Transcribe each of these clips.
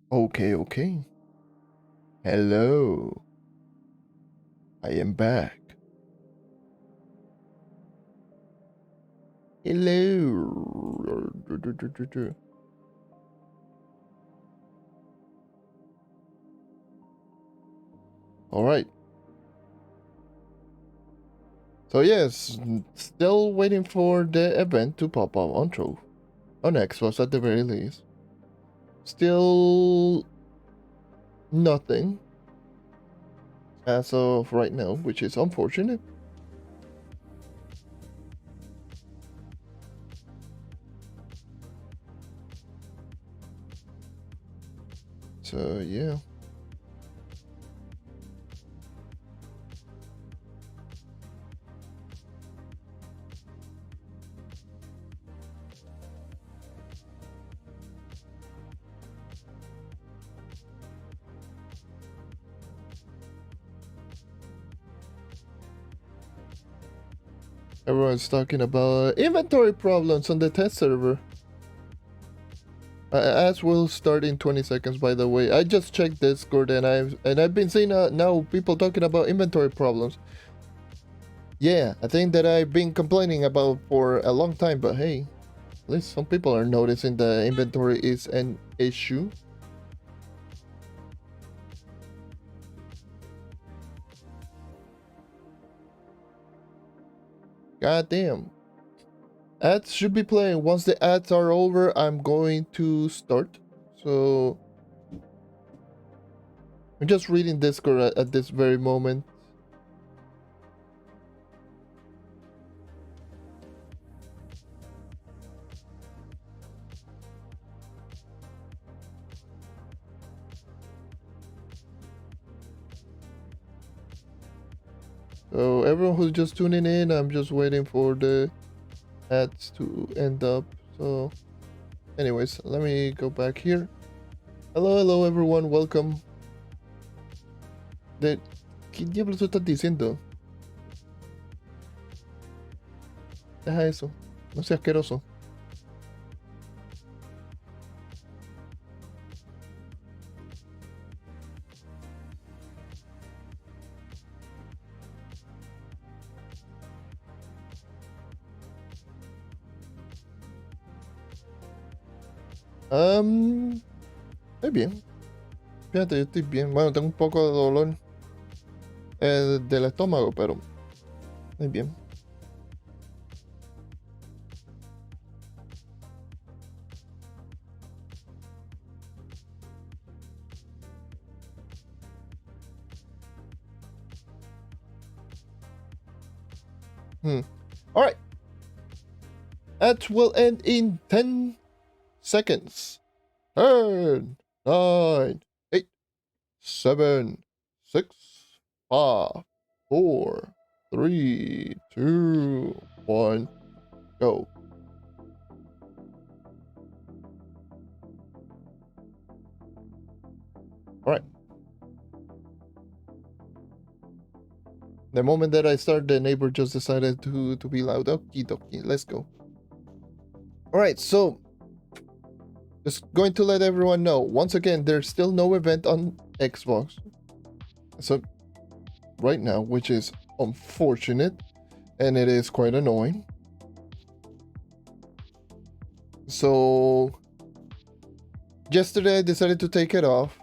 Okay, okay. Hello. I am back. Hello. All right. So yes, still waiting for the event to pop up on Trove. On Xbox at the very least. Still nothing as of right now, which is unfortunate. So yeah. Everyone's talking about inventory problems on the test server. As will start in 20 seconds. By the way, I just checked Discord and I've been seeing now people talking about inventory problems. Yeah, I think that I've been complaining about for a long time, but hey, at least some people are noticing the inventory is an issue. God damn. Ads should be playing. Once the ads are over, I'm going to start. So I'm just reading Discord at this very moment. So everyone who's just tuning in, I'm just waiting for the ads to end up. So anyways, let me go back here. Hello everyone, welcome. ¿Qué diablos estás diciendo? Deja eso, no seas asqueroso. Estoy bien. Fíjate, yo estoy bien. Bueno, tengo un poco de dolor del estómago, pero estoy bien. All right. That will end in 10 seconds. 10, 9, 8, 7, 6, 5, 4, 3, 2, 1, go. All right. The moment that I start, the neighbor just decided to be loud. Okie dokie, let's go. All right, so just going to let everyone know. Once again, there's still no event on Xbox. So right now, which is unfortunate, and it is quite annoying. So yesterday I decided to take it off.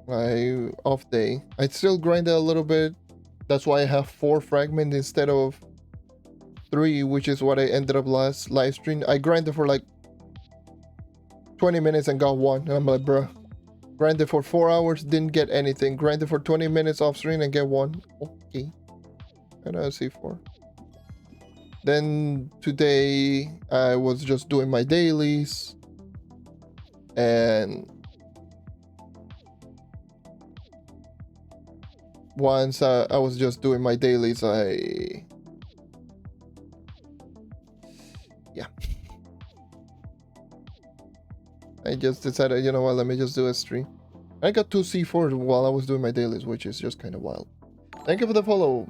My off day. I still grinded a little bit. That's why I have 4 fragments instead of 3, which is what I ended up last live stream. I grinded for like 20 minutes and got 1. And I'm like, bruh. Grinded for 4 hours, didn't get anything. Grinded for 20 minutes off screen and get 1. Okay. And I see 4. Then today I was just doing my dailies. And once I was just doing my dailies, I just decided, you know what, let me just do a stream. I got 2 C4 while I was doing my dailies, which is just kind of wild. Thank you for the follow.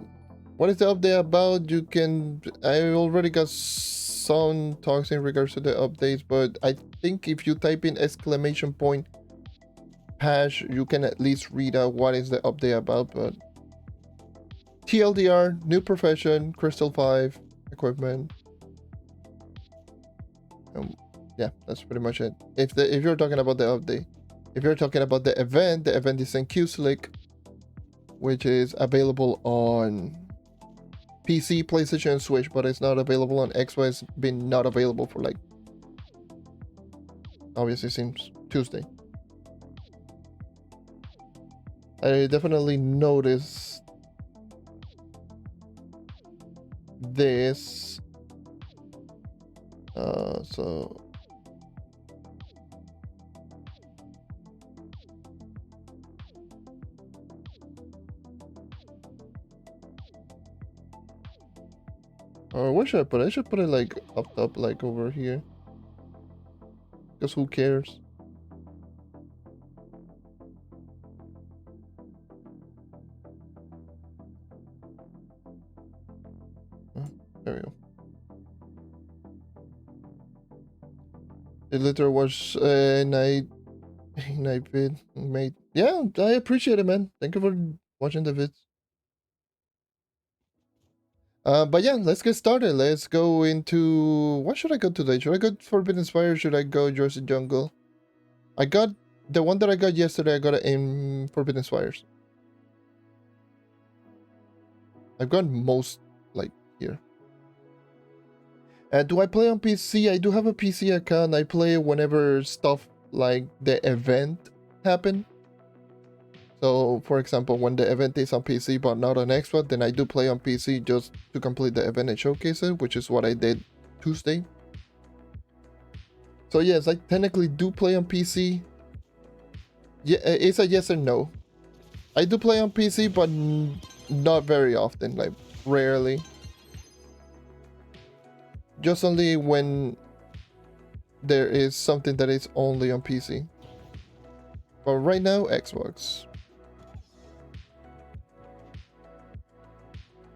What is the update about? You can... I already got some talks in regards to the updates, but I think if you type in exclamation point patch, you can at least read out what is the update about. But TLDR, new profession, Crystal 5 equipment. Yeah, that's pretty much it. If you're talking about the update, if you're talking about the event is in Q-Slick, which is available on PC, PlayStation, and Switch, but it's not available on Xbox. It's been not available for like, obviously since Tuesday. I definitely noticed this. So where should I put it? I should put it like up, like over here. Because who cares? There we go. It literally was night vid made. Yeah, I appreciate it, man. Thank you for watching the vids. But yeah, let's get started. Let's go into... What should I go today? Should I go Forbidden Spire? Should I go Jersey Jungle? I got... The one that I got yesterday, I got it in Forbidden Spires. I've got most, like, here. Do I play on PC? I do have a PC account. I play whenever stuff like the event happen. So, for example, when the event is on PC but not on Xbox, then I do play on PC just to complete the event and showcase it, which is what I did Tuesday. So yes, I technically do play on PC. Yeah, it's a yes or no. I do play on PC, but not very often, like rarely. Just only when there is something that is only on PC. But right now, Xbox.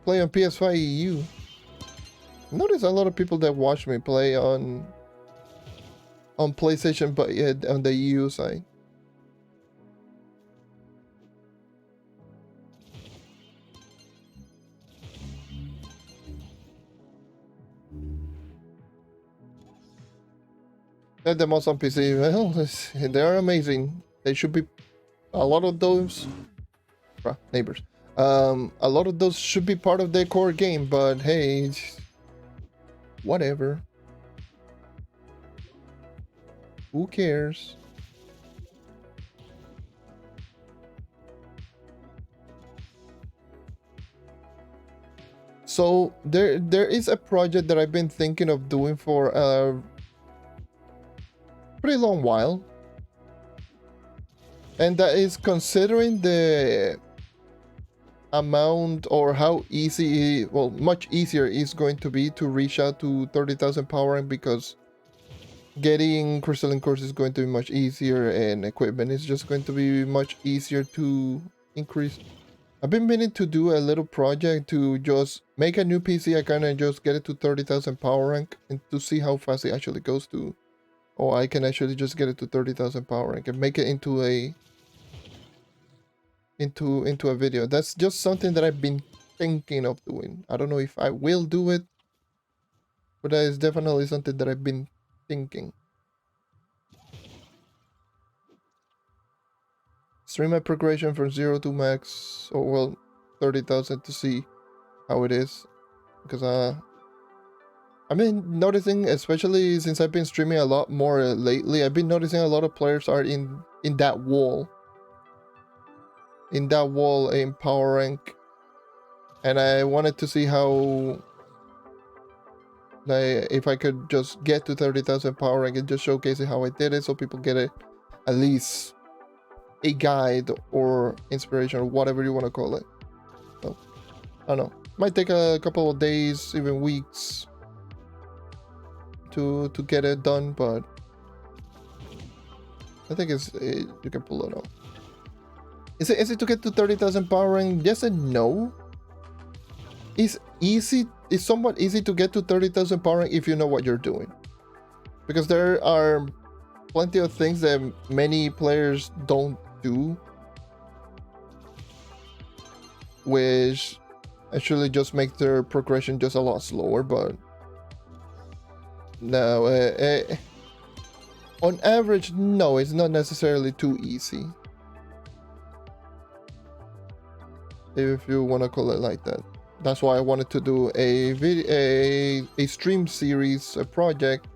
Play on PS5 EU. Notice a lot of people that watch me play on PlayStation, but yeah, on the EU side. They're the most on PC. Well, they are amazing. They should be. A lot of those neighbors. A lot of those should be part of their core game, but hey, whatever. Who cares? So there is a project that I've been thinking of doing for a pretty long while, and that is considering the amount or how easy, well, much easier it's going to be to reach out to 30,000 power rank, because getting crystalline cores is going to be much easier and equipment is just going to be much easier to increase. I've been meaning to do a little project to just make a new PC account and just get it to 30,000 power rank and to see how fast it actually goes to. Or I can actually just get it to 30,000 power rank and make it into a video. That's just something that I've been thinking of doing. I don't know if I will do it, but that is definitely something that I've been thinking. Stream my progression from 0 to max, or well, 30,000 to see how it is. Because I've been noticing, especially since I've been streaming a lot more lately, I've been noticing a lot of players are in that wall. In that wall in power rank. And I wanted to see how, like, if I could just get to 30,000 power rank and just showcase how I did it, so people get at least a guide or inspiration or whatever you want to call it. So, I don't know. Might take a couple of days, even weeks to get it done, but I think you can pull it off. Is it to get to 30,000 power rank? Yes and no. It's somewhat easy to get to 30,000 power rank if you know what you're doing. Because there are plenty of things that many players don't do, which actually just makes their progression just a lot slower. But no, on average, no, it's not necessarily too easy, if you want to call it like that. That's why I wanted to do a stream series, a project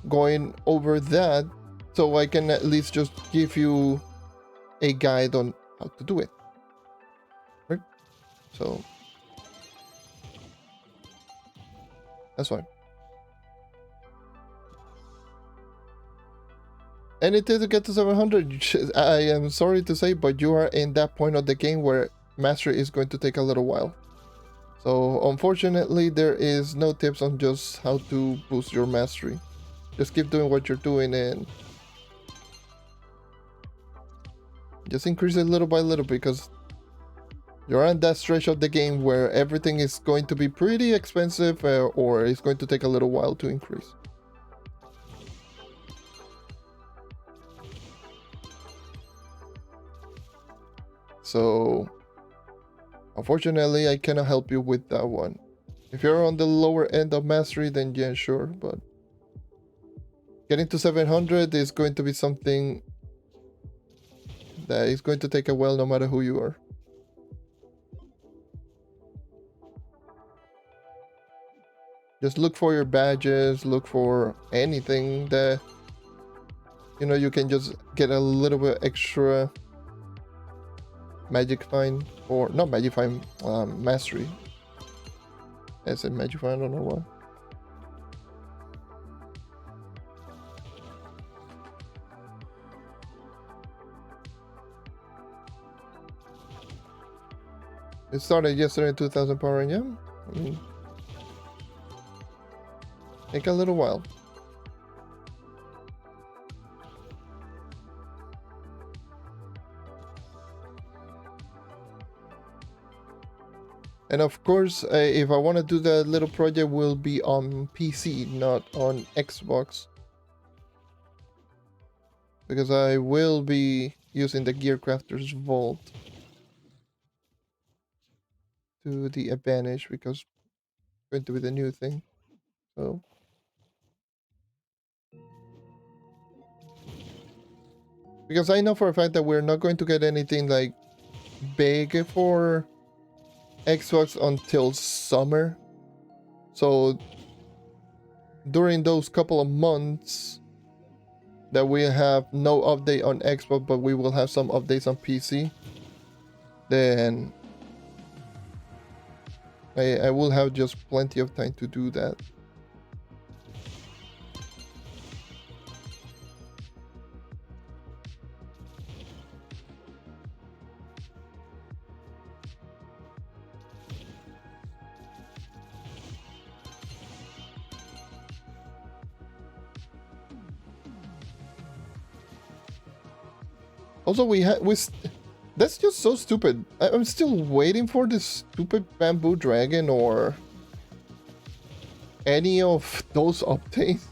going over that, so I can at least just give you a guide on how to do it, right? So that's fine. And it did get to 700. I am sorry to say, but you are in that point of the game where mastery is going to take a little while. So unfortunately, there is no tips on just how to boost your mastery. Just keep doing what you're doing and just increase it little by little, because you're on that stretch of the game where everything is going to be pretty expensive, or it's going to take a little while to increase. So unfortunately, I cannot help you with that one. If you're on the lower end of mastery, then yeah, sure, but getting to 700 is going to be something that is going to take a while no matter who you are. Just look for your badges, look for anything that, you know, you can just get a little bit extra magic find, or not magic find, mastery. I said magic find, I don't know why. It started yesterday, 2000 power, and yeah, I mean, take a little while. And of course, if I want to do that little project, will be on PC, not on Xbox, because I will be using the Gearcrafter's Vault to the advantage, because it's going to be the new thing. So because I know for a fact that we're not going to get anything like big for Xbox until summer. So during those couple of months that we have no update on Xbox, but we will have some updates on PC, then I will have just plenty of time to do that. Also, that's just so stupid. I'm still waiting for this stupid bamboo dragon or any of those updates.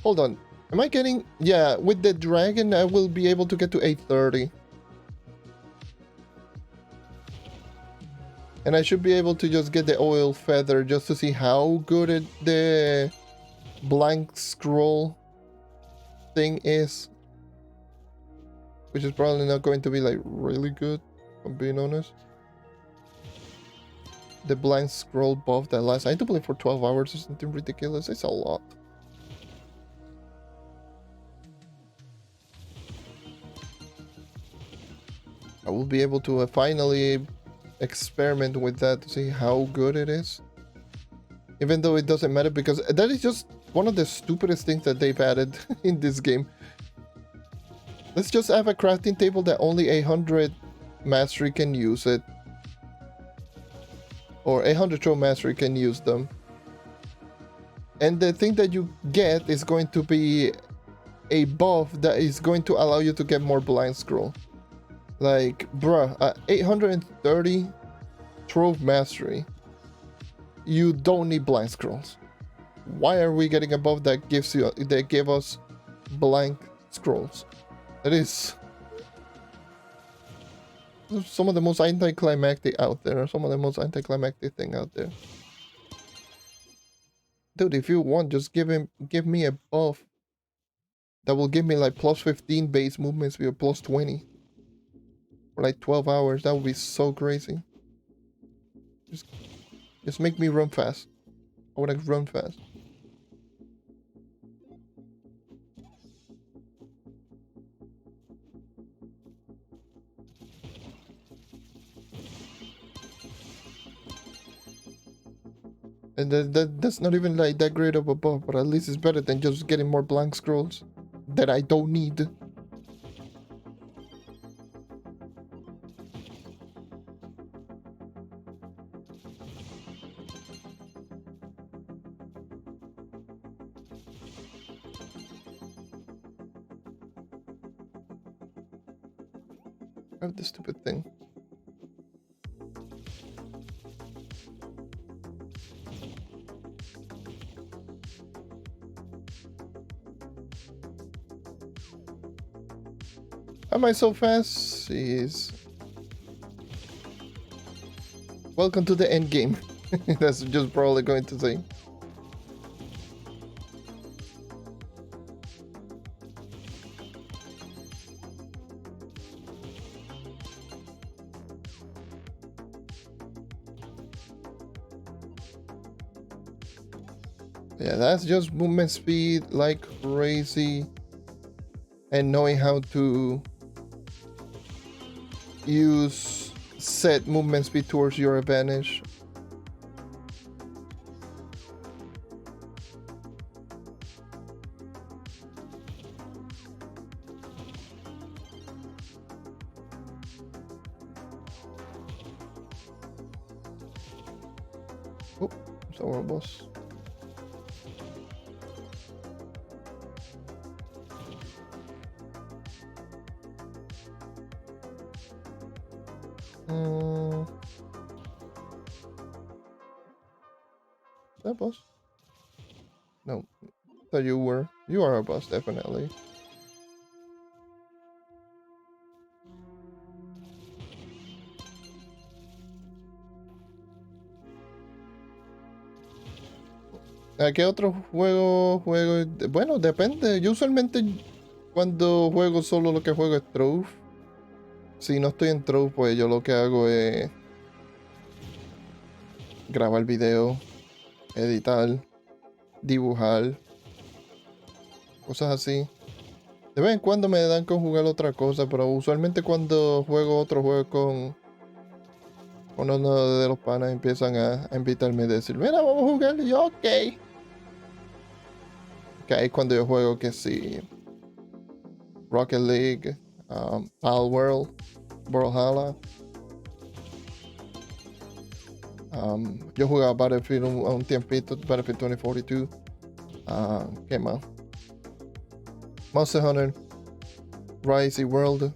Hold on. Am I getting... Yeah, with the dragon, I will be able to get to 830. And I should be able to just get the oil feather just to see how good the blank scroll thing is. Which is probably not going to be like really good, if I'm being honest. The blank scroll buff that lasts, I do believe, for 12 hours or something ridiculous. It's a lot. I will be able to finally experiment with that to see how good it is. Even though it doesn't matter, because that is just one of the stupidest things that they've added in this game. Let's just have a crafting table that only 800 mastery can use it. Or 800 Trove mastery can use them. And the thing that you get is going to be a buff that is going to allow you to get more blind scroll. Like, bruh, 830 Trove mastery. You don't need blind scrolls. Why are we getting above that give us blank scrolls? That is Some of the most anticlimactic out there. Some of the most anticlimactic thing out there. Dude, if you want, just give me a buff that will give me like plus 15 base movement speed or plus 20 for like 12 hours. That would be so crazy. Just make me run fast. I want to run fast. And that's not even like that great of a buff, but at least it's better than just getting more blank scrolls that I don't need. I have this stupid thing. Am I so fast? Jeez. Welcome to the end game. That's just probably going to say. Yeah, that's just movement speed like crazy. And knowing how to use set movement speed towards your advantage. Oh, it's our boss. That boss? No, thought you were. You are a boss, definitely. ¿A qué otro juego juego? Bueno, depende. Yo usualmente cuando juego solo lo que juego es Trove. Si no estoy en Trove, pues yo lo que hago es grabar video, editar, dibujar, cosas así. De vez en cuando me dan con jugar otra cosa, pero usualmente cuando juego otro juego con uno de los panas empiezan a invitarme a decir, mira, vamos a jugar. Y yo, ok. Que ahí es cuando yo juego que sí, Rocket League, Pal World, Brawlhalla. Yo jugaba Battlefield un tiempito, Battlefield 2042. ¿Qué más? Monster Hunter, Rise y World.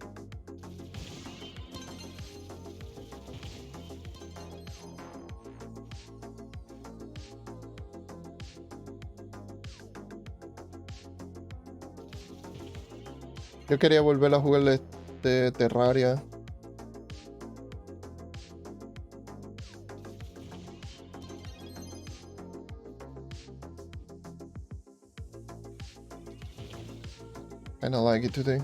Yo quería volver a jugar Terraria. Kinda like it today.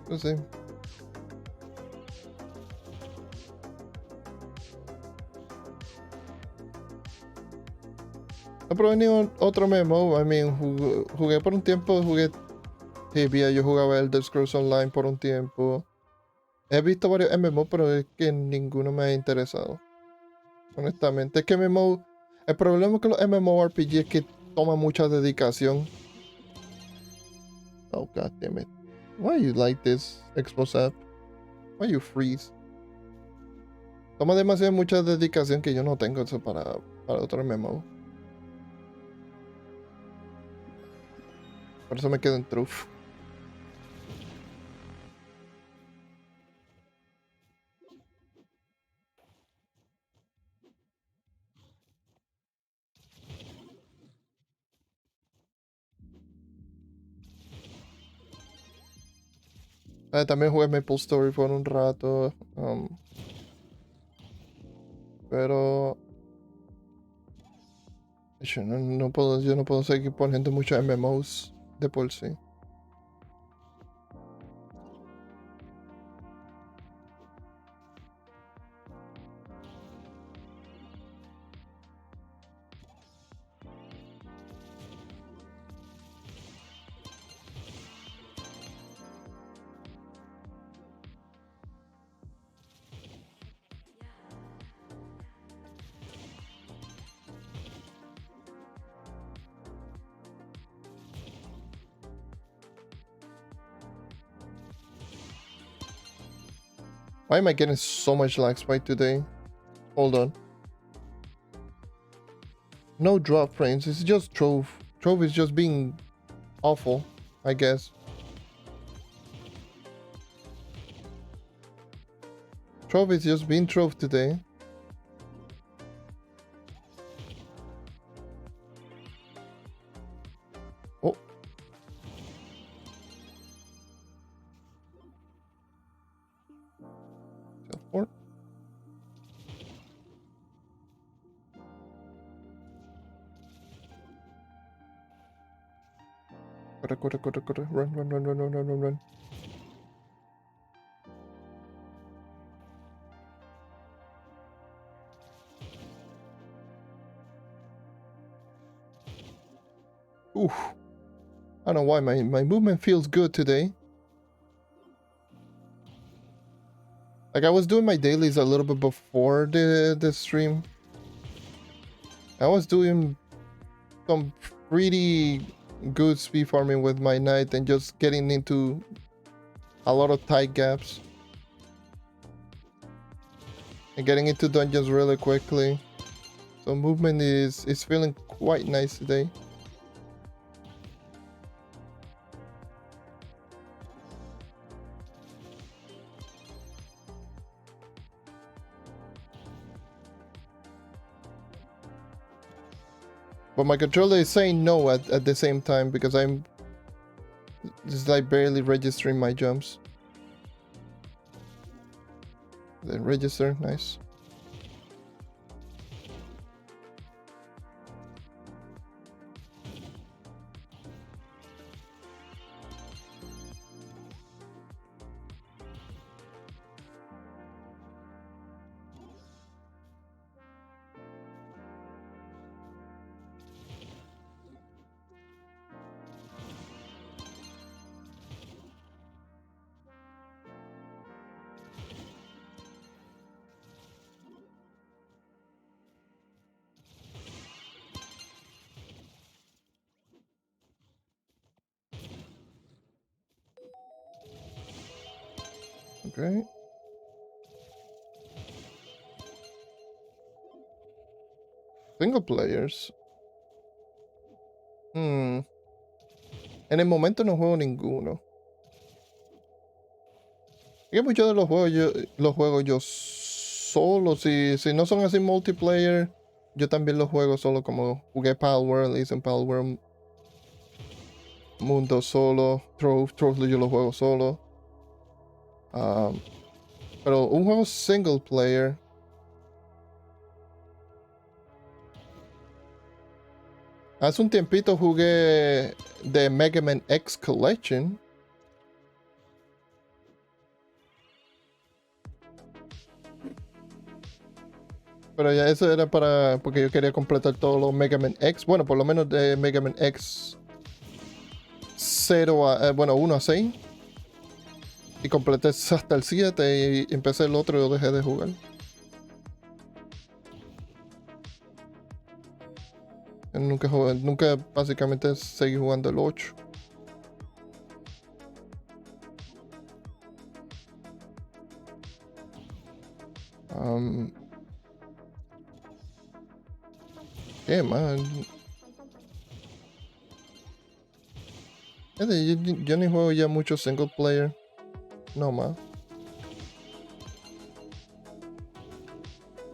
No sé. No, pero venía otro MMO. I mean, jugué por un tiempo, jugué Tibia, yo jugaba Elder Scrolls Online por un tiempo. He visto varios MMO, pero es que ninguno me ha interesado. Honestamente, es que MMO... El problema con los MMORPG es que toma mucha dedicación. Oh, god damn it. Why you like this, Expos app? Why you freeze? Toma demasiada mucha dedicación que yo no tengo eso para otro MMO. Por eso me quedo en Trove. También jugué Maple Story por un rato. Pero yo no puedo seguir poniendo muchos MMOs de por sí. Why am I getting so much lag spike today? Hold on. No drop frames, it's just Trove. Trove is just being awful, I guess. Trove is just being Trove today. Oh. Teleport. Corre. Run. Oof. I don't know why my movement feels good today. Like I was doing my dailies a little bit before the stream. I was doing some pretty good speed farming with my knight and just getting into a lot of tight gaps. And getting into dungeons really quickly. So movement is feeling quite nice today. But my controller is saying no at the same time because I'm just like barely registering my jumps. Then register, nice. Okay. Single players. En el momento no juego ninguno. Es que muchos de los juego yo solo. Si no son así multiplayer, yo también los juego solo, como jugué Palworld, hice en Palworld Mundo solo. Trove yo lo juego solo. Pero un juego single player. Hace un tiempito jugué The Mega Man X Collection. Pero ya eso era porque yo quería completar todos los Mega Man X. Bueno, por lo menos de Mega Man X 0 a... 1 a 6. Y completé hasta el 7 y empecé el otro y lo dejé de jugar. Nunca básicamente seguí jugando el 8. ¿Qué man? Yo ni juego ya mucho single player. No más.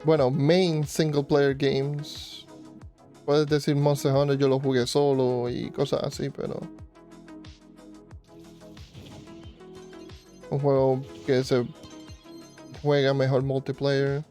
Bueno, main single player games. Puedes decir Monster Hunter, yo lo jugué solo y cosas así, pero... Un juego que se juega mejor multiplayer.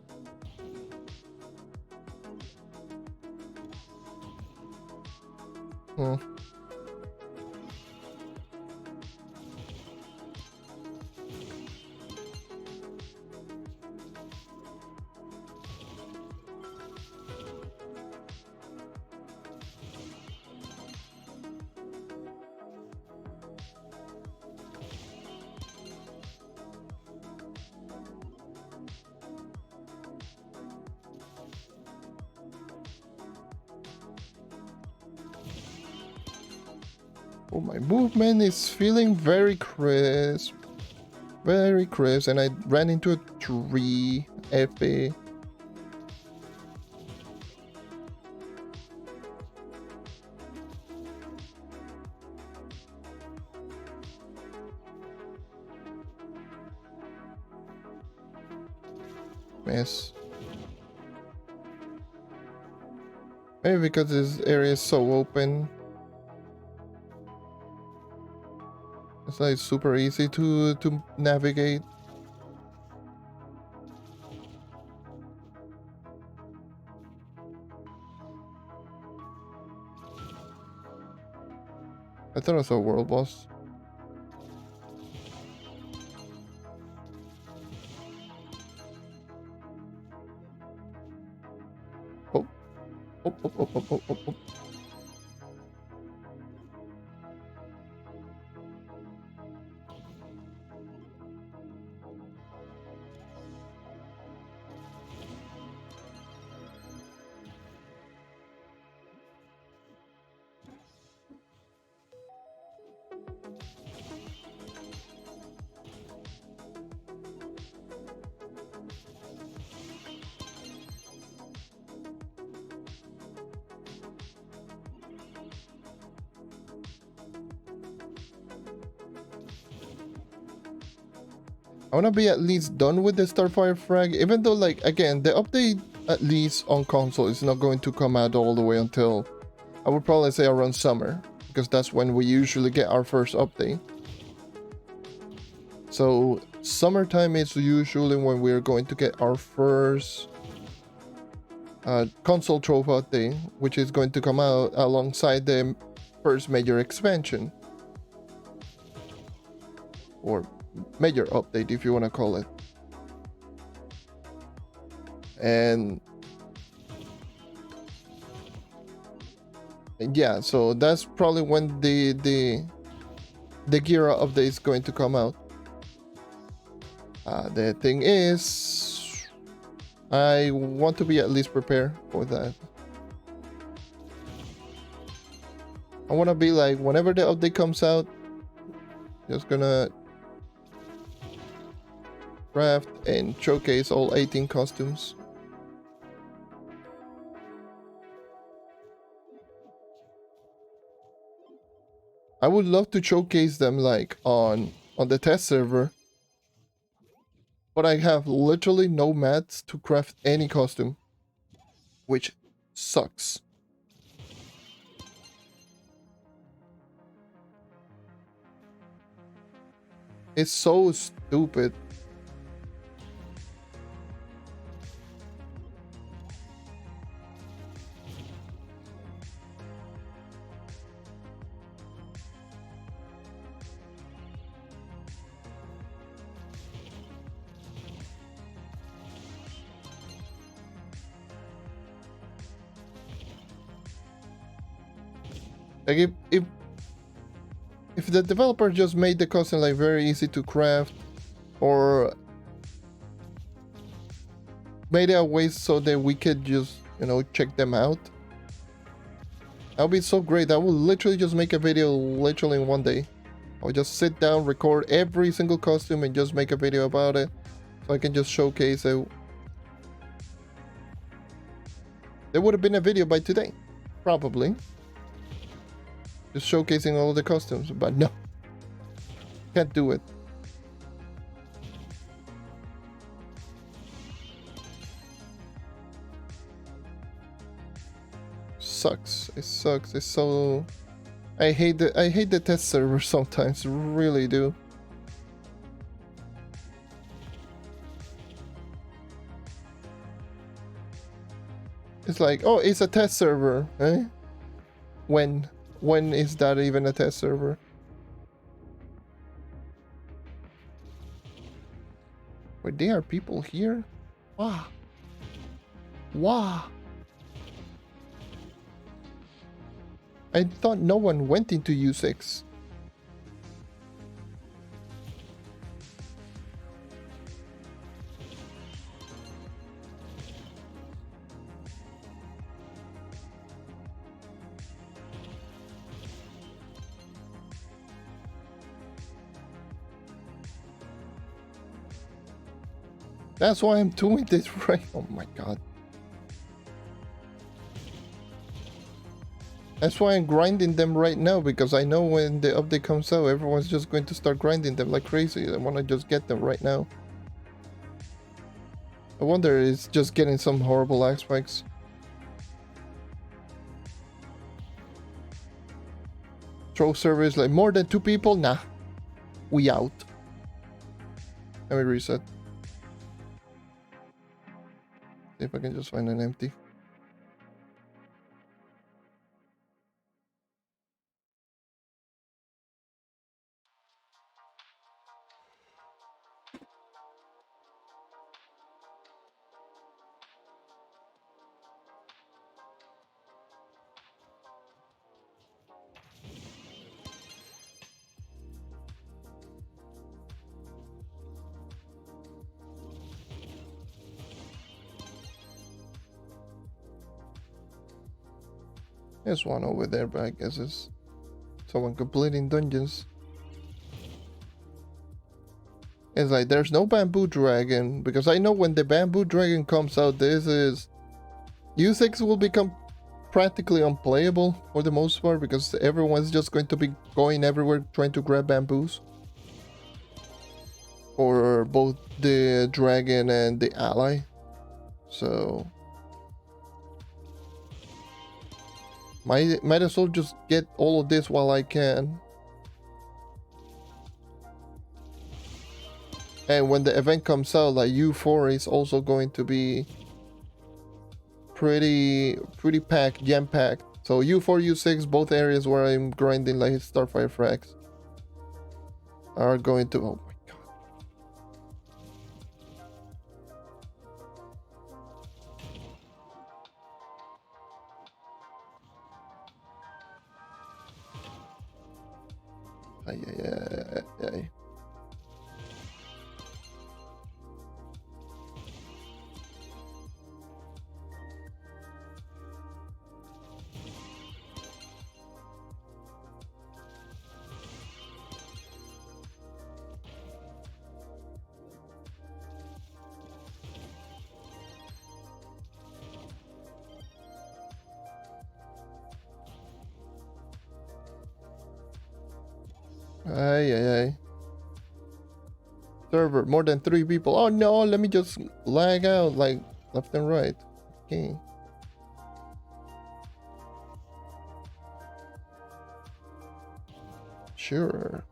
Oh, my movement is feeling very crisp. Very crisp, and I ran into a tree. Epic. Miss. Maybe because this area is so open. It's like super easy to navigate. I thought I saw a world boss. Oh. Oh, oh, oh, oh, oh, oh, oh. I want to be at least done with the Starfire frag, even though, like, again, the update, at least on console, is not going to come out all the way until, I would probably say, around summer, because that's when we usually get our first update. So, summertime is usually when we're going to get our first console Trove update, which is going to come out alongside the first major expansion. Or major update, if you want to call it. And yeah, so that's probably when the Gira update is going to come out. The thing is, I want to be at least prepared for that. I want to be like, whenever the update comes out, just gonna craft and showcase all 18 costumes. I would love to showcase them like on the test server, but I have literally no mats to craft any costume, which sucks. It's so stupid. Like if the developer just made the costume like very easy to craft, or made it a way so that we could just, you know, check them out, that would be so great. I will literally just make a video literally in one day. I'll just sit down, record every single costume, and just make a video about it, so I can just showcase it. There would have been a video by today, probably. Just showcasing all the costumes, but no. Can't do it. Sucks. It sucks. It's so... I hate the test server sometimes, really do. It's like, oh, it's a test server, eh? When is that even a test server? Wait, there are people here? Wow. Wow. I thought no one went into U6. That's why I'm doing this right. Oh my god. That's why I'm grinding them right now, because I know when the update comes out, everyone's just going to start grinding them like crazy. I want to just get them right now. I wonder it's just getting some horrible lag spikes. Trove server is like, more than 2 people? Nah. We out. Let me reset. See if I can just find an empty. There's one over there, but I guess it's someone completing dungeons. It's like, there's no bamboo dragon, because I know when the bamboo dragon comes out, this is... U6 will become practically unplayable for the most part, because everyone's just going to be going everywhere trying to grab bamboos. For both the dragon and the ally. So... Might as well just get all of this while I can. And when the event comes out, like U4 is also going to be pretty packed, jam-packed. So U4, U6, both areas where I'm grinding like Starfire frags are going to... Oh my god. Ay, ay, ay, ay, ay. Ay, ay, ay. Server, more than 3 people. Oh no, let me just lag out like left and right. Okay. Sure.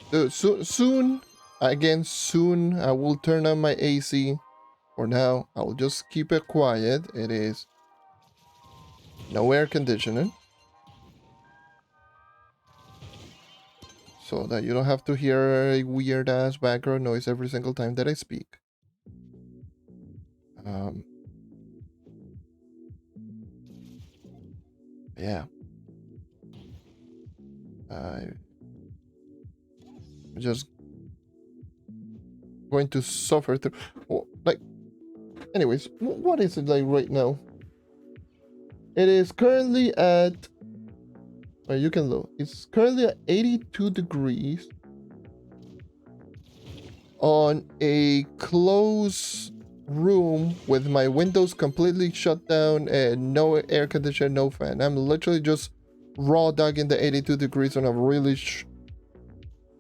Dude, soon, again, soon I will turn on my AC. For now, I will just keep it quiet. It is no air conditioning. So that you don't have to hear a weird ass background noise every single time that I speak. Yeah. I'm just going to suffer through... Oh, like, anyways, what is it like right now? It is currently at You can look. It's currently at 82 degrees on a closed room with my windows completely shut down and no air conditioner, no fan. I'm literally just raw dogging the 82 degrees on a really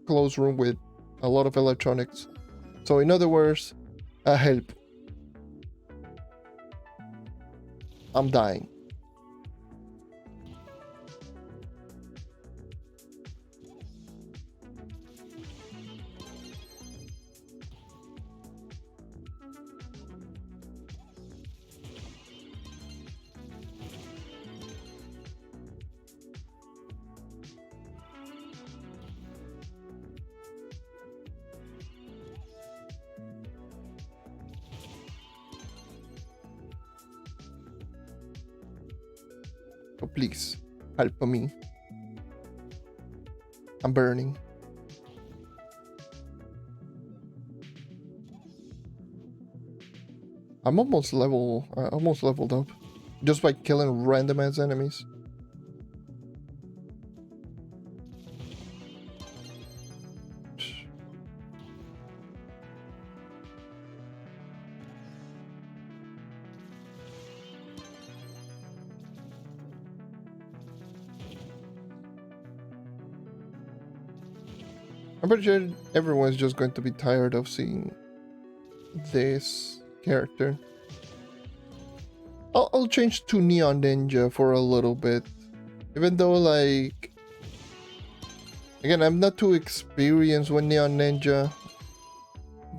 closed room with a lot of electronics. So in other words, help. I'm dying. So please, help me. I'm burning. I'm almost leveled up. Just by killing random ass enemies. I'm pretty sure everyone's just going to be tired of seeing this character. I'll change to Neon Ninja for a little bit. Even though, like... Again, I'm not too experienced with Neon Ninja.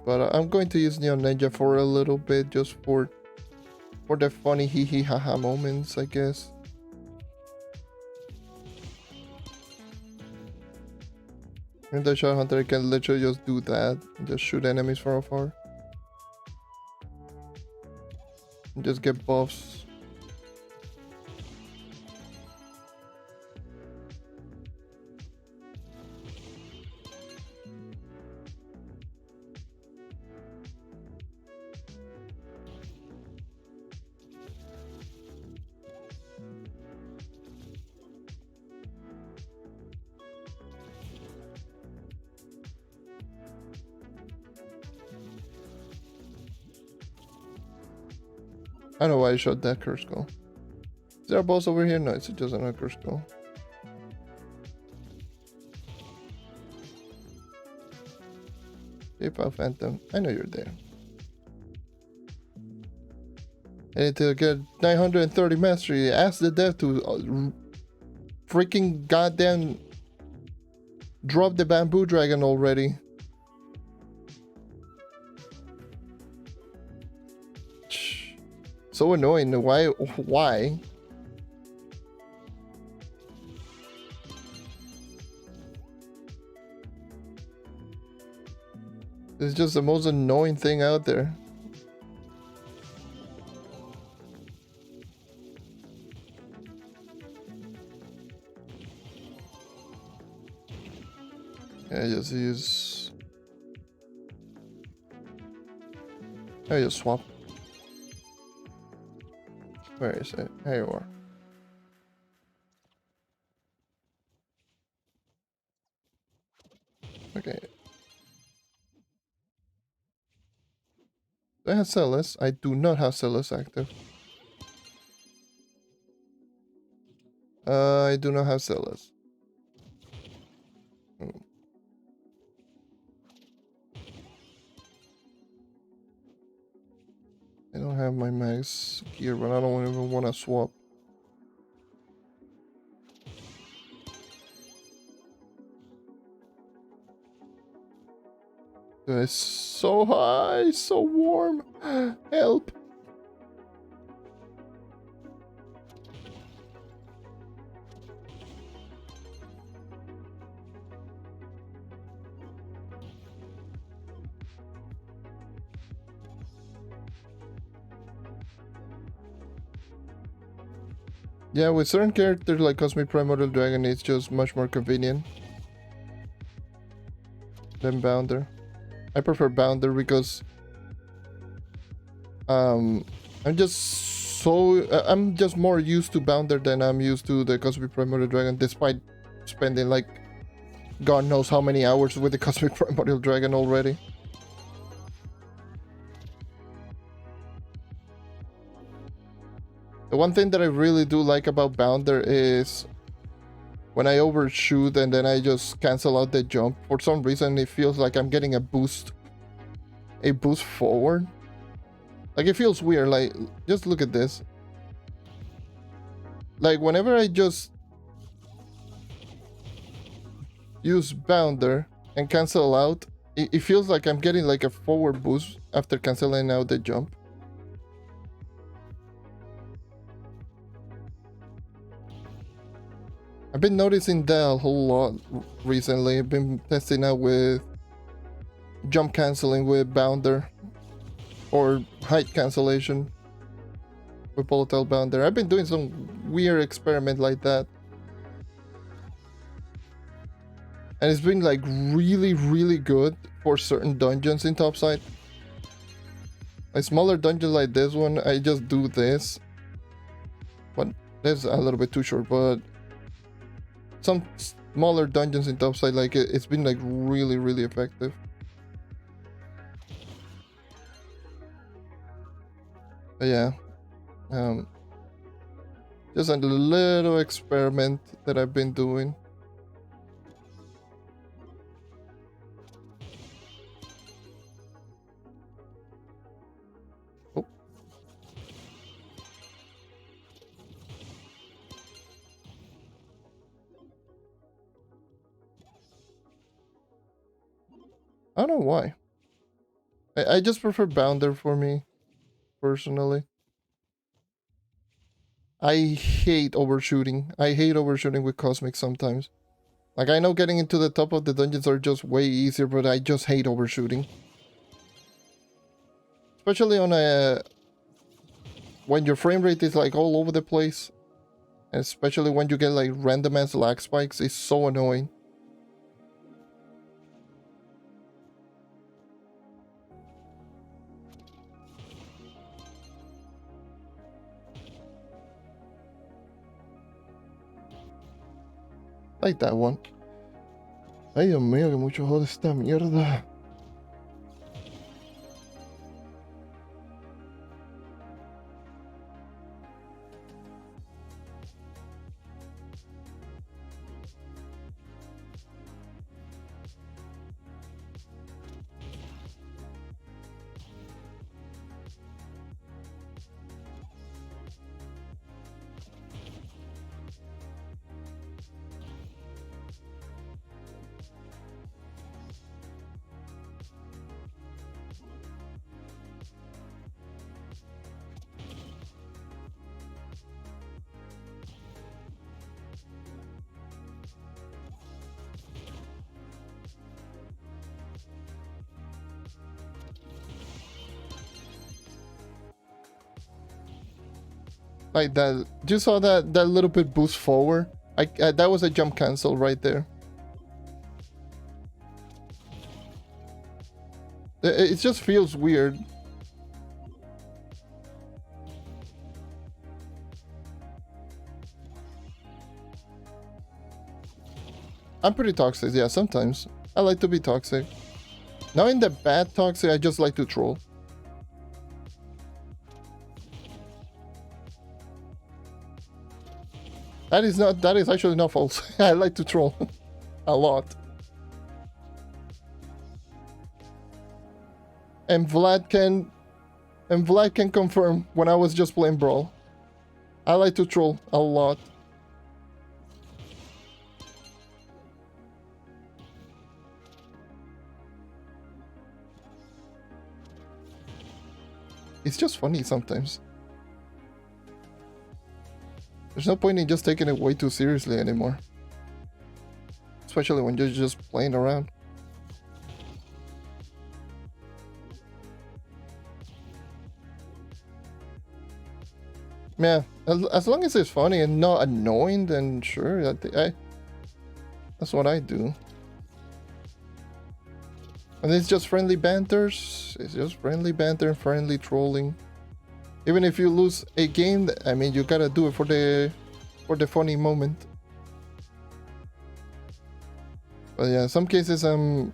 But I'm going to use Neon Ninja for a little bit, just for the funny hee hee haha moments, I guess. In the Shot Hunter, I can literally just do that. Just shoot enemies from afar. And just get buffs. I don't know why I shot that curse skull. Is there a boss over here? No, it's just another curse skull. PayPal Phantom, I know you're there. I need to get 930 mastery. Ask the dev to freaking goddamn drop the bamboo dragon already. So annoying. Why? It's just the most annoying thing out there. I just swap. Where is it? Here you are. Okay. Do I have Celis? I do not have Celis active. I do not have Celis. I don't have my max gear, but I don't even want to swap. It's so high, so warm. Help. Yeah, with certain characters like Cosmic Primordial Dragon, it's just much more convenient than Bounder. I prefer Bounder because I'm just I'm just more used to Bounder than I'm used to the Cosmic Primordial Dragon, despite spending like God knows how many hours with the Cosmic Primordial Dragon already. The one thing that I really do like about Bounder is when I overshoot and then I just cancel out the jump. For some reason, it feels like I'm getting a boost forward. Like, it feels weird. Like, just look at this. Like, whenever I just use Bounder and cancel out, it feels like I'm getting like a forward boost after canceling out the jump. I've been noticing that a whole lot recently. I've been testing out with jump canceling with Bounder or height cancellation with volatile Bounder. I've been doing some weird experiment like that. And it's been like really, really good for certain dungeons in Topside. A smaller dungeon like this one, I just do this. But that's a little bit too short, but some smaller dungeons in Topside, like it's been like really, really effective. But yeah, just a little experiment that I've been doing. Oh. I don't know why. I just prefer Bounder for me, personally. I hate overshooting. I hate overshooting with Cosmic sometimes. Like, I know getting into the top of the dungeons are just way easier, but I just hate overshooting. Especially on a... when your frame rate is like all over the place. And especially when you get like random ass lag spikes, it's so annoying. Like that one. Ay, Dios mío, que mucho jode esta mierda. Like that. You saw that little bit boost forward? That was a jump cancel right there. It just feels weird. I'm pretty toxic, yeah, sometimes. I like to be toxic. Not in the bad toxic, I just like to troll. That is actually not false. I like to troll a lot. And Vlad can confirm when I was just playing Brawl. I like to troll a lot. It's just funny sometimes. There's no point in just taking it way too seriously anymore. Especially when you're just playing around. Yeah, as long as it's funny and not annoying, then sure, that's what I do. And it's just friendly banters. It's just friendly banter, friendly trolling. Even if you lose a game, I mean, you gotta do it for the funny moment. But yeah, some cases like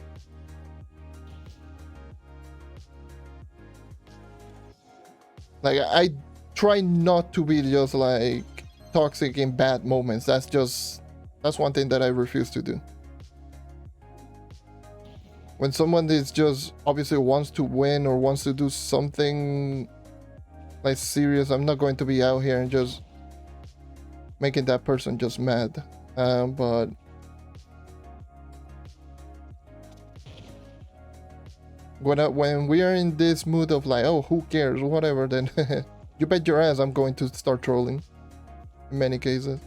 I try not to be just like toxic in bad moments. That's one thing that I refuse to do. When someone is just obviously wants to win or wants to do something like serious, I'm not going to be out here and just making that person just mad. But when we are in this mood of like, oh, who cares, whatever, then you bet your ass I'm going to start trolling in many cases.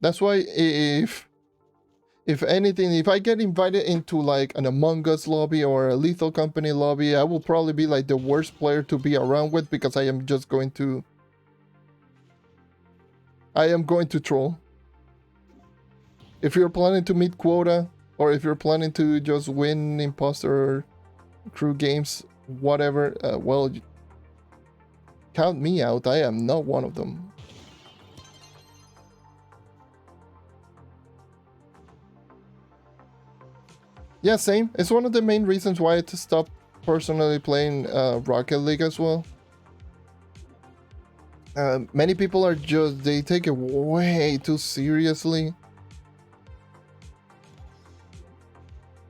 That's why if anything, if I get invited into like an Among Us lobby or a Lethal Company lobby, I will probably be like the worst player to be around with, because I am going to troll. If you're planning to meet quota, or if you're planning to just win imposter crew games, whatever, well, count me out. I am not one of them. Yeah, same. It's one of the main reasons why I stopped personally playing Rocket League as well. Many people are they take it way too seriously.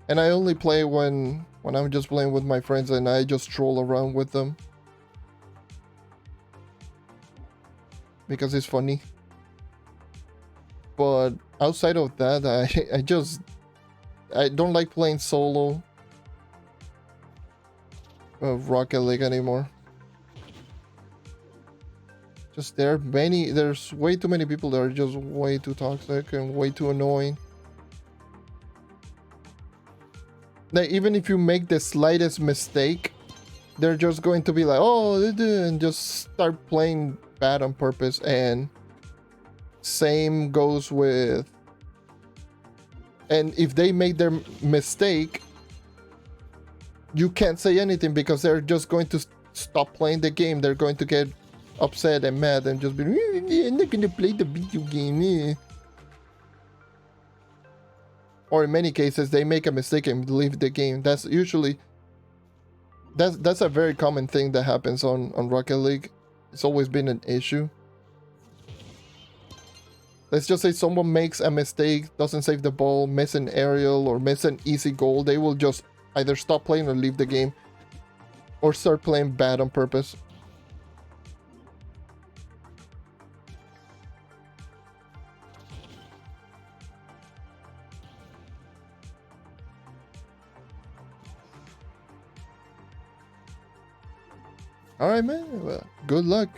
And I only play when I'm just playing with my friends and I just troll around with them. Because it's funny. But outside of that, I don't like playing solo Rocket League anymore. Just there's way too many people that are just way too toxic and way too annoying. Like, even if you make the slightest mistake, they're just going to be like, oh, and just start playing bad on purpose. And same goes with, and if they make their mistake, you can't say anything because they're just going to stop playing the game. They're going to get upset and mad and just be, I'm not gonna play the video game. Or in many cases, they make a mistake and leave the game. That's usually that's a very common thing that happens on Rocket League. It's always been an issue. Let's just say someone makes a mistake, doesn't save the ball, miss an aerial, or miss an easy goal. They will just either stop playing or leave the game, or start playing bad on purpose. Alright, man. Well, good luck.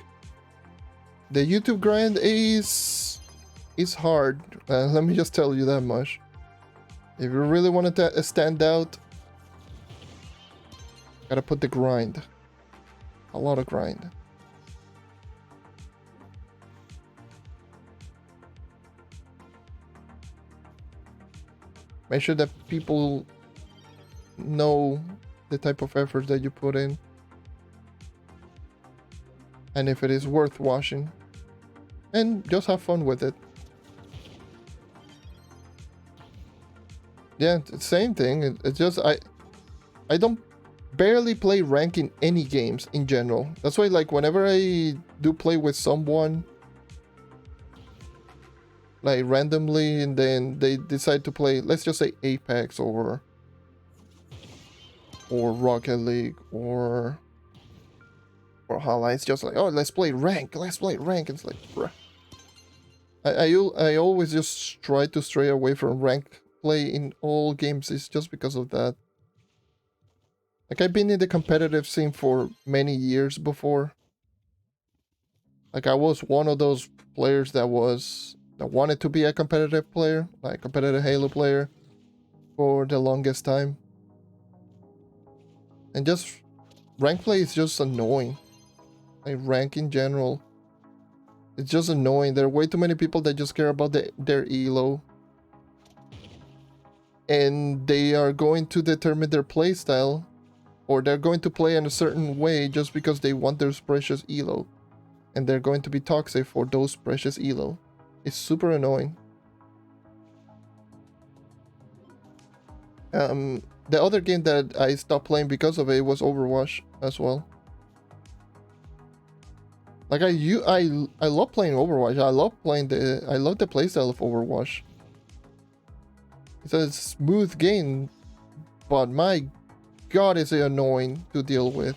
The YouTube grind is hard. Let me just tell you that much. If you really want to stand out, gotta put the grind. A lot of grind. Make sure that people know the type of effort that you put in. And if it is worth watching. And just have fun with it. Yeah, same thing. It's just I don't barely play rank in any games in general. That's why, like, whenever I do play with someone, like randomly, and then they decide to play, let's just say Apex or Rocket League or Hala, it's just like, oh, let's play rank. It's like, bruh. I always just try to stray away from rank play in all games. It's just because of that. Like, I've been in the competitive scene for many years before. Like, I was one of those players that wanted to be a competitive player, like competitive Halo player, for the longest time. And just rank play is just annoying. Like rank in general, it's just annoying. There are way too many people that just care about their elo, and they are going to determine their playstyle, or they're going to play in a certain way just because they want their precious elo, and they're going to be toxic for those precious elo. It's super annoying. The other game that I stopped playing because of it was Overwatch as well. Like I love playing Overwatch. I love the playstyle of Overwatch. It's a smooth game, but my god, is it annoying to deal with.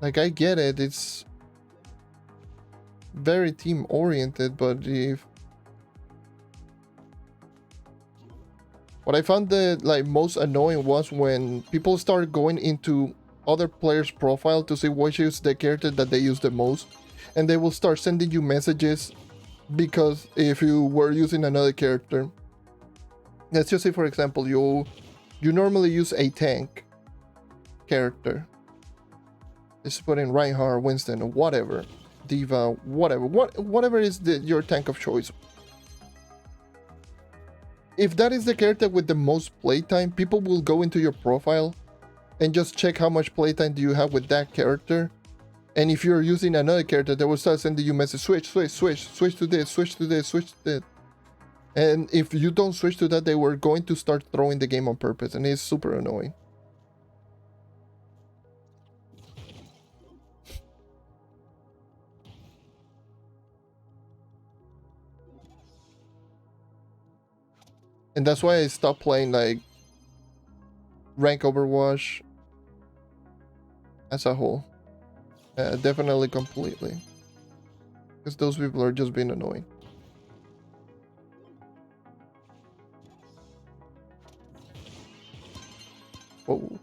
Like I get it, it's very team oriented, but if what I found the like most annoying was when people started going into other players' profile to see which is the character that they use the most, and they will start sending you messages because if you were using another character, let's just say for example you normally use a tank character. Let's put in Reinhardt, Winston, or whatever, Diva, whatever is your tank of choice. If that is the character with the most playtime, people will go into your profile and just check how much playtime do you have with that character. And if you're using another character, they will start sending you messages, switch to this, switch to this, switch to that. And if you don't switch to that, they were going to start throwing the game on purpose, and it's super annoying. And that's why I stopped playing like rank Overwatch as a whole. Definitely completely. Because those people are just being annoying. Whoa.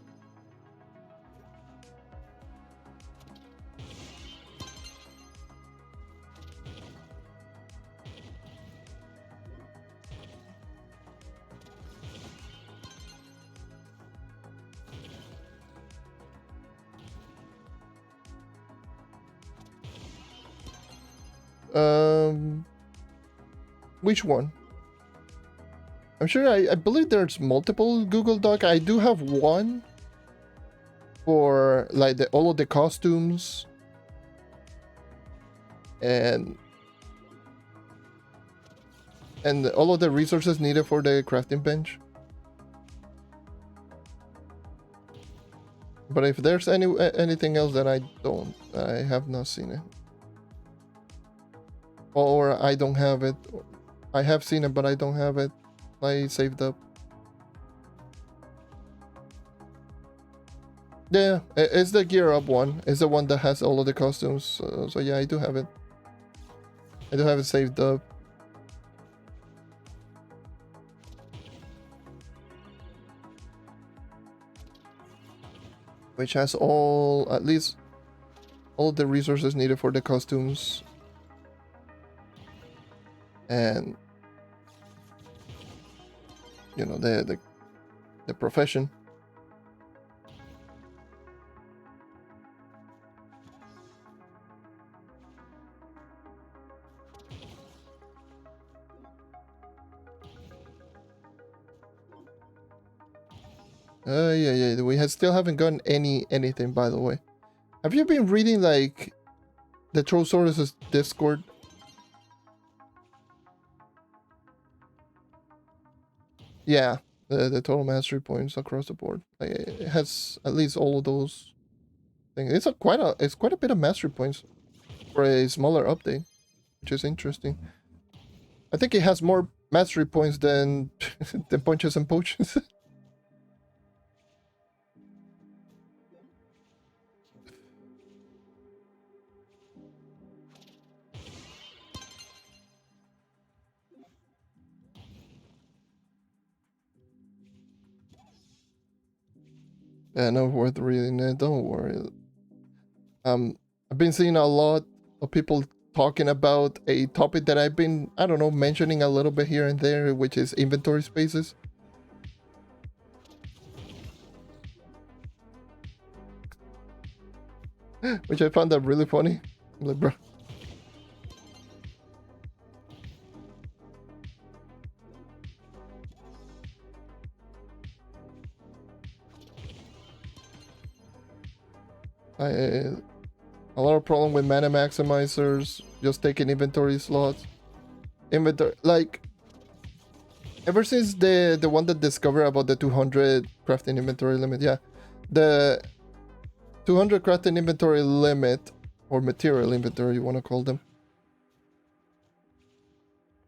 Which one? I'm sure I believe there's multiple Google Doc. I do have one for like all of the costumes and all of the resources needed for the crafting bench. But if there's anything else that I have not seen it. Or I don't have it. I have seen it, but I don't have it. I saved up. Yeah, it's the gear up one. It's the one that has all of the costumes. So yeah, I do have it. I do have it saved up. Which has at least all the resources needed for the costumes. And you know the profession. Yeah. We still haven't gotten anything, by the way. Have you been reading like the Trove Discord? Yeah, the total mastery points across the board. Like, it has at least all of those things. It's quite a bit of mastery points for a smaller update, which is interesting. I think it has more mastery points than than punches and potions. Yeah, not worth reading it. Don't worry. I've been seeing a lot of people talking about a topic that I've been, I don't know, mentioning a little bit here and there, which is inventory spaces. Which I found that really funny. I'm like, bro. A lot of problem with mana maximizers, just taking inventory slots. Inventory, like, ever since the one that discovered about the 200 crafting inventory limit, yeah, the 200 crafting inventory limit, or material inventory, you want to call them.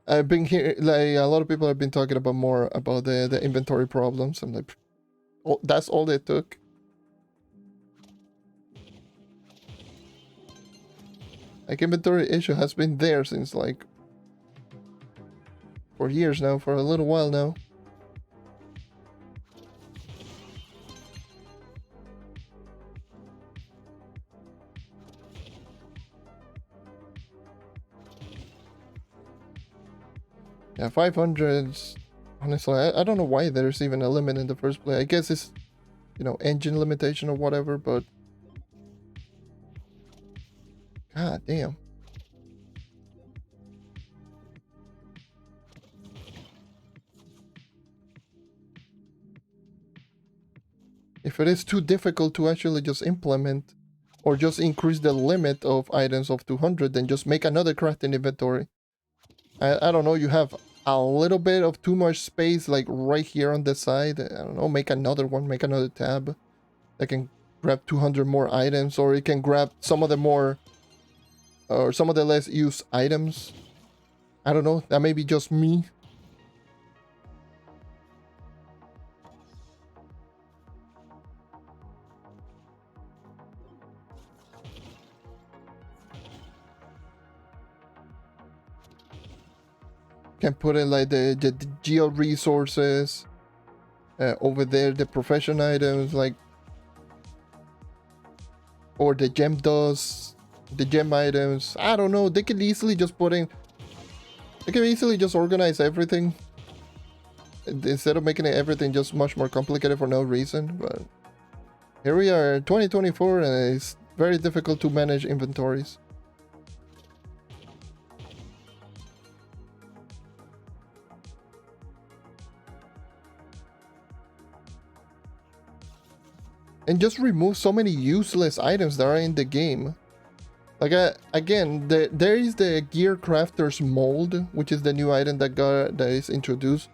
I've been here, like, a lot of people have been talking about more about the inventory problems. I'm like, oh, that's all they took. Like, inventory issue has been there since, like, for years now, for a little while now. Yeah, 500s. Honestly, I don't know why there's even a limit in the first place. I guess it's, you know, engine limitation or whatever, but... God damn. If it is too difficult to actually just implement, or just increase the limit of items of 200, then just make another crafting inventory. I don't know, you have a little bit of too much space, like right here on the side. I don't know, make another one, make another tab that can grab 200 more items, or it can grab some of the more, or some of the less used items. I don't know, that may be just me. Can put in like the geo resources over there, the profession items, like, or the gem dust, the gem items. I don't know, they can easily just put in, they can easily just organize everything instead of making everything just much more complicated for no reason. But here we are, 2024, and it's very difficult to manage inventories. And just remove so many useless items that are in the game. Like, again, there is the Gear Crafter's Mold, which is the new item that is introduced.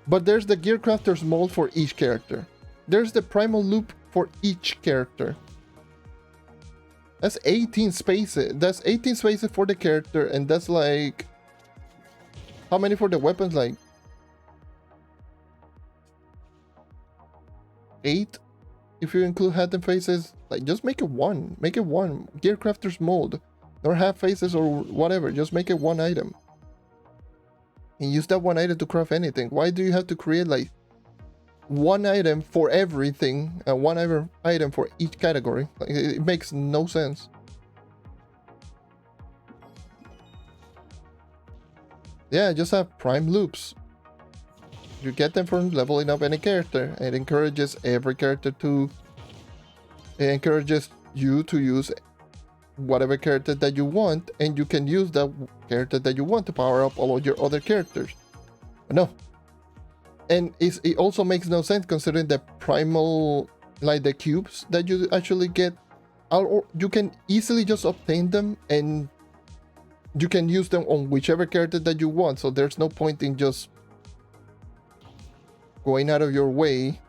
But there's the Gear Crafter's Mold for each character. There's the Primal Loop for each character. That's 18 spaces. That's 18 spaces for the character, and that's like... How many for the weapons? Like... 8? If you include hat and faces, like, just make it one. Make it one. Gear Crafter's Mold. Or hat faces or whatever. Just make it one item. And use that one item to craft anything. Why do you have to create, like, one item for everything and one item for each category? Like, it makes no sense. Yeah, just have prime loops. You get them from leveling up any character. It encourages every character to... It encourages you to use whatever character that you want, and you can use that character that you want to power up all of your other characters. No. And it also makes no sense considering the primal, like the cubes that you actually get. Or you can easily just obtain them, and you can use them on whichever character that you want. So there's no point in just going out of your way.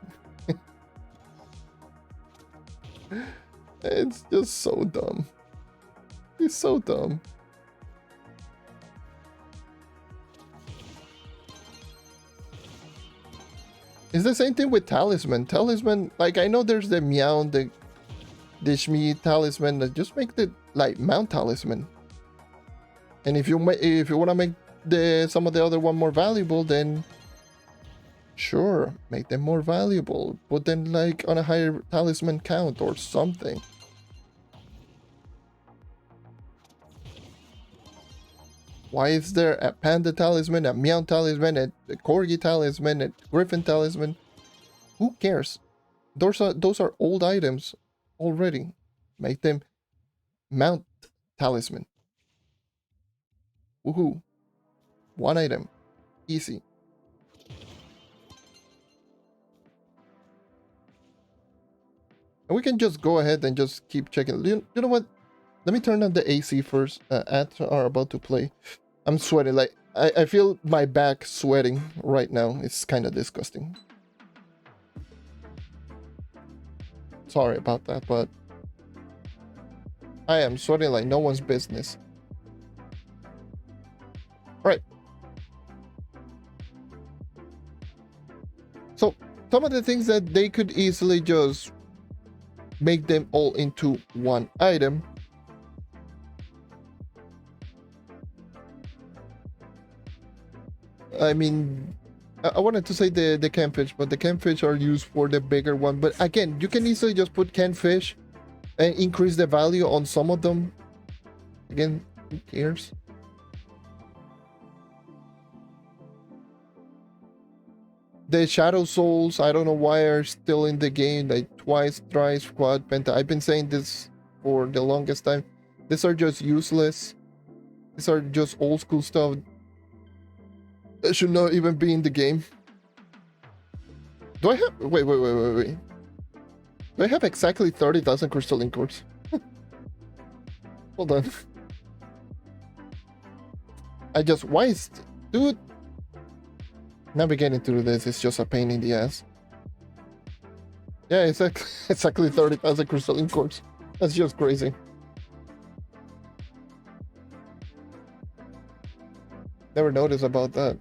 It's just so dumb. It's so dumb. It's the same thing with Talisman. Talisman, like, I know there's the Meow, the Shmi Talisman. Just make the, like, Mount Talisman. And if you want to make some of the other one more valuable, then sure, make them more valuable. Put them, like, on a higher talisman count or something. Why is there a Panda Talisman, a Meow Talisman, a Corgi Talisman, a Griffin Talisman? Who cares? Those are old items already. Make them Mount Talisman. Woohoo. One item. Easy. And we can just go ahead and just keep checking. You know what? Let me turn on the AC first. Ads are about to play. I'm sweating. Like, I feel my back sweating right now. It's kind of disgusting. Sorry about that, but I am sweating like no one's business. Right. So, some of the things that they could easily just make them all into one item. I mean, I wanted to say the camfish, but the camfish are used for the bigger one. But again, you can easily just put camfish and increase the value on some of them. Again, who cares? The Shadow Souls, I don't know why are still in the game. Like twice, thrice, quad, penta. I've been saying this for the longest time. These are just useless. These are just old school stuff that should not even be in the game. Do I have... Wait. Do I have exactly 30,000 crystalline cores? Hold on. I just... Why is... Dude... Navigating through this is just a pain in the ass. Yeah, it's exactly 30,000 crystalline cores. That's just crazy. Never noticed about that.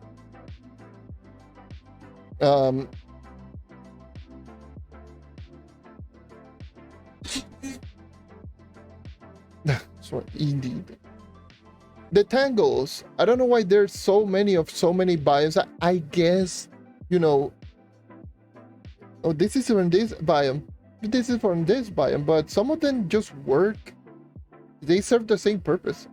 So indeed. The tangles. I don't know why there's so many of so many biomes. I guess, you know. Oh, this is from this biome. This is from this biome, but some of them just work. They serve the same purpose.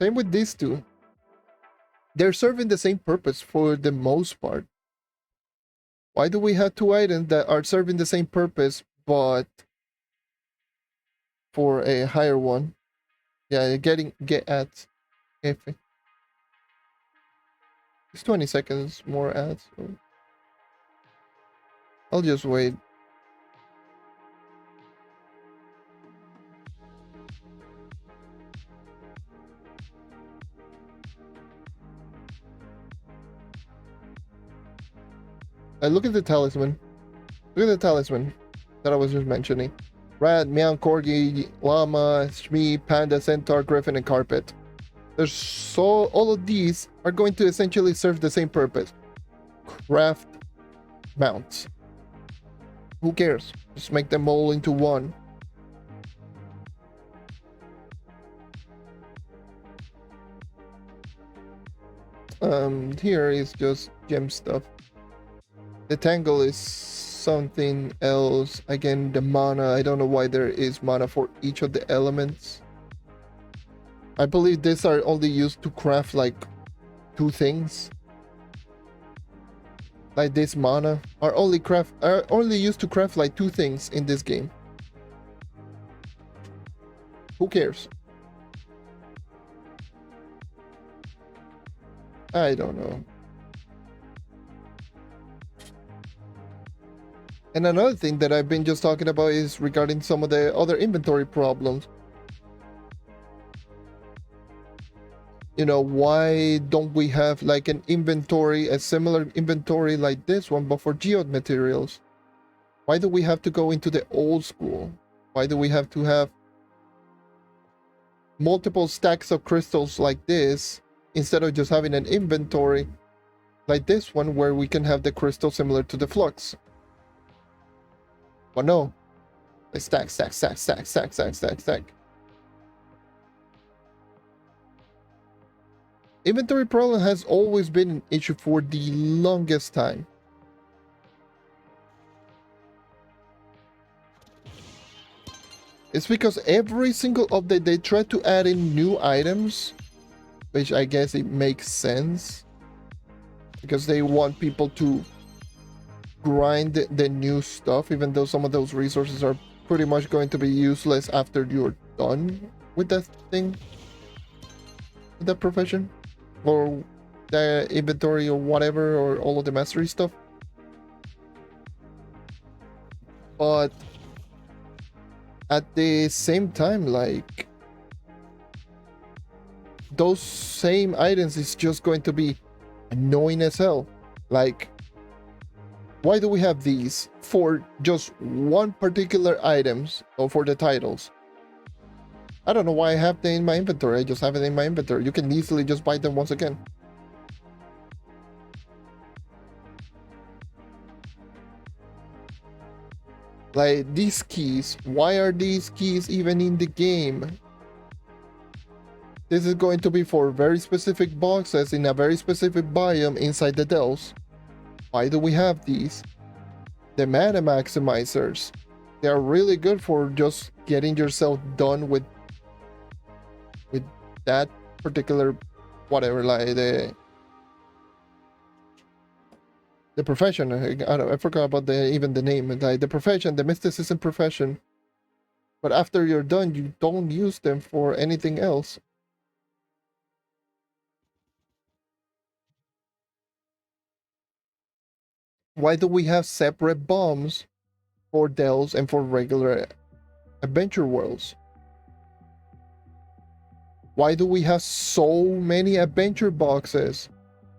Same with these two. They're serving the same purpose for the most part. Why do we have two items that are serving the same purpose, but for a higher one? Yeah, get ads. It's 20 seconds more ads. So I'll just wait. Look at the talisman. Look at the talisman that I was just mentioning. Rat, meow, corgi, llama, shmee, panda, centaur, griffin, and carpet. There's all of these are going to essentially serve the same purpose. Craft mounts. Who cares? Just make them all into one. Here is just gem stuff. The tangle is something else. Again, the mana. I don't know why there is mana for each of the elements. I believe these are only used to craft like two things. Like this mana are only used to craft like two things in this game. Who cares? I don't know. And another thing that I've been just talking about is regarding some of the other inventory problems. You know, why don't we have like an inventory, a similar inventory like this one, but for geode materials? Why do we have to go into the old school? Why do we have to have multiple stacks of crystals like this instead of just having an inventory like this one where we can have the crystal similar to the flux? But no, they stack. Inventory problem has always been an issue for the longest time. It's because every single update they try to add in new items, which I guess it makes sense because they want people to grind the new stuff, even though some of those resources are pretty much going to be useless after you're done with that thing, with that profession, or the inventory or whatever, or all of the mastery stuff. But at the same time, like, those same items is just going to be annoying as hell. Like, why do we have these for just one particular items or for the titles? I don't know why I have them in my inventory. I just have it in my inventory. You can easily just buy them once again. Like, these keys, why are these keys even in the game? This is going to be for very specific boxes in a very specific biome inside the dells. Why do we have these? The mana maximizers. They are really good for just getting yourself done with that particular whatever, like the profession. I forgot about even the name. Like the profession, the mysticism profession. But after you're done, you don't use them for anything else. Why do we have separate bombs for dells and for regular adventure worlds? Why do we have so many adventure boxes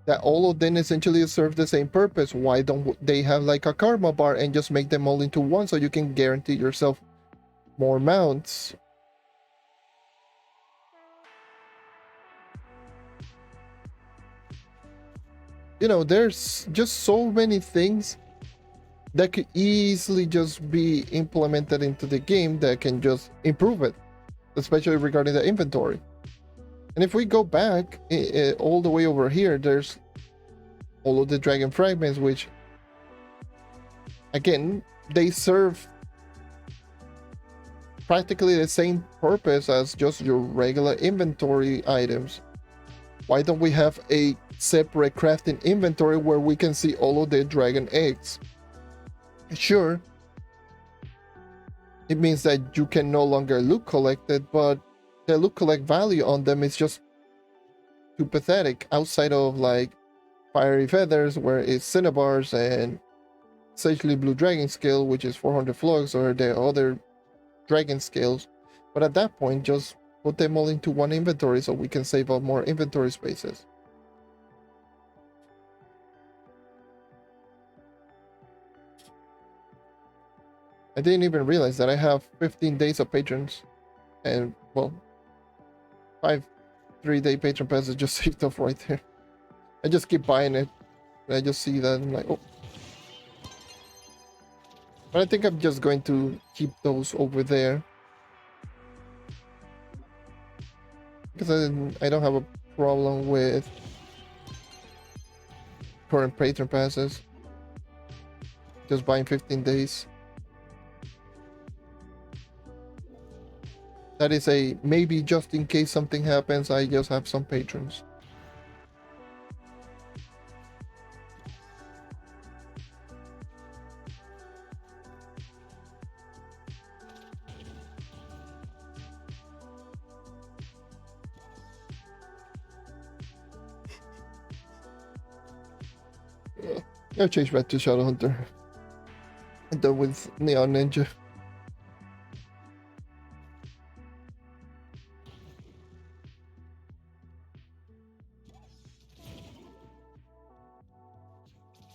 that all of them essentially serve the same purpose? Why don't they have like a karma bar and just make them all into one so you can guarantee yourself more mounts? You know, there's just so many things that could easily just be implemented into the game that can just improve it, especially regarding the inventory. And if we go back all the way over here, there's all of the dragon fragments, which again, they serve practically the same purpose as just your regular inventory items. Why don't we have a separate crafting inventory where we can see all of the dragon eggs? Sure, it means that you can no longer loot collect it, but the loot collect value on them is just too pathetic outside of like fiery feathers, where it's cinnabars, and sagely blue dragon scale, which is 400 flux, or the other dragon scales. But at that point, just put them all into one inventory so we can save up more inventory spaces. I didn't even realize that I have 15 days of patrons, and well, 5 3-day patron passes just saved up right there. I just keep buying it, and I just see that and I'm like, oh. But I think I'm just going to keep those over there, because I don't have a problem with current patron passes. Just buying 15 days. That is a maybe just in case something happens, I just have some patrons. I'll change back to Shadow Hunter. I'm done with Neon Ninja.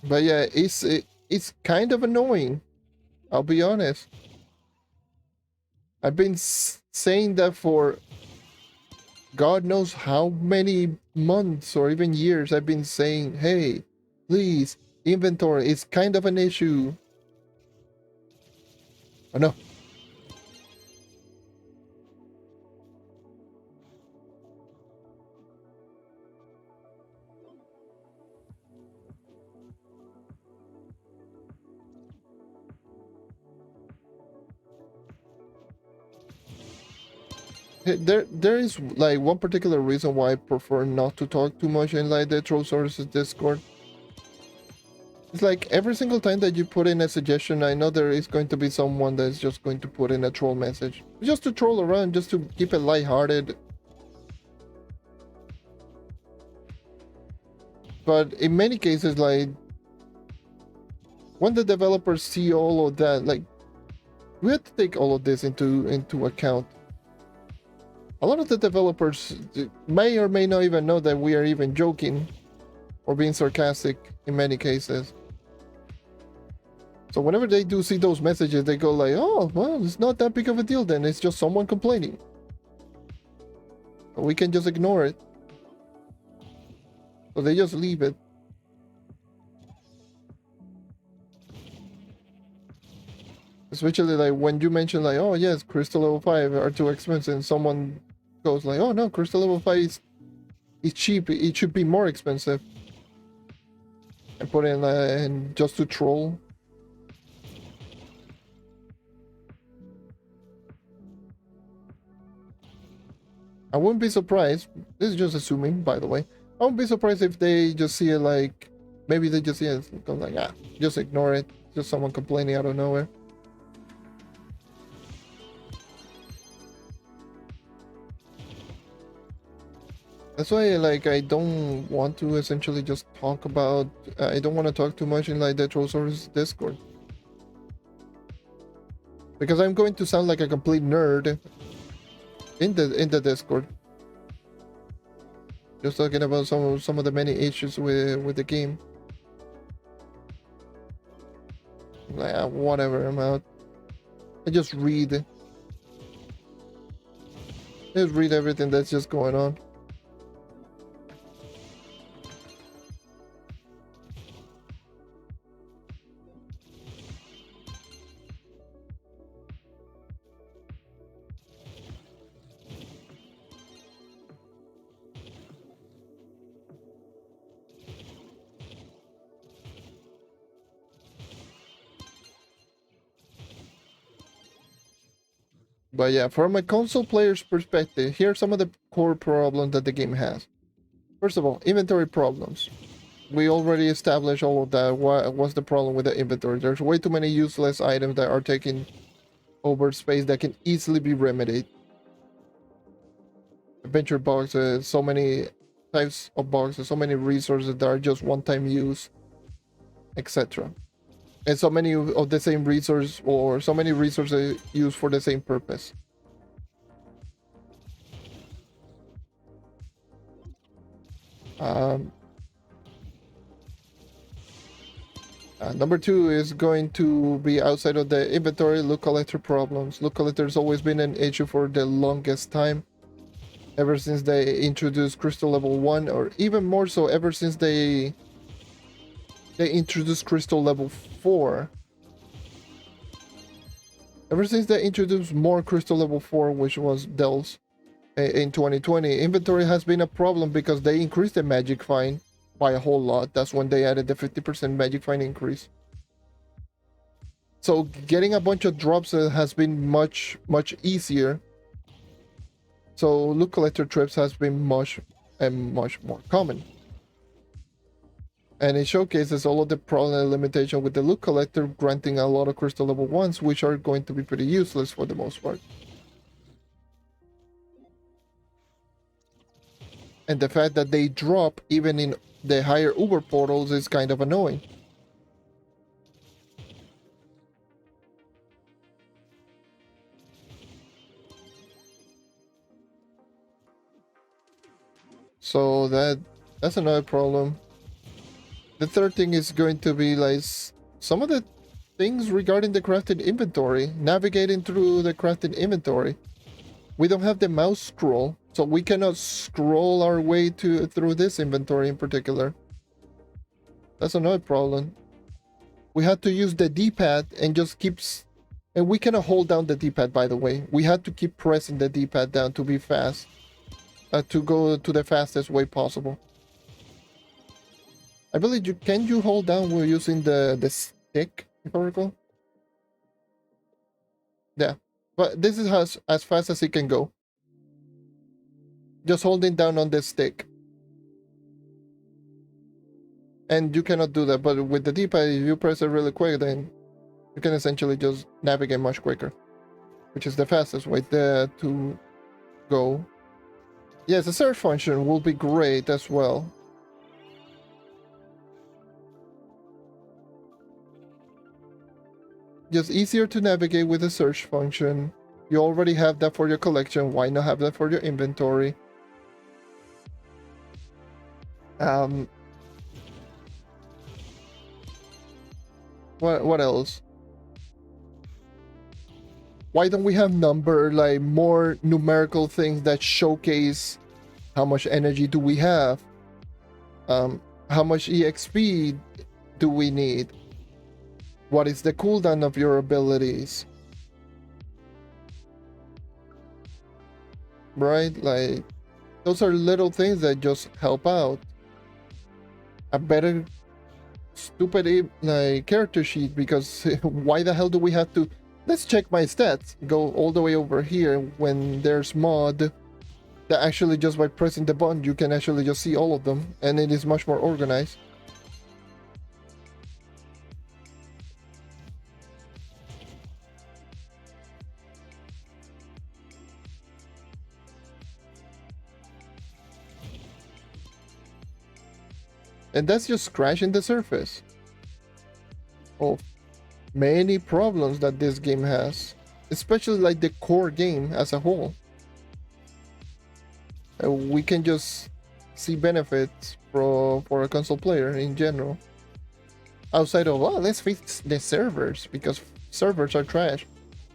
But yeah, it's kind of annoying. I'll be honest. I've been saying that for God knows how many months or even years. I've been saying, hey, please, inventory is kind of an issue. Oh no. There is like one particular reason why I prefer not to talk too much in like the Trove Sources Discord. It's like every single time that you put in a suggestion, I know there is going to be someone that's just going to put in a troll message. Just to troll around, just to keep it lighthearted. But in many cases, like, when the developers see all of that, like, we have to take all of this into account. A lot of the developers may or may not even know that we are even joking or being sarcastic in many cases. So whenever they do see those messages, they go like, oh, well, it's not that big of a deal then. It's just someone complaining. We can just ignore it. So they just leave it. Especially like when you mention like, oh yes, crystal level 5 are too expensive, and someone goes like, oh no, crystal level 5 is cheap, it should be more expensive. And put in and just to troll. I wouldn't be surprised, this is just assuming, by the way, I wouldn't be surprised if they just see it like, maybe they just see it and go like, ah, just ignore it, just someone complaining out of nowhere. That's why, like, I don't want to essentially just talk about, I don't want to talk too much in like the Trollsaurus Discord. Because I'm going to sound like a complete nerd in the Discord. Just talking about some of the many issues with the game. Like, whatever, I'm out. I just read. Just read everything that's just going on. But yeah, from a console player's perspective, here are some of the core problems that the game has. First of all, inventory problems. We already established all of that. What's the problem with the inventory? There's way too many useless items that are taking over space that can easily be remedied. Adventure boxes, so many types of boxes, so many resources that are just one-time use, etc. And so many of the same resource, or so many resources used for the same purpose. Number two is going to be outside of the inventory, loot collector problems. Loot collector's always been an issue for the longest time. Ever since they introduced Crystal Level 1, or even more so ever since they introduced Crystal Level 4. Ever since they introduced more Crystal Level 4, which was Dells, in 2020, inventory has been a problem because they increased the magic fine by a whole lot. That's when they added the 50% magic fine increase. So getting a bunch of drops has been much easier. So loot collector trips has been much more common. And it showcases all of the problem and limitation with the loot collector granting a lot of crystal level 1s, which are going to be pretty useless for the most part. And the fact that they drop even in the higher Uber portals is kind of annoying. So that's another problem. The third thing is going to be like some of the things regarding the crafted inventory, navigating through the crafted inventory. We don't have the mouse scroll, so we cannot scroll our way through this inventory in particular. That's another problem. We had to use the D-pad and just keeps, and we cannot hold down the D-pad, by the way. We had to keep pressing the D-pad down to be fast, to go to the fastest way possible. I believe can you hold down while using the stick, if I recall? Yeah, but this is as fast as it can go. Just holding down on the stick. And you cannot do that, but with the D-pad, if you press it really quick, then you can essentially just navigate much quicker, which is the fastest way there to go. Yes, the search function will be great as well. Just easier to navigate with the search function. You already have that for your collection. Why not have that for your inventory? What else? Why don't we have like more numerical things that showcase how much energy do we have? How much EXP do we need? What is the cooldown of your abilities? Right? Like, those are little things that just help out. A better stupid like character sheet, because why the hell do we have to, let's check my stats, go all the way over here when there's mod that actually just by pressing the button you can actually just see all of them, and it is much more organized. And that's just scratching the surface of many problems that this game has, especially like the core game as a whole. We can just see benefits for a console player in general, outside of, oh, let's fix the servers because servers are trash.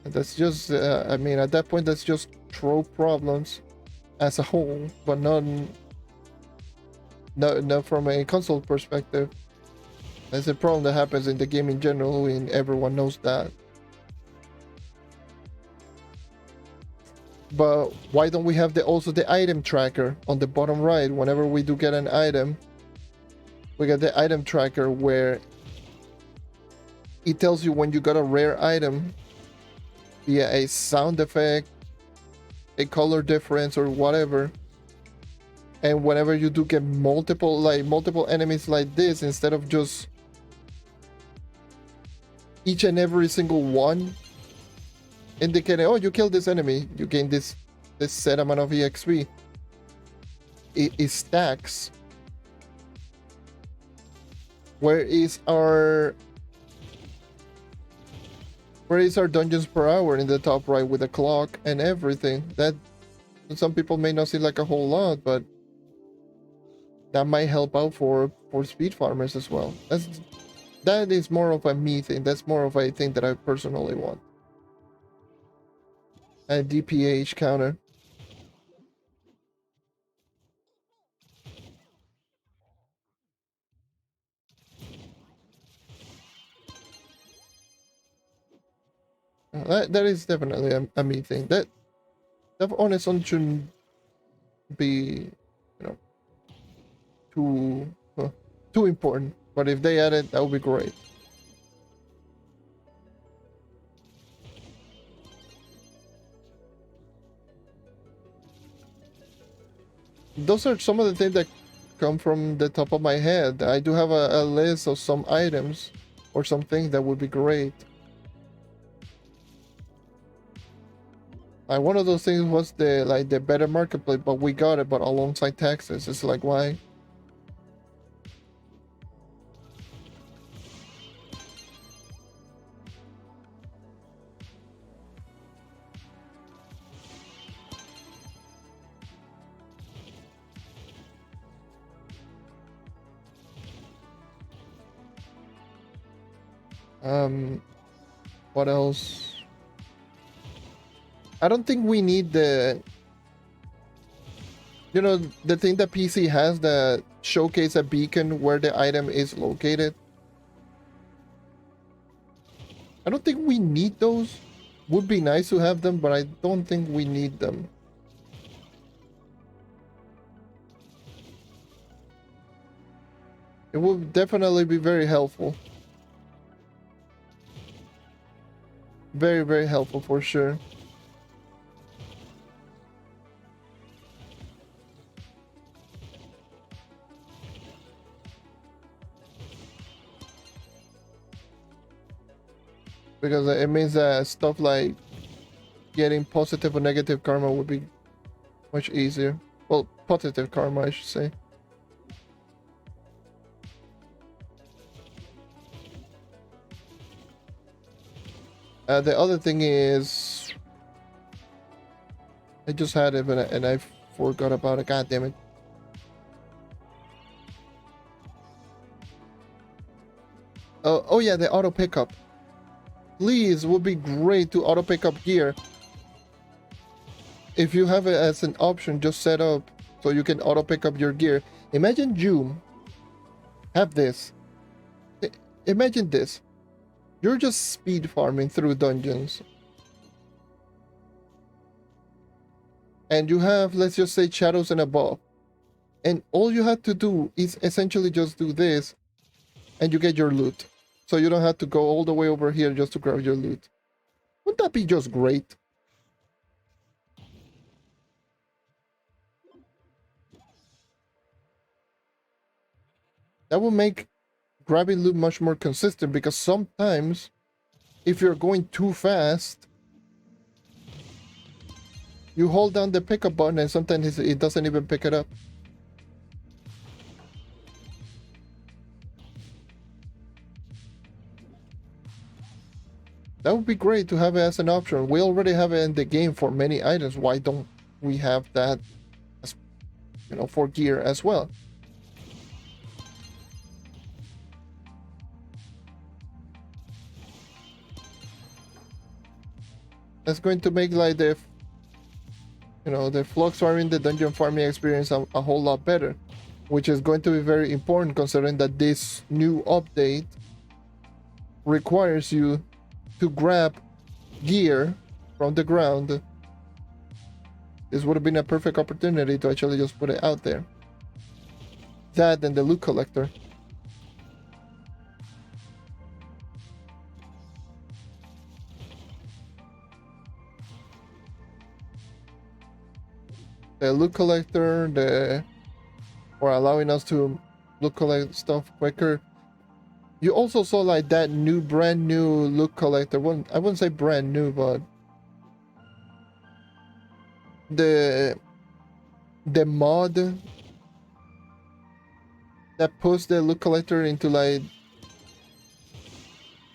And that's just I mean, at that point that's just Trove problems as a whole, but not from a console perspective. That's a problem that happens in the game in general, and everyone knows that. But why don't we have also the item tracker on the bottom right? Whenever we do get an item, we get the item tracker where it tells you when you got a rare item via a sound effect, a color difference, or whatever. And whenever you do get multiple enemies like this, instead of just each and every single one indicating, oh, you killed this enemy, you gain this set amount of EXP, it stacks. Where is our dungeons per hour in the top right with the clock and everything? That some people may not see like a whole lot, but that might help out for speed farmers as well. That is more of a me thing. That's more of a thing that I personally want. A DPH counter. That is definitely a me thing. That on its own shouldn't be, too important. But if they add it, that would be great. Those are some of the things that come from the top of my head. I do have a list of some items or some things that would be great. Like one of those things was the better marketplace, but we got it, but alongside taxes. It's like, why? What else? I don't think we need the thing that PC has that showcase a beacon where the item is located. I don't think we need those. Would be nice to have them, but I don't think we need them. It would definitely be very helpful. Very, very helpful for sure. because it means that stuff like getting positive or negative karma would be much easier. Well, positive karma, I should say. The other thing is, I just had it, and I forgot about it. God damn it. Oh yeah, the auto pickup. Please, would be great to auto pick up gear. If you have it as an option, just set up so you can auto pick up your gear. Imagine you have this. Imagine this. You're just speed farming through dungeons. And you have, let's just say, shadows and above. And all you have to do is essentially just do this, and you get your loot. So you don't have to go all the way over here just to grab your loot. Wouldn't that be just great? That will make grabbing loot much more consistent, because sometimes if you're going too fast, you hold down the pickup button and sometimes it doesn't even pick it up. That would be great to have it as an option. We already have it in the game for many items. Why don't we have that as, for gear as well? That's going to make like the flux farming, the dungeon farming experience a whole lot better, which is going to be very important considering that this new update requires you to grab gear from the ground. This would have been a perfect opportunity to actually just put it out there. That and the loot collector. The loot collector, or allowing us to loot collect stuff quicker. You also saw like that brand new loot collector. I wouldn't say brand new, but the mod that puts the loot collector into like,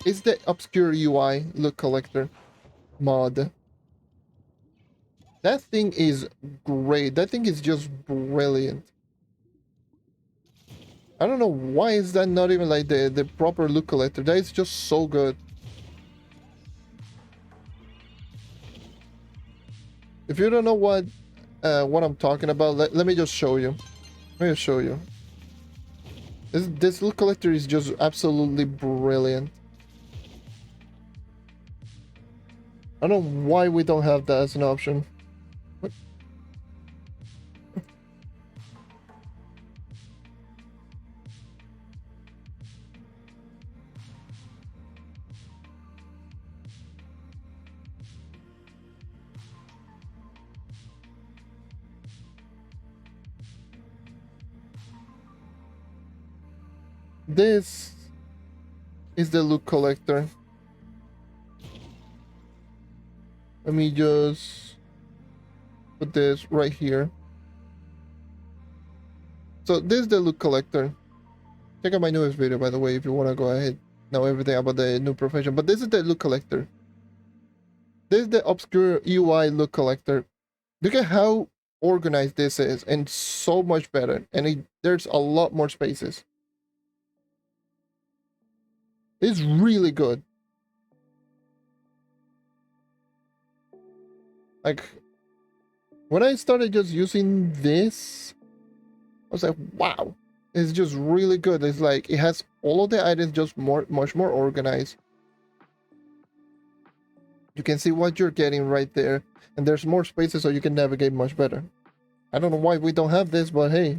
it's the obscure UI loot collector mod. That thing is great. That thing is just brilliant. I don't know why is that not even like the proper loot collector. That is just so good. If you don't know what I'm talking about, let me just show you. Let me show you. This loot collector is just absolutely brilliant. I don't know why we don't have that as an option. What? This is the loot collector. Let me just put this right here. So this is the loot collector. Check out my newest video, by the way, if you want to go ahead know everything about the new profession. But this is the loot collector. This is the obscure UI loot collector. Look at how organized this is, and so much better. And there's a lot more spaces. It's really good. Like, when I started just using this, I was like, wow, it's just really good. It's like, it has all of the items just much more organized. You can see what you're getting right there, and there's more spaces so you can navigate much better. I don't know why we don't have this, but hey.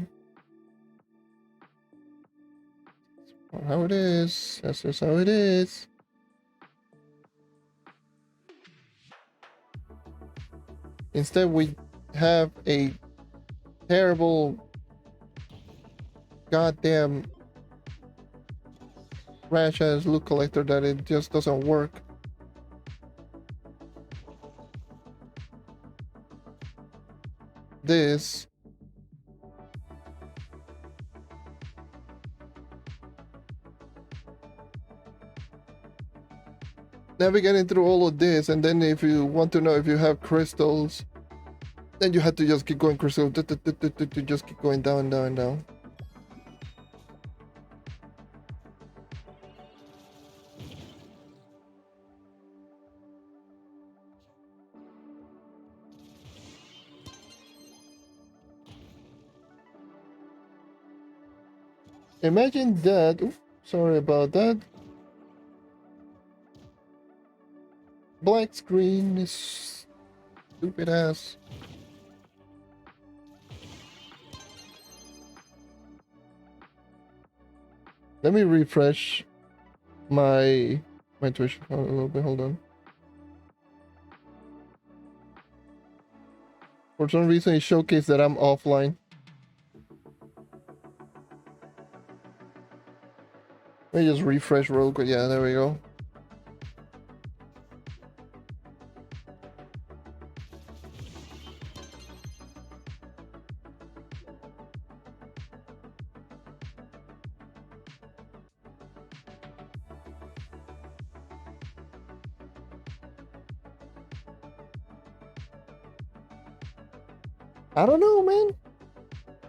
That's how it is. That's just how it is. Instead, we have a terrible goddamn trash ass loot collector that it just doesn't work. this. Navigating through all of this, and then if you want to know if you have crystals, then you have to just keep going crystal, just keep going down, down, down. Imagine that. Oops, sorry about that. Black screen is stupid ass. Let me refresh my Twitch a little bit. Hold on. For some reason, it showcased that I'm offline. Let me just refresh real quick. Yeah, there we go. I don't know, man.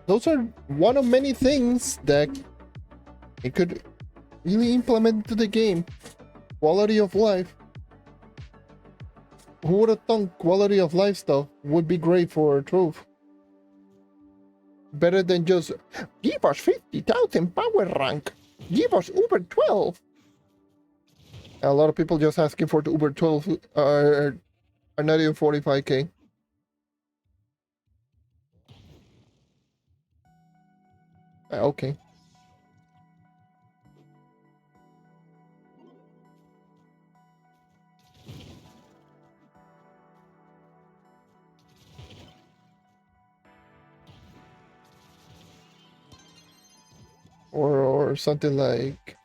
Those are one of many things that it could really implement into the game. Quality of life. Who would have thought quality of life stuff would be great for Trove? Better than just give us 50,000 power rank. Give us Uber 12. A lot of people just asking for the Uber 12 are not even 45k. Okay. Or something like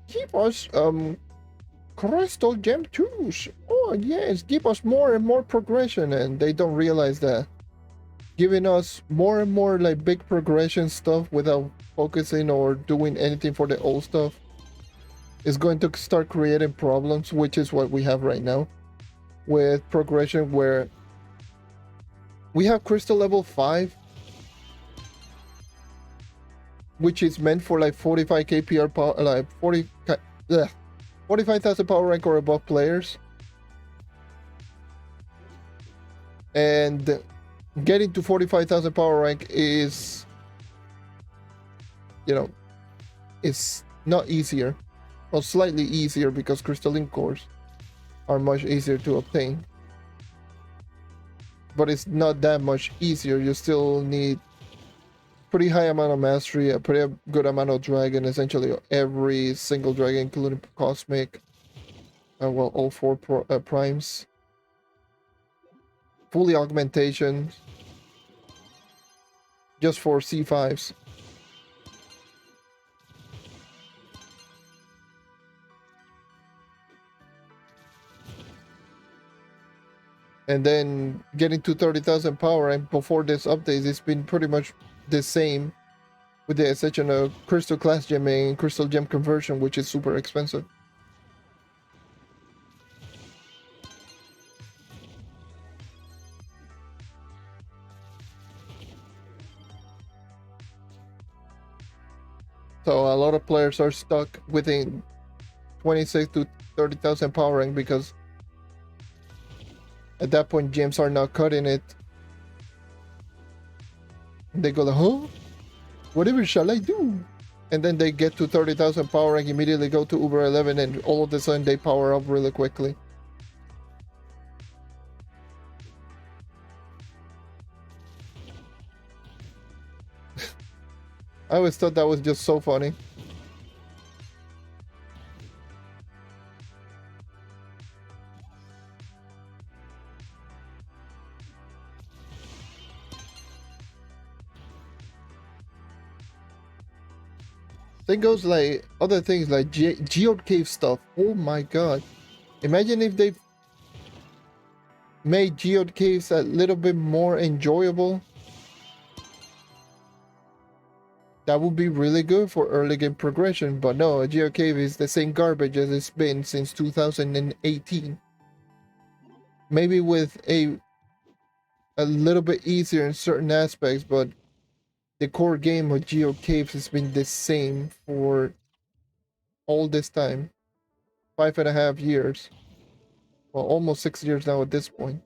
give us crystal gem tools. Oh yes, give us more and more progression, and they don't realize that giving us more and more like big progression stuff without focusing or doing anything for the old stuff is going to start creating problems, which is what we have right now with progression, where we have crystal level 5, which is meant for like 45k PR power, like 45,000 power rank or above players, and getting to 45,000 power rank is, you know, it's not easier, or slightly easier, because crystalline cores are much easier to obtain, but it's not that much easier. You still need pretty high amount of mastery, a pretty good amount of dragon, essentially every single dragon, including cosmic, well, all 4 primes, fully augmentation, just for C5s. And then getting to 30,000 power, and before this update, it's been pretty much the same, with the exception of crystal class gem and crystal gem conversion, which is super expensive. So a lot of players are stuck within 26 to 30,000 power rank, because at that point gems are not cutting it. They go like, huh? Whatever shall I do? And then they get to 30,000 power rank, immediately go to Uber 11, and all of a sudden they power up really quickly. I always thought that was just so funny. Then goes like other things like geode cave stuff. Oh my god. Imagine if they made geode caves a little bit more enjoyable, that would be really good for early game progression. But no, a geode cave is the same garbage as it's been since 2018. Maybe with a little bit easier in certain aspects, but the core game of geode caves has been the same for all this time. 5.5 years. Well, almost 6 years now at this point.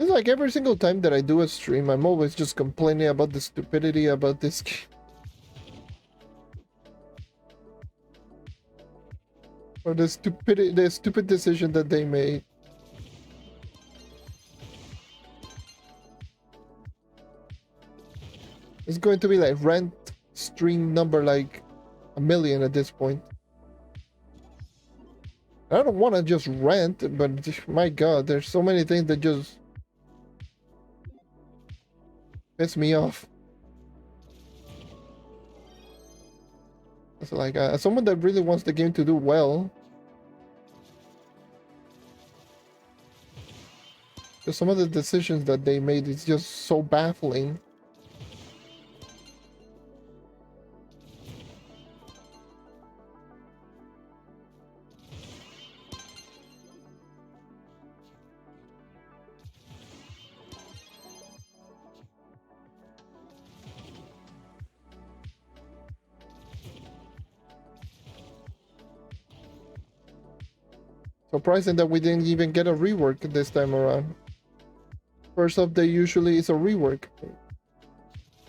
It's like every single time that I do a stream, I'm always just complaining about the stupidity about this game. Or the stupid decision that they made. It's going to be like rent stream number like 1,000,000 at this point. I don't want to just rant, but my god, there's so many things that just piss me off. It's like someone that really wants the game to do well. Because some of the decisions that they made is just so baffling. Surprising that we didn't even get a rework this time around. First update usually is a rework.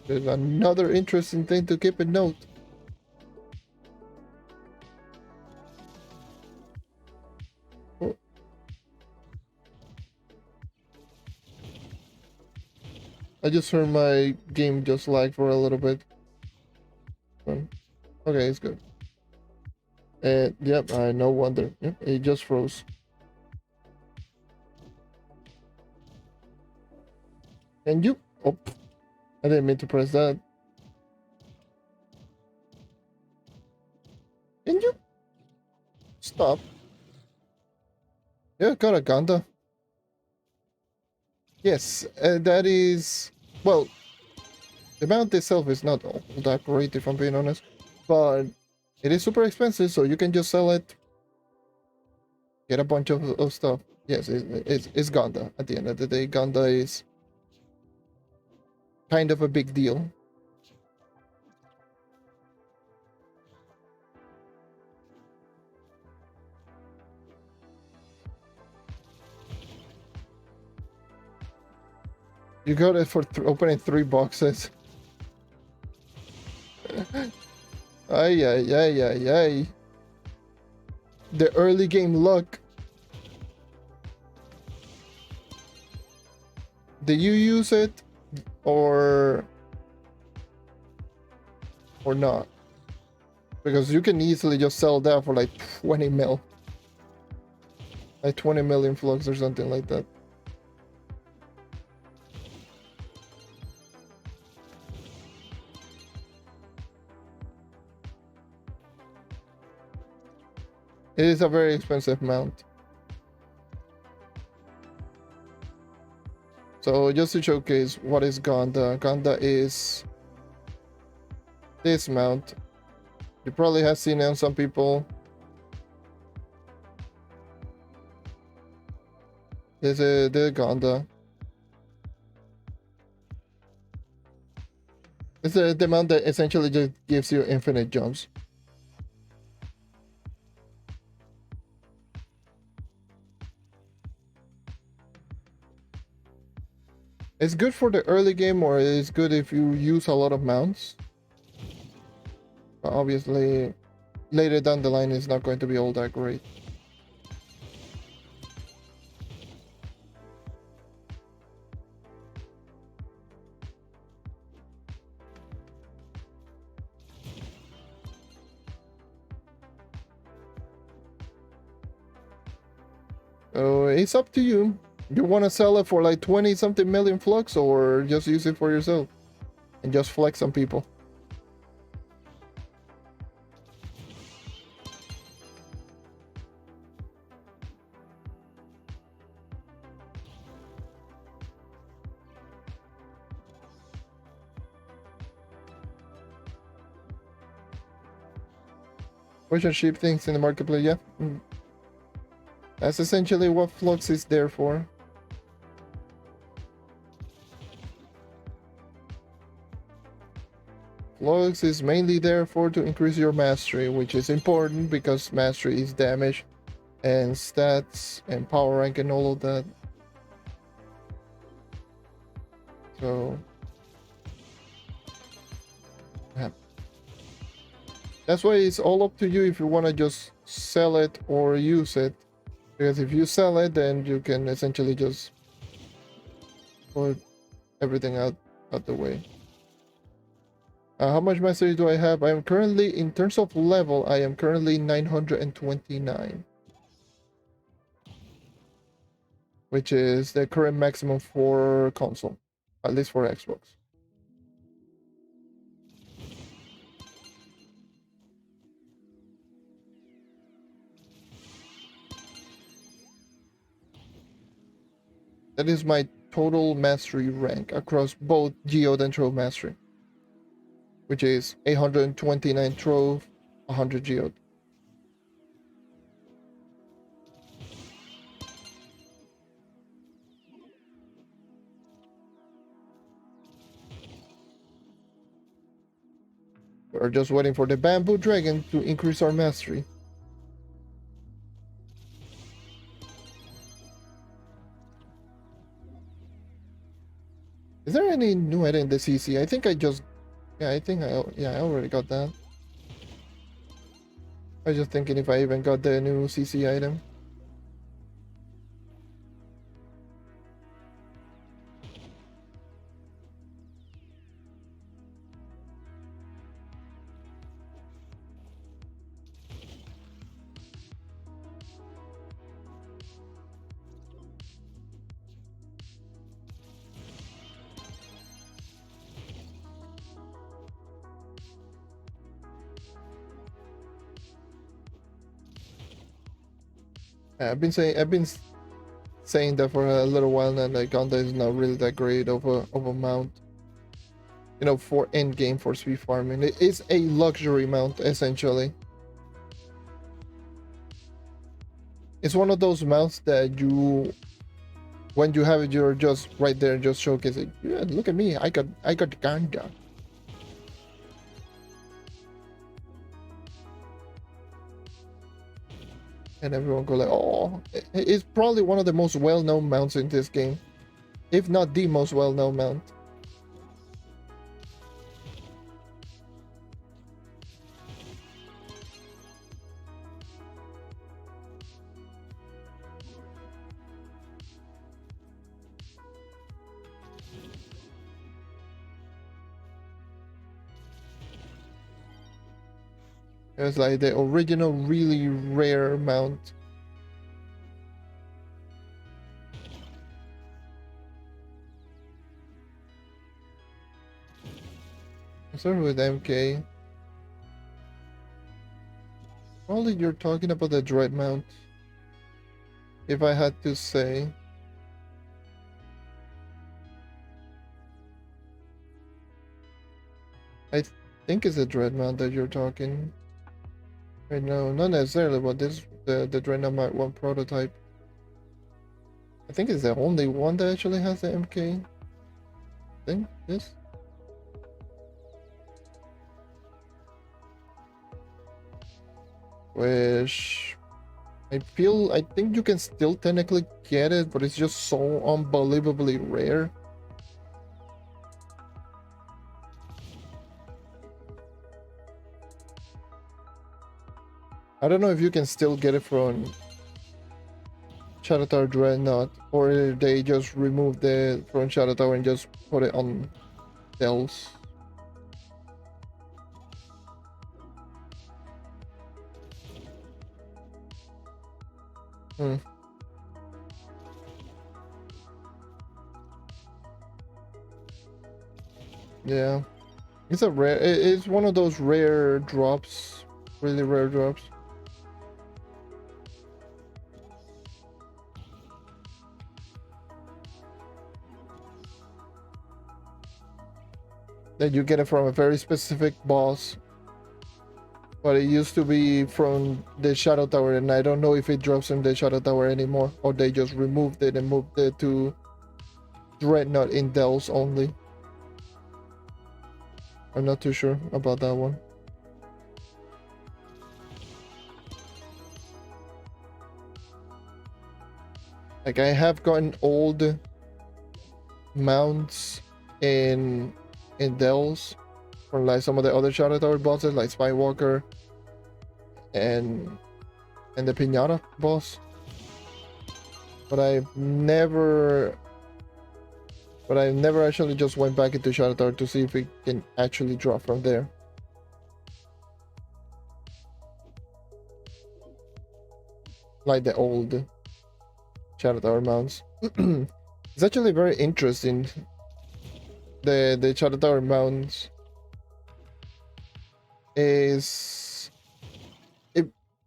There's another interesting thing to keep in note. Oh. I just heard my game just lag for a little bit. Okay, it's good. Yep, no wonder. Yep, it just froze. And you... Oh, I didn't mean to press that. And you... Stop. Yeah, got a Ganda. Yes, that is... Well, the mount itself is not all that great, if I'm being honest. But it is super expensive, so you can just sell it. Get a bunch of stuff. Yes, it's Ganda. At the end of the day, Ganda is kind of a big deal. You got it for opening 3 boxes. Ay, ay, ay, ay, ay. The early game luck. Did you use it or not? Because you can easily just sell that for like 20 mil. Like 20 million flux or something like that. It is a very expensive mount. So just to showcase what is Ganda. Ganda is this mount. You probably have seen it on some people. This is the Ganda. It's the mount that essentially just gives you infinite jumps. It's good for the early game, or it's good if you use a lot of mounts. But obviously, later down the line, it's not going to be all that great. So it's up to you. You want to sell it for like 20 something million flux, or just use it for yourself and just flex on people? Push and ship things in the marketplace, yeah. That's essentially what flux is there for. Flux is mainly there for to increase your mastery, which is important because mastery is damage and stats and power rank and all of that. So yeah. That's why it's all up to you if you want to just sell it or use it. Because if you sell it, then you can essentially just put everything out the way. How much mastery do I have? I am currently, in terms of level, I am currently 929. Which is the current maximum for console. At least for Xbox. That is my total mastery rank across both Geode and Trove mastery. Which is 829 Trove, 100 Geode. We're just waiting for the Bamboo Dragon to increase our mastery. Is there any new item in the CC? I think I just... Yeah, I already got that. I was just thinking if I even got the new CC item. I've been saying that for a little while now. Like Ganda is not really that great of a mount. You know, for end game for speed farming, it is a luxury mount essentially. It's one of those mounts that you, when you have it, you're just right there, just showcasing. Yeah, look at me! I got Ganda. And everyone go like, oh, it's probably one of the most well-known mounts in this game, if not the most well-known mount. It's like the original, really rare mount. Starting with MK. Probably you're talking about the Dread mount. If I had to say. I think it's a Dread mount that you're talking. Right, no, not necessarily, but this the Dreadnought Mark 1 prototype. I think it's the only one that actually has the MK. I think this. Which I think you can still technically get it, but it's just so unbelievably rare. I don't know if you can still get it from Shadow Tower Dreadnought, or they just remove the from Shadow Tower and just put it on Dells. Yeah, it's a rare. It's one of those rare drops, really rare drops. That you get it from a very specific boss. But it used to be from the Shadow Tower, and I don't know if it drops in the Shadow Tower anymore, or they just removed it and moved it to Dreadnought in Dells only. I'm not too sure about that one. Like, I have gotten old mounts in Dells from like some of the other Shadow Tower bosses, like Spywalker and the Pinata boss. But I've never actually just went back into Shadow Tower to see if it can actually drop from there. Like the old Shadow Tower mounts. It's actually very interesting. The Shadow Tower mounts is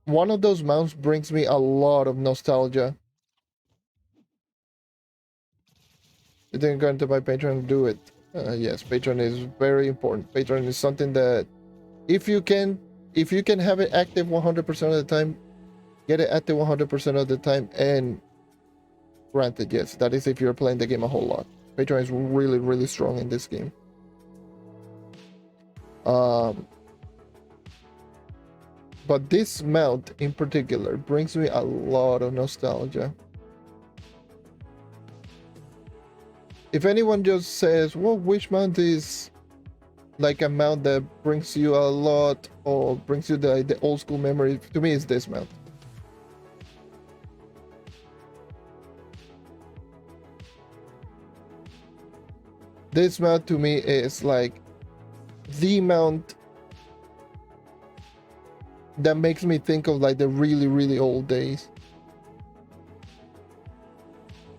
one of those mounts brings me a lot of nostalgia. You didn't go into my Patreon, do it. Yes, Patreon is very important. Patreon is something that if you can have it active 100% of the time, get it active 100% of the time. And granted, yes, that is if you're playing the game a whole lot. Patreon is really, really strong in this game. But this mount in particular brings me a lot of nostalgia. If anyone just says, well, which mount is like a mount that brings you a lot or brings you the old school memory, to me it's this mount. This mount to me is like the mount that makes me think of like the really, really old days.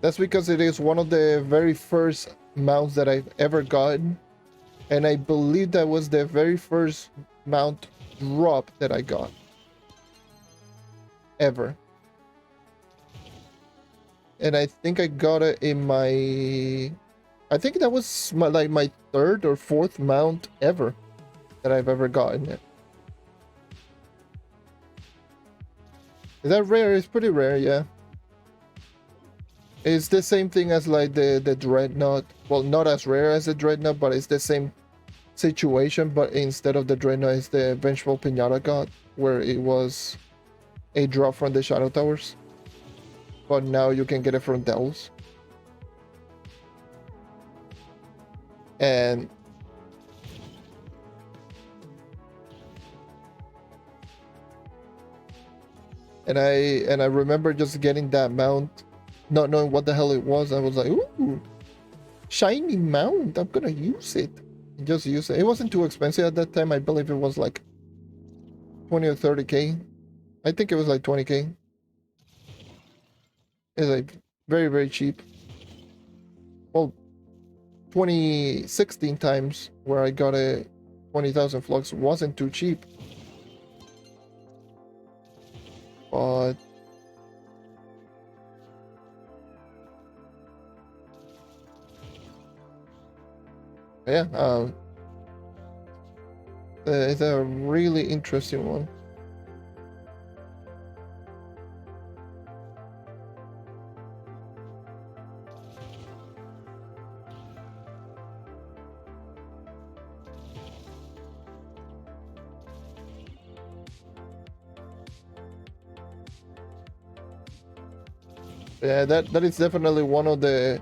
That's because it is one of the very first mounts that I've ever gotten. And I believe that was the very first mount drop that I got. Ever. And I think I got it in my... I think that was my third or fourth mount ever that I've ever gotten it. Is that rare? It's pretty rare, yeah. It's the same thing as like the Dreadnought. Well, not as rare as the Dreadnought, but it's the same situation. But instead of the Dreadnought, it's the Vengeful Pinata God, where it was a drop from the Shadow Towers. But now you can get it from Dells. And I remember just getting that mount, not knowing what the hell it was. I was like, ooh, shiny mount, I'm gonna use it. Just use it. It wasn't too expensive at that time. I believe it was like 20 or 30k. I think it was like 20k. It's like very, very cheap. Well, 2016 times where I got a 20,000 flux wasn't too cheap. But yeah, it's a really interesting one. Yeah, that is definitely one of the...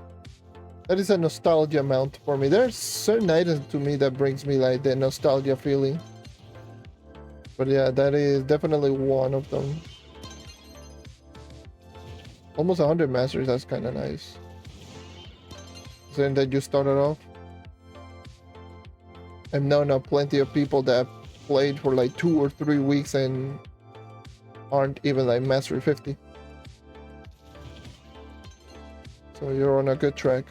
That is a nostalgia mount for me. There's certain items to me that brings me like the nostalgia feeling. But yeah, that is definitely one of them. Almost 100 masters, that's kind of nice. Saying that you started off. I've known plenty of people that played for like 2 or 3 weeks and aren't even like mastery 50. So you're on a good track.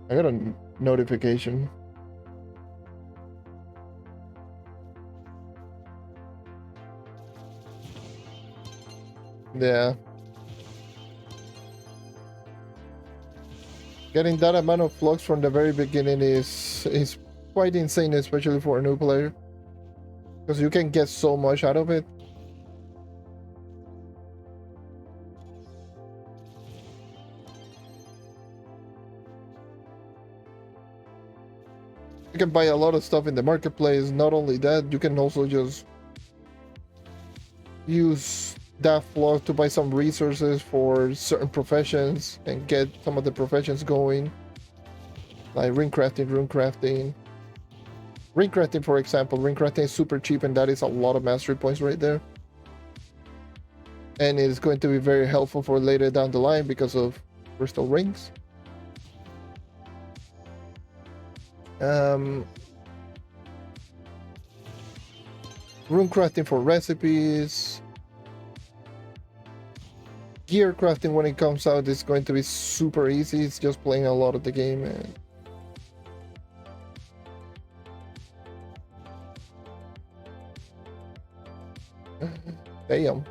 I got a notification. Yeah. Getting that amount of flux from the very beginning is quite insane, especially for a new player. Because you can get so much out of it. You can buy a lot of stuff in the marketplace. Not only that, you can also just use that flow to buy some resources for certain professions and get some of the professions going. Like ring crafting. Ring crafting, for example. Ring crafting is super cheap, and that is a lot of mastery points right there. And it's going to be very helpful for later down the line because of crystal rings. Rune crafting for recipes. Gear crafting when it comes out is going to be super easy. It's just playing a lot of the game. And damn.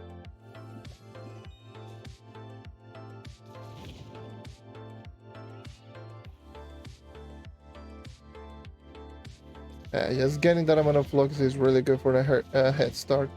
Just getting that amount of flux is really good for a head start.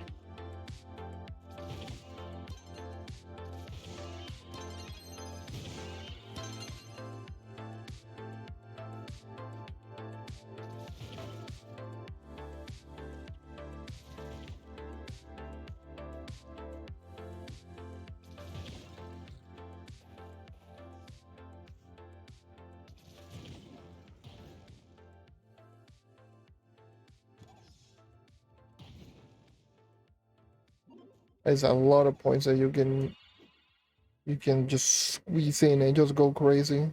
There's a lot of points that you can just squeeze in and just go crazy.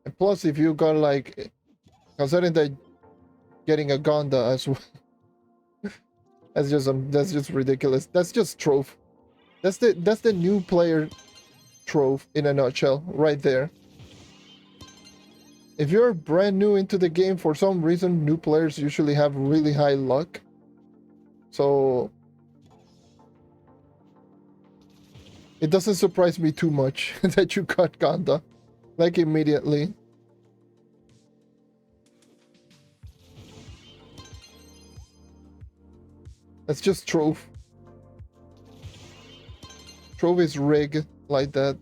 And plus, if you got like, considering that getting a Gonda as well, that's just ridiculous. That's just Trove. That's the new player Trove in a nutshell, right there. If you're brand new into the game, for some reason, new players usually have really high luck. So it doesn't surprise me too much that you got Ganda, like immediately. That's just Trove. Trove is rigged like that.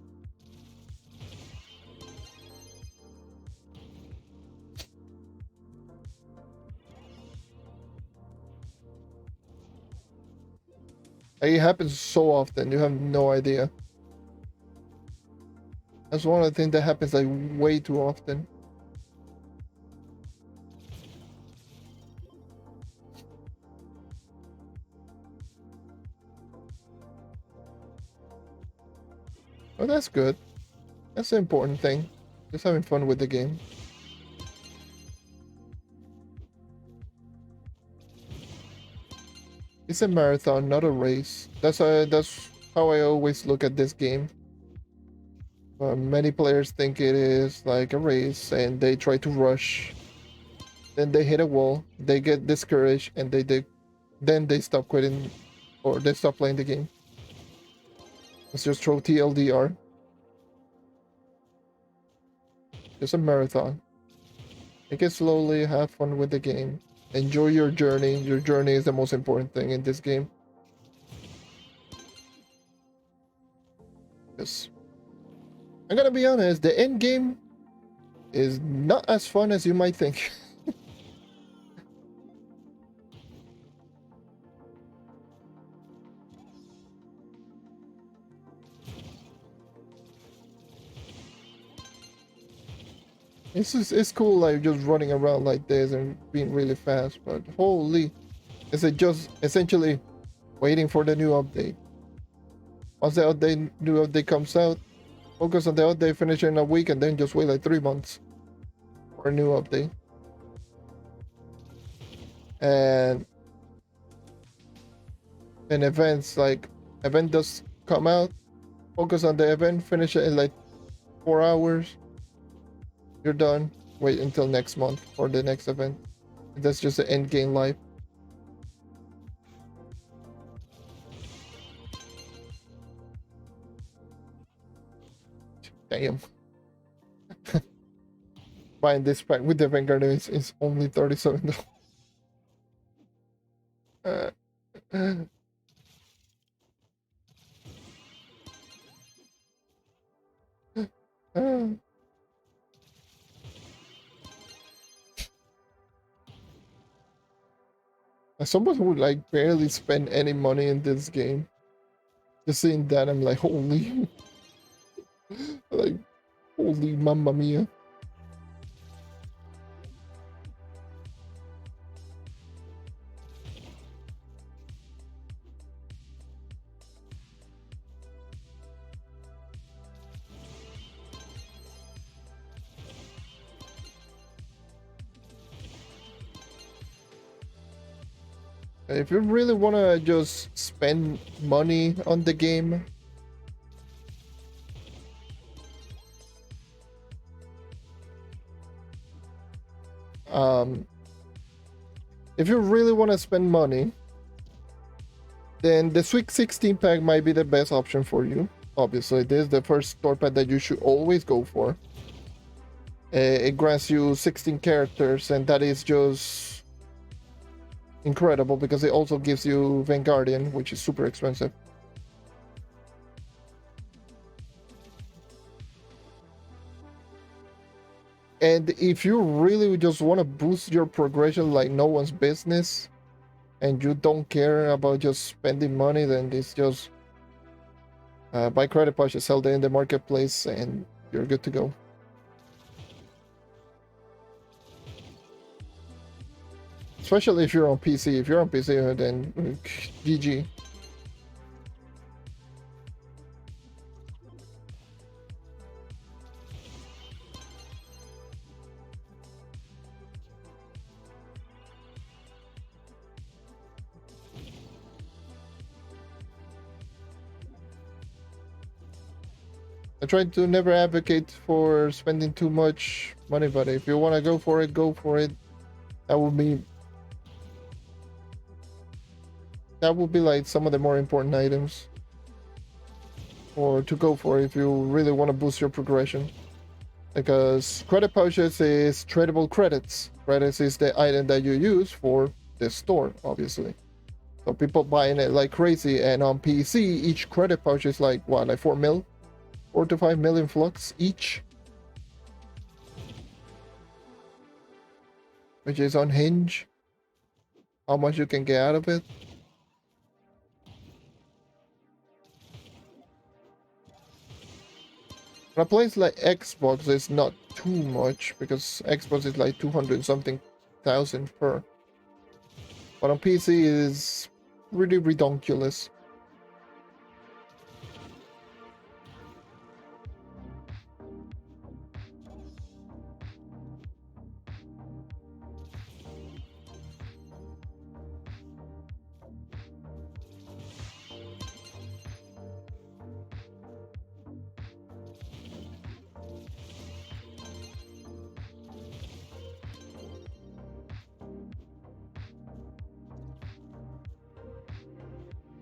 It happens so often, you have no idea. That's one of the things that happens like way too often. Oh, that's good. That's the important thing. Just having fun with the game. It's a marathon, not a race. That's how I always look at this game. Many players think it is like a race, and they try to rush. Then they hit a wall. They get discouraged, and then they stop quitting, or they stop playing the game. Let's just throw TLDR. It's a marathon. Take it slowly. Have fun with the game. Enjoy your journey. Your journey is the most important thing in this game. Yes. I'm gonna be honest, the end game is not as fun as you might think. It's cool like just running around like this and being really fast, but holy, is it just essentially waiting for the new update? Once the new update comes out, focus on the update, finish in a week, and then just wait like 3 months for a new update. And events like Event does come out, focus on the event, finish it in like 4 hours. You're done. Wait until next month for the next event. That's just the end game life. Damn. Buying this pack with the Vanguard is only $37. As someone who like barely spend any money in this game, just seeing that I'm like, holy, like, holy mamma mia. If you really want to just spend money on the game, if you really want to spend money, then the Sweet 16 pack might be the best option for you. Obviously, this is the first store pack that you should always go for. It grants you 16 characters, and that is just incredible because it also gives you Vanguardian, which is super expensive. And if you really just want to boost your progression like no one's business, and you don't care about just spending money, then it's just buy credit pouches, sell them in the marketplace, and you're good to go. Especially if you're on PC. If you're on PC, then GG. I try to never advocate for spending too much money, but if you want to go for it, go for it. That would be like some of the more important items or to go for if you really want to boost your progression. Because credit pouches is tradable credits. Credits is the item that you use for the store, obviously. So people buying it like crazy, and on PC, each credit pouch is like what, like 4 mil? 4 to 5 million flux each. Which is on Hinge. How much you can get out of it. On a place like Xbox, it's not too much because Xbox is like 200 something thousand per. But on PC it is really redonkulous.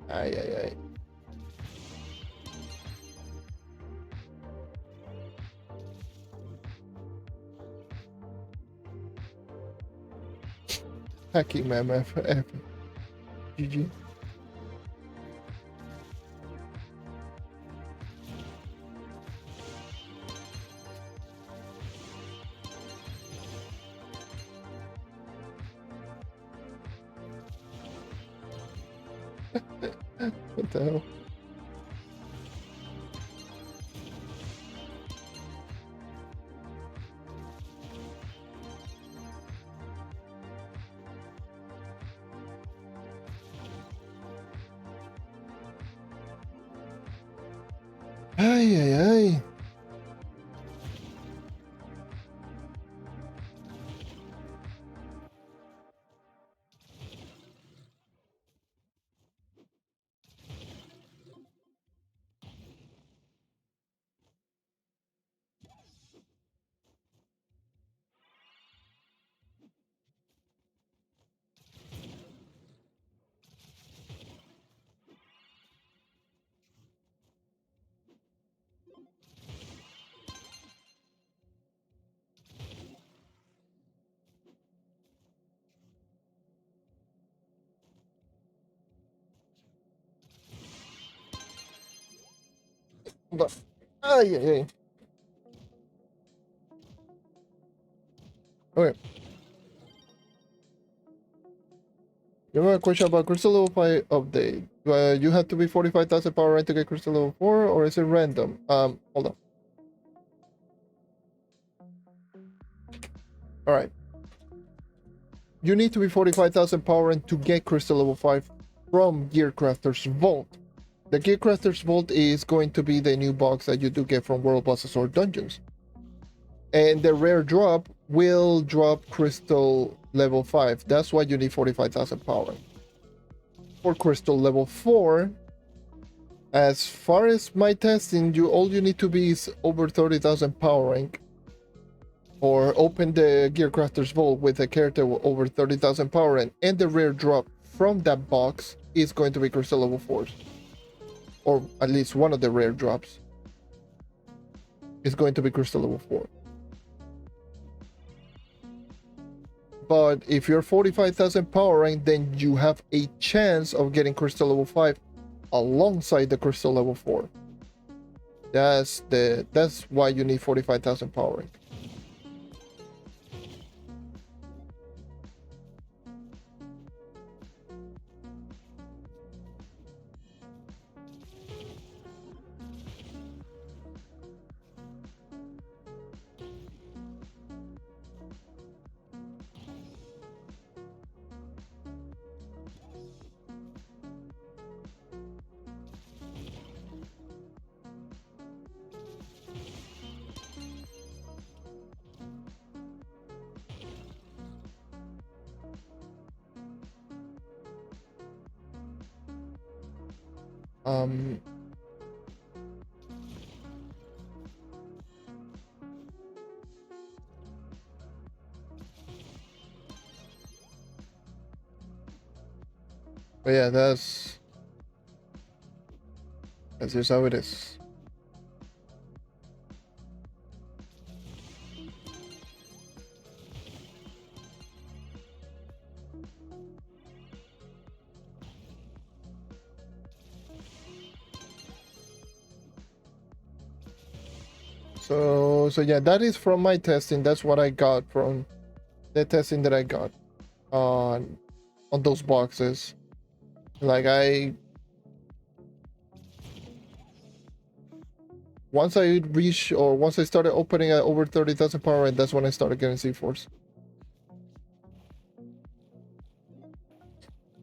Ay, ay, ay. Hacking man, F. GG. What the hell? Ay, ay, ay. Hold on. Ay, ay, ay. Okay. You have a question about Crystal Level 5 update. You have to be 45,000 power rank to get Crystal Level 4, or is it random? Hold on. Alright. You need to be 45,000 power rank to get Crystal Level 5 from Gearcrafter's Vault. The Gearcrafter's Vault is going to be the new box that you do get from World Bosses or Dungeons. And the rare drop will drop Crystal Level 5. That's why you need 45,000 power. For Crystal Level 4, as far as my testing, all you need to be is over 30,000 power rank. Or open the Gearcrafter's Vault with a character with over 30,000 power rank, and the rare drop from that box is going to be Crystal Level 4. Or at least one of the rare drops is going to be Crystal Level 4. But if you're 45,000 power rank, then you have a chance of getting Crystal Level 5 alongside the Crystal Level 4. That's why you need 45,000 power rank. But yeah, that's just how it is. So yeah, that is from my testing. That's what I got from the testing that I got on those boxes. Like once I started opening at over 30,000 power rank, that's when I started getting C4s.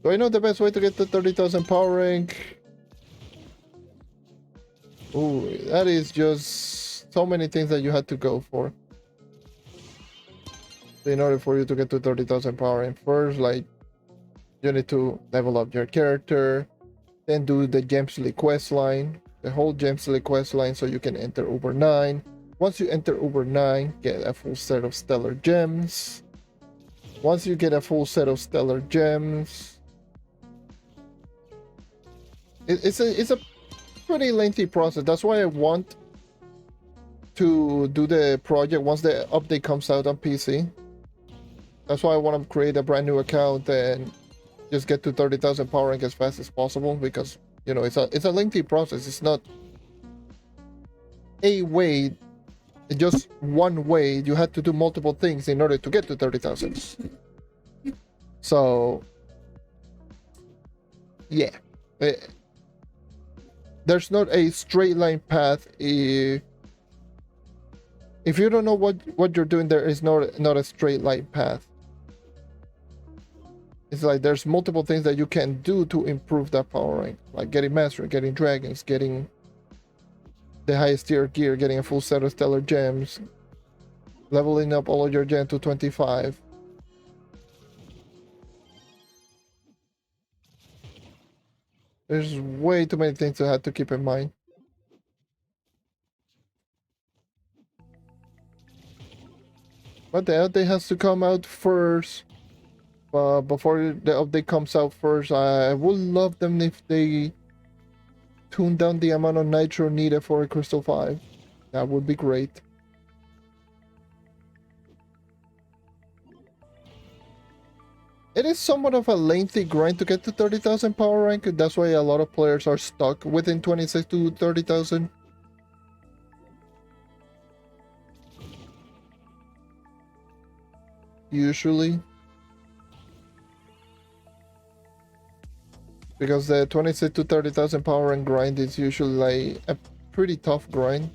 Do I know the best way to get to 30,000 power rank? Ooh, that is just so many things that you had to go for in order for you to get to 30,000 power rank. First, like, you need to level up your character, then do the Gemsley quest line, the whole Gemsley quest line, so you can enter Uber 9. Once you enter Uber 9, get a full set of stellar gems. Once you get a full set of stellar gems, it's a pretty lengthy process. That's why I want to do the project once the update comes out on PC. That's why I want to create a brand new account and just get to 30,000 power rank as fast as possible, because you know it's a lengthy process. It's not a way, just one way. You had to do multiple things in order to get to 30,000. So yeah, there's not a straight line path. If you don't know what you're doing, there is not a straight line path. It's like there's multiple things that you can do to improve that power rank, like getting mastery, getting dragons, getting the highest tier gear, getting a full set of stellar gems, leveling up all of your gen to 25. There's way too many things I had to keep in mind. But the update has to come out first. Before the update comes out first, I would love them if they tune down the amount of nitro needed for a Crystal 5. That would be great. It is somewhat of a lengthy grind to get to 30,000 power rank. That's why a lot of players are stuck within 26 to 30,000. usually. Because the 26 to 30,000 power and grind is usually like a pretty tough grind.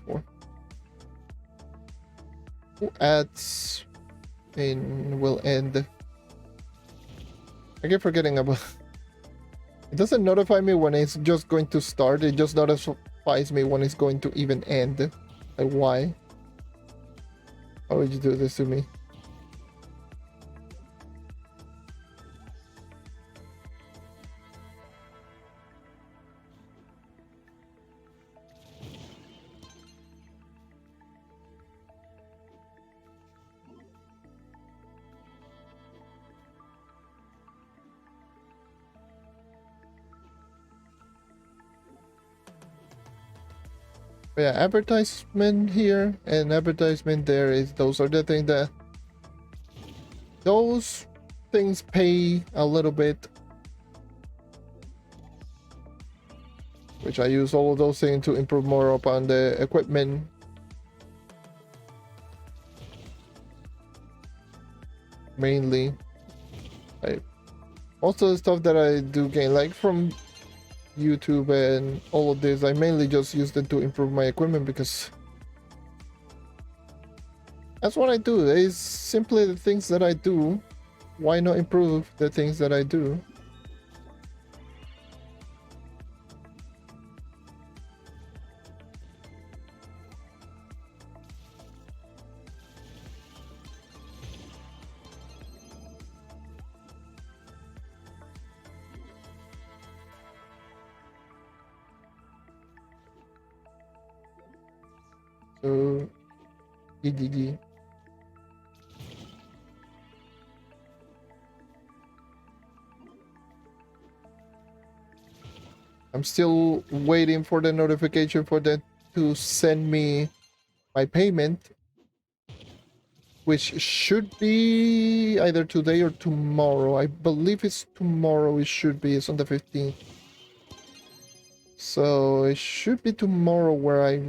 For who adds in will end. I keep forgetting about it. Doesn't notify me when it's just going to start, it just notifies me when it's going to even end. Like, why? Why would you do this to me? But yeah, advertisement here and advertisement there is those are the things that those things pay a little bit, which I use all of those things to improve more upon the equipment. Mainly, like most of the stuff that I do gain, like from YouTube and all of this, I mainly just use them to improve my equipment because that's what I do. It's simply the things that I do. Why not improve the things that I do? So, EDD. I'm still waiting for the notification for them to send me my payment, which should be either today or tomorrow. I believe it's tomorrow. It should be. It's on the 15th. So it should be tomorrow where I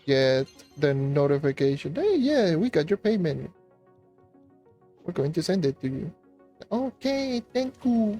get the notification. Hey, yeah, we got your payment. We're going to send it to you. Okay, thank you.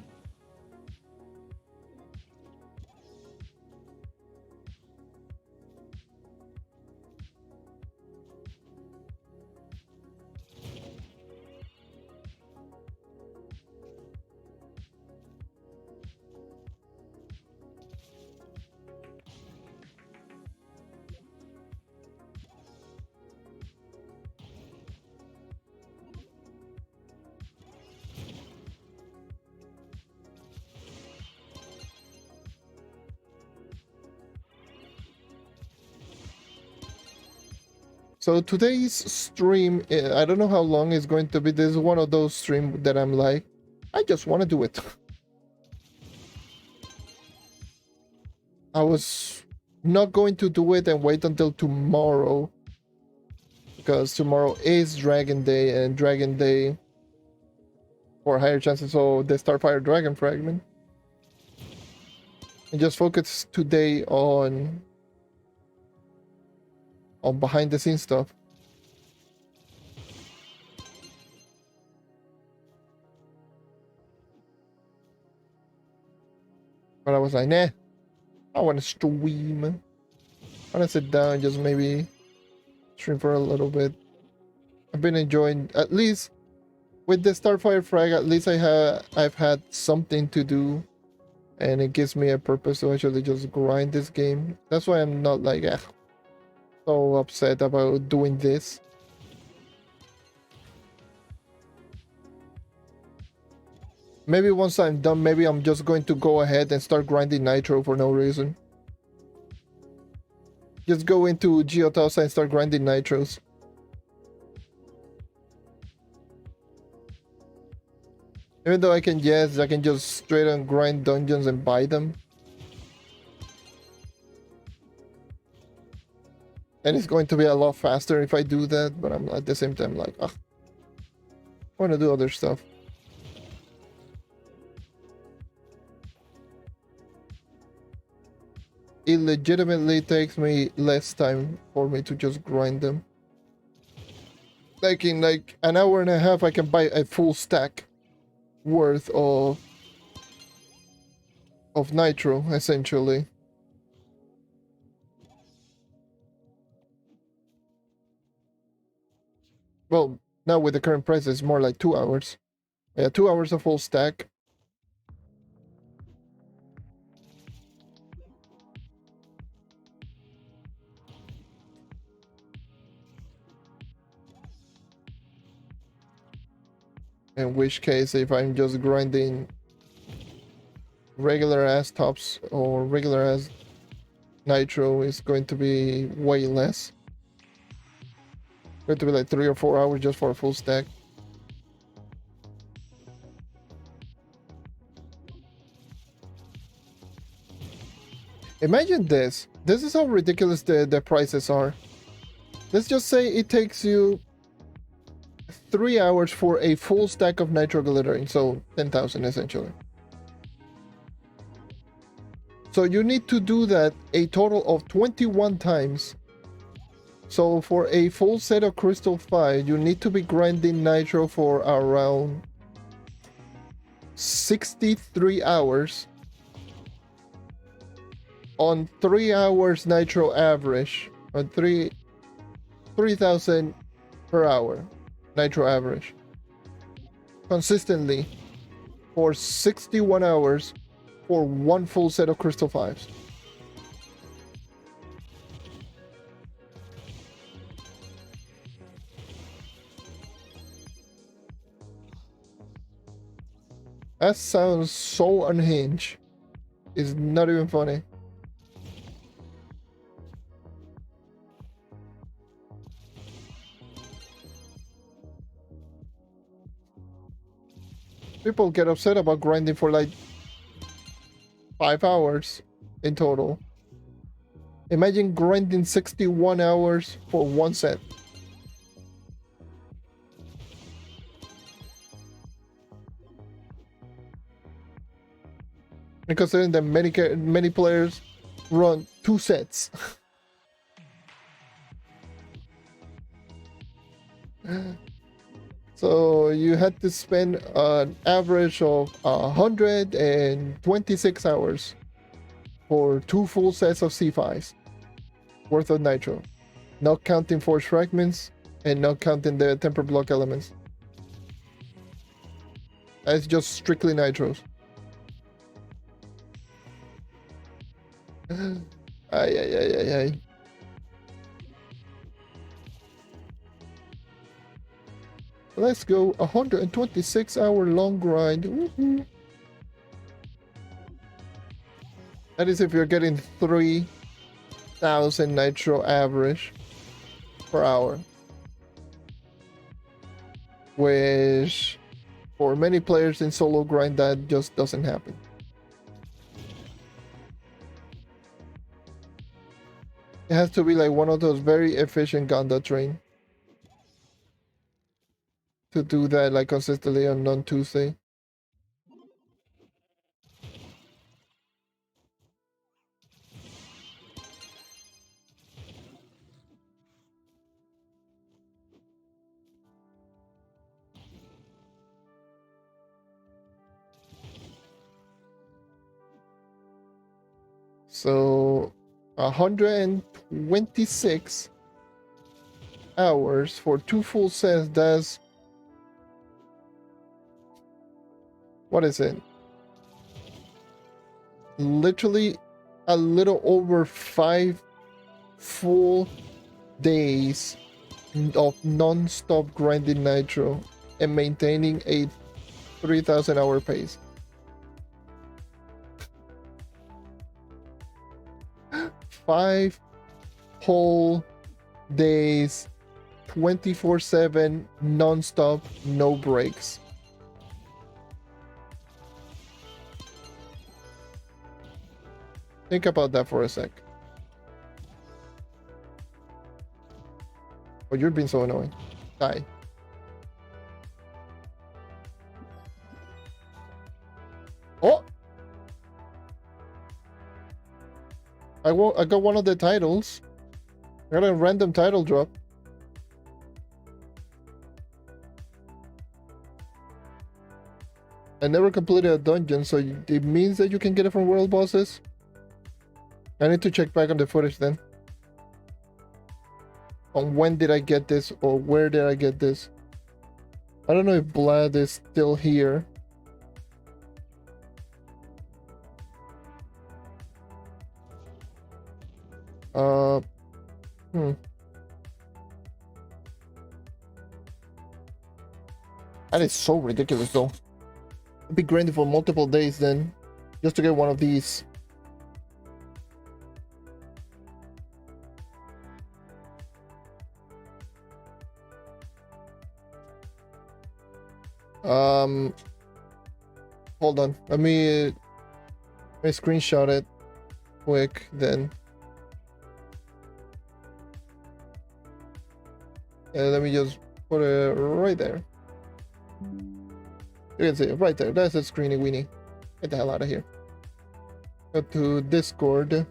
So today's stream, I don't know how long it's going to be. This is one of those streams that I'm like, I just want to do it. I was not going to do it and wait until tomorrow, because tomorrow is Dragon Day, and Dragon Day for higher chances of the Starfire Dragon Fragment. And just focus today on behind the scenes stuff. But I was like, nah, I want to stream. I want to sit down and just maybe stream for a little bit. I've been enjoying, at least with the Starfire frag, at least I've had something to do, and it gives me a purpose to actually just grind this game. That's why I'm not like so upset about doing this. Maybe once I'm done, maybe I'm just going to go ahead and start grinding Nitro for no reason. Just go into Geotosa and start grinding Nitros. Even though I can, yes, I can just straight on grind dungeons and buy them. And it's going to be a lot faster if I do that, but I'm at the same time like, I want to do other stuff. It legitimately takes me less time for me to just grind them. Like in like an hour and a half, I can buy a full stack worth of nitro, essentially. Well, now with the current price, it's more like 2 hours. Yeah, 2 hours of full stack. In which case, if I'm just grinding regular ass tops or regular ass nitro, it's going to be way less. Going to be like 3 or 4 hours just for a full stack. Imagine this. This is how ridiculous the prices are. Let's just say it takes you 3 hours for a full stack of nitro glittering, so 10,000 essentially. So you need to do that a total of 21 times. So for a full set of Crystal 5, you need to be grinding nitro for around 63 hours on 3 hours nitro average, on 3,000 per hour nitro average. Consistently for 61 hours for one full set of Crystal 5s. That sounds so unhinged. It's not even funny. People get upset about grinding for like 5 hours in total. Imagine grinding 61 hours for one set. And considering that many players run 2 sets. So you had to spend an average of 126 hours for 2 full sets of C5s worth of nitro, not counting force fragments and not counting the temper block elements. That's just strictly nitros. Ay. Let's go 126-hour long grind. Woohoo. That is if you're getting 3,000 nitro average per hour. Which, for many players in solo grind, that just doesn't happen. It has to be like one of those very efficient Ganda train to do that like consistently on Tuesday. So 126 hours for 2 full sets, that's, what is it? Literally a little over 5 full days of non-stop grinding nitro and maintaining a 3,000 hour pace. 5 whole days, 24/7, non-stop, no breaks. Think about that for a sec. Oh, you're being so annoying. Die. Oh! I got one of the titles. I got a random title drop. I never completed a dungeon, so it means that you can get it from world bosses. I need to check back on the footage then. On when did I get this, or where did I get this? I don't know if Vlad is still here. That is so ridiculous though. I'd be grinding for multiple days then, just to get one of these. Hold on. Let me screenshot it quick then. And let me just put it right there. You can see it right there. That's a screeny weenie. Get the hell out of here. Go to Discord.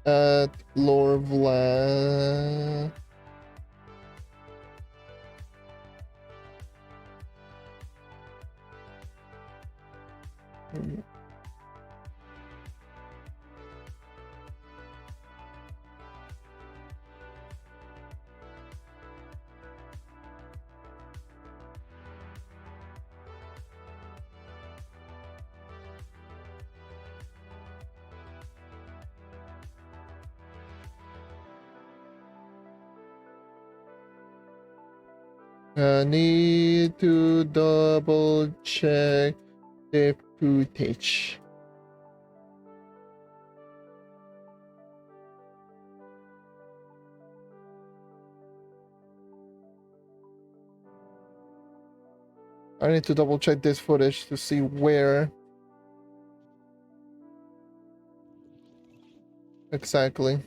At Lord Vlad. Need to double check the footage. I need to double check this footage to see where exactly.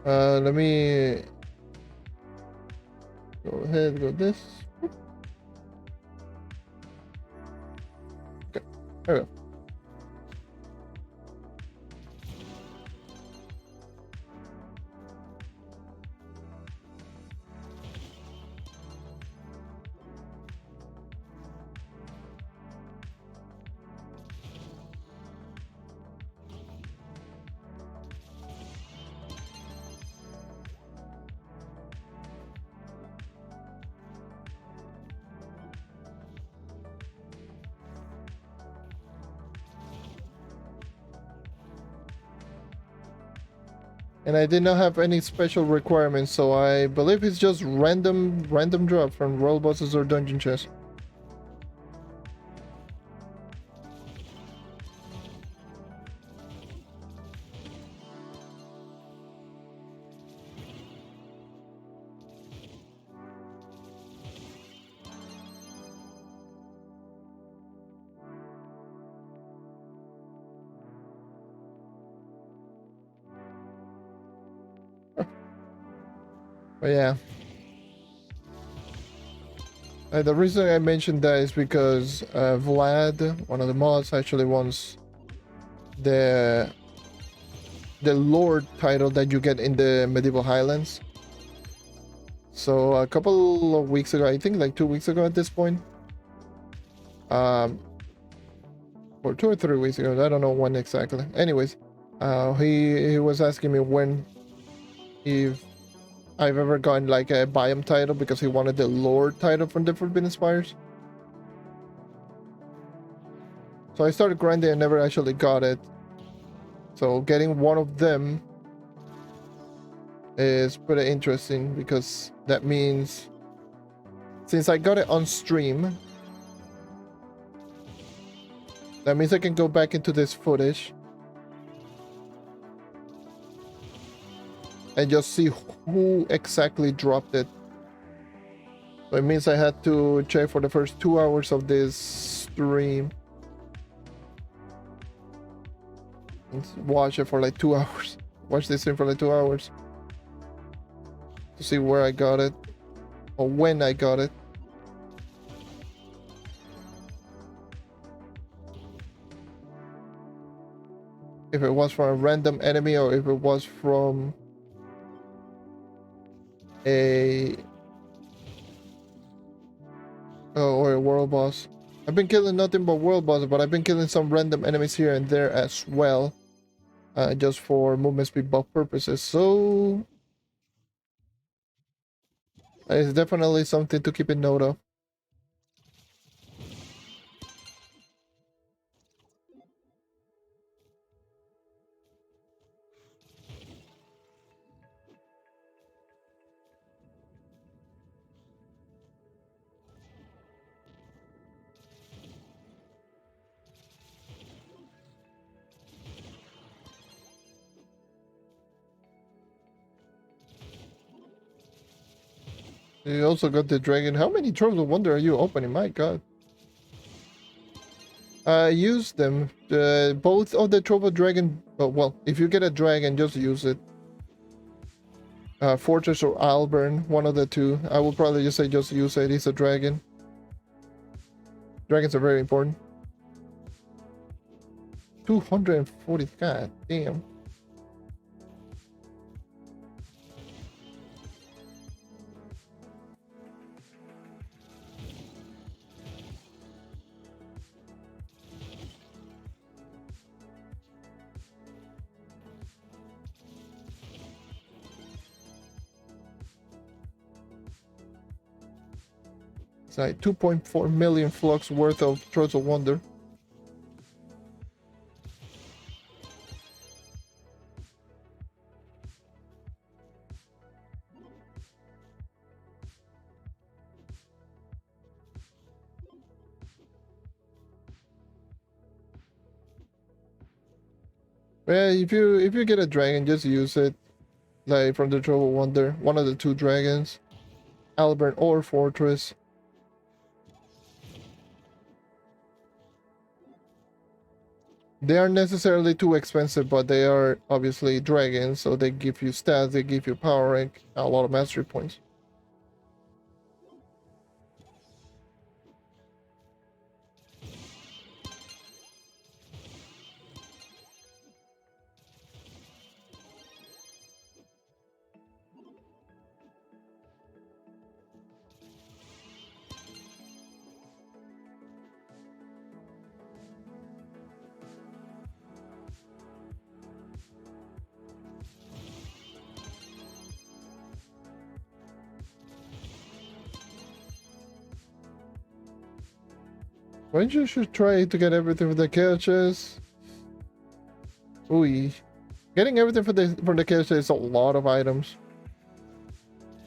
Let me go ahead, go this. Okay, there we go. And I did not have any special requirements, so I believe it's just random drop from world bosses or dungeon chests. But yeah. The reason I mentioned that is because Vlad, one of the mods, actually wants the Lord title that you get in the Medieval Highlands. So a couple of weeks ago, I think like 2 weeks ago at this point, or 2 or 3 weeks ago. I don't know when exactly. Anyways, he was asking me when, if I've ever gotten like a biome title, because he wanted the lore title from the Forbidden Spires. So I started grinding and never actually got it. So getting one of them is pretty interesting, because that means, since I got it on stream, that means I can go back into this footage and just see who exactly dropped it. So it means I had to check for the first 2 hours of this stream. And watch it for like 2 hours. Watch this stream for like 2 hours. To see where I got it. Or when I got it. If it was from a random enemy or if it was from a or a world boss. I've been killing nothing but world bosses, but I've been killing some random enemies here and there as well, just for movement speed buff purposes. So it's definitely something to keep in note of. You also got the dragon. How many Troves of Wonder are you opening? My god. Use them. Both of the Trove of Dragon. Well, if you get a dragon, just use it. Fortress or Alburn, one of the two. I will probably just say just use it. He's a dragon. Dragons are very important. 240. God damn. It's like 2.4 million flux worth of Troves of Wonder. Yeah, if you get a dragon, just use it. Like from the Trove of Wonder, one of the two dragons, Alburn or Fortress. They aren't necessarily too expensive, but they are obviously dragons, so they give you stats, they give you power rank, a lot of mastery points. When you should try to get everything for the couches. Ooh, getting everything for the couches is a lot of items.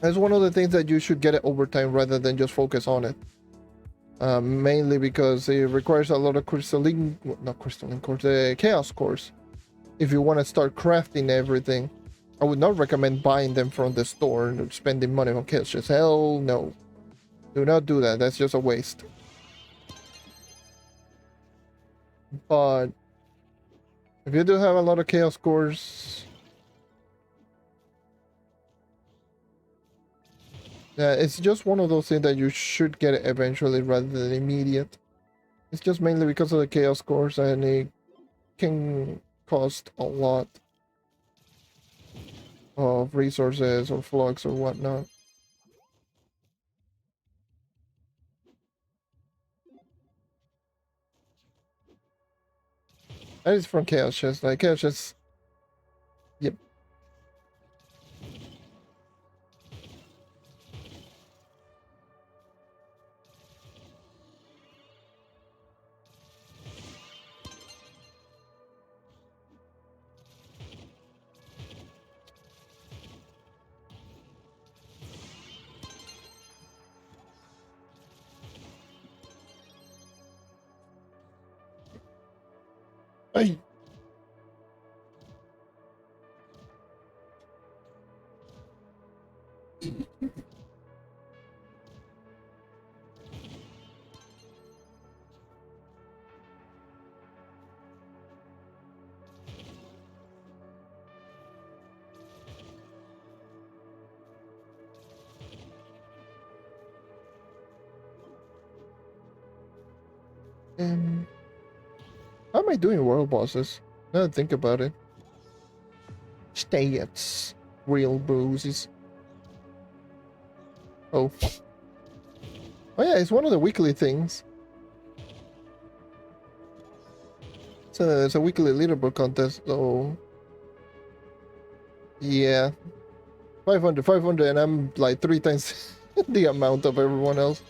That's one of the things that you should get it over time rather than just focus on it. Mainly because it requires a lot of crystalline, not crystalline cores, chaos cores. If you want to start crafting everything, I would not recommend buying them from the store and spending money on couches. Hell no. Do not do that. That's just a waste. But if you do have a lot of chaos cores, it's just one of those things that you should get it eventually rather than immediate. It's just mainly because of the chaos cores, and it can cost a lot of resources or flux or whatnot. That is from Chaos Chest. Like Chaos Chest. Yep. Ay. How am I doing world bosses? Now that I think about it. Stats. Real bruises. Oh. Oh yeah, it's one of the weekly things. It's a weekly leaderboard contest, so... Yeah. 500, and I'm like 3 times the amount of everyone else.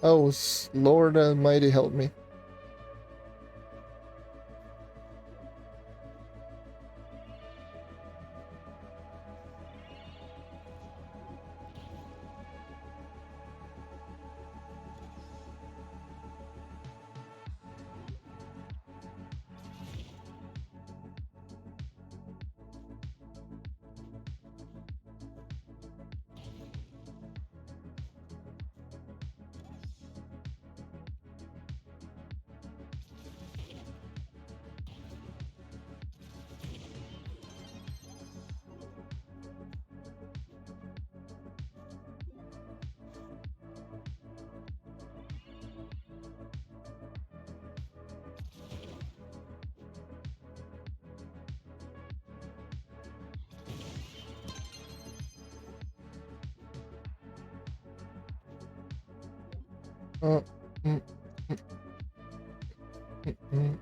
Oh, Lord Almighty, help me. Mm, mm, mm.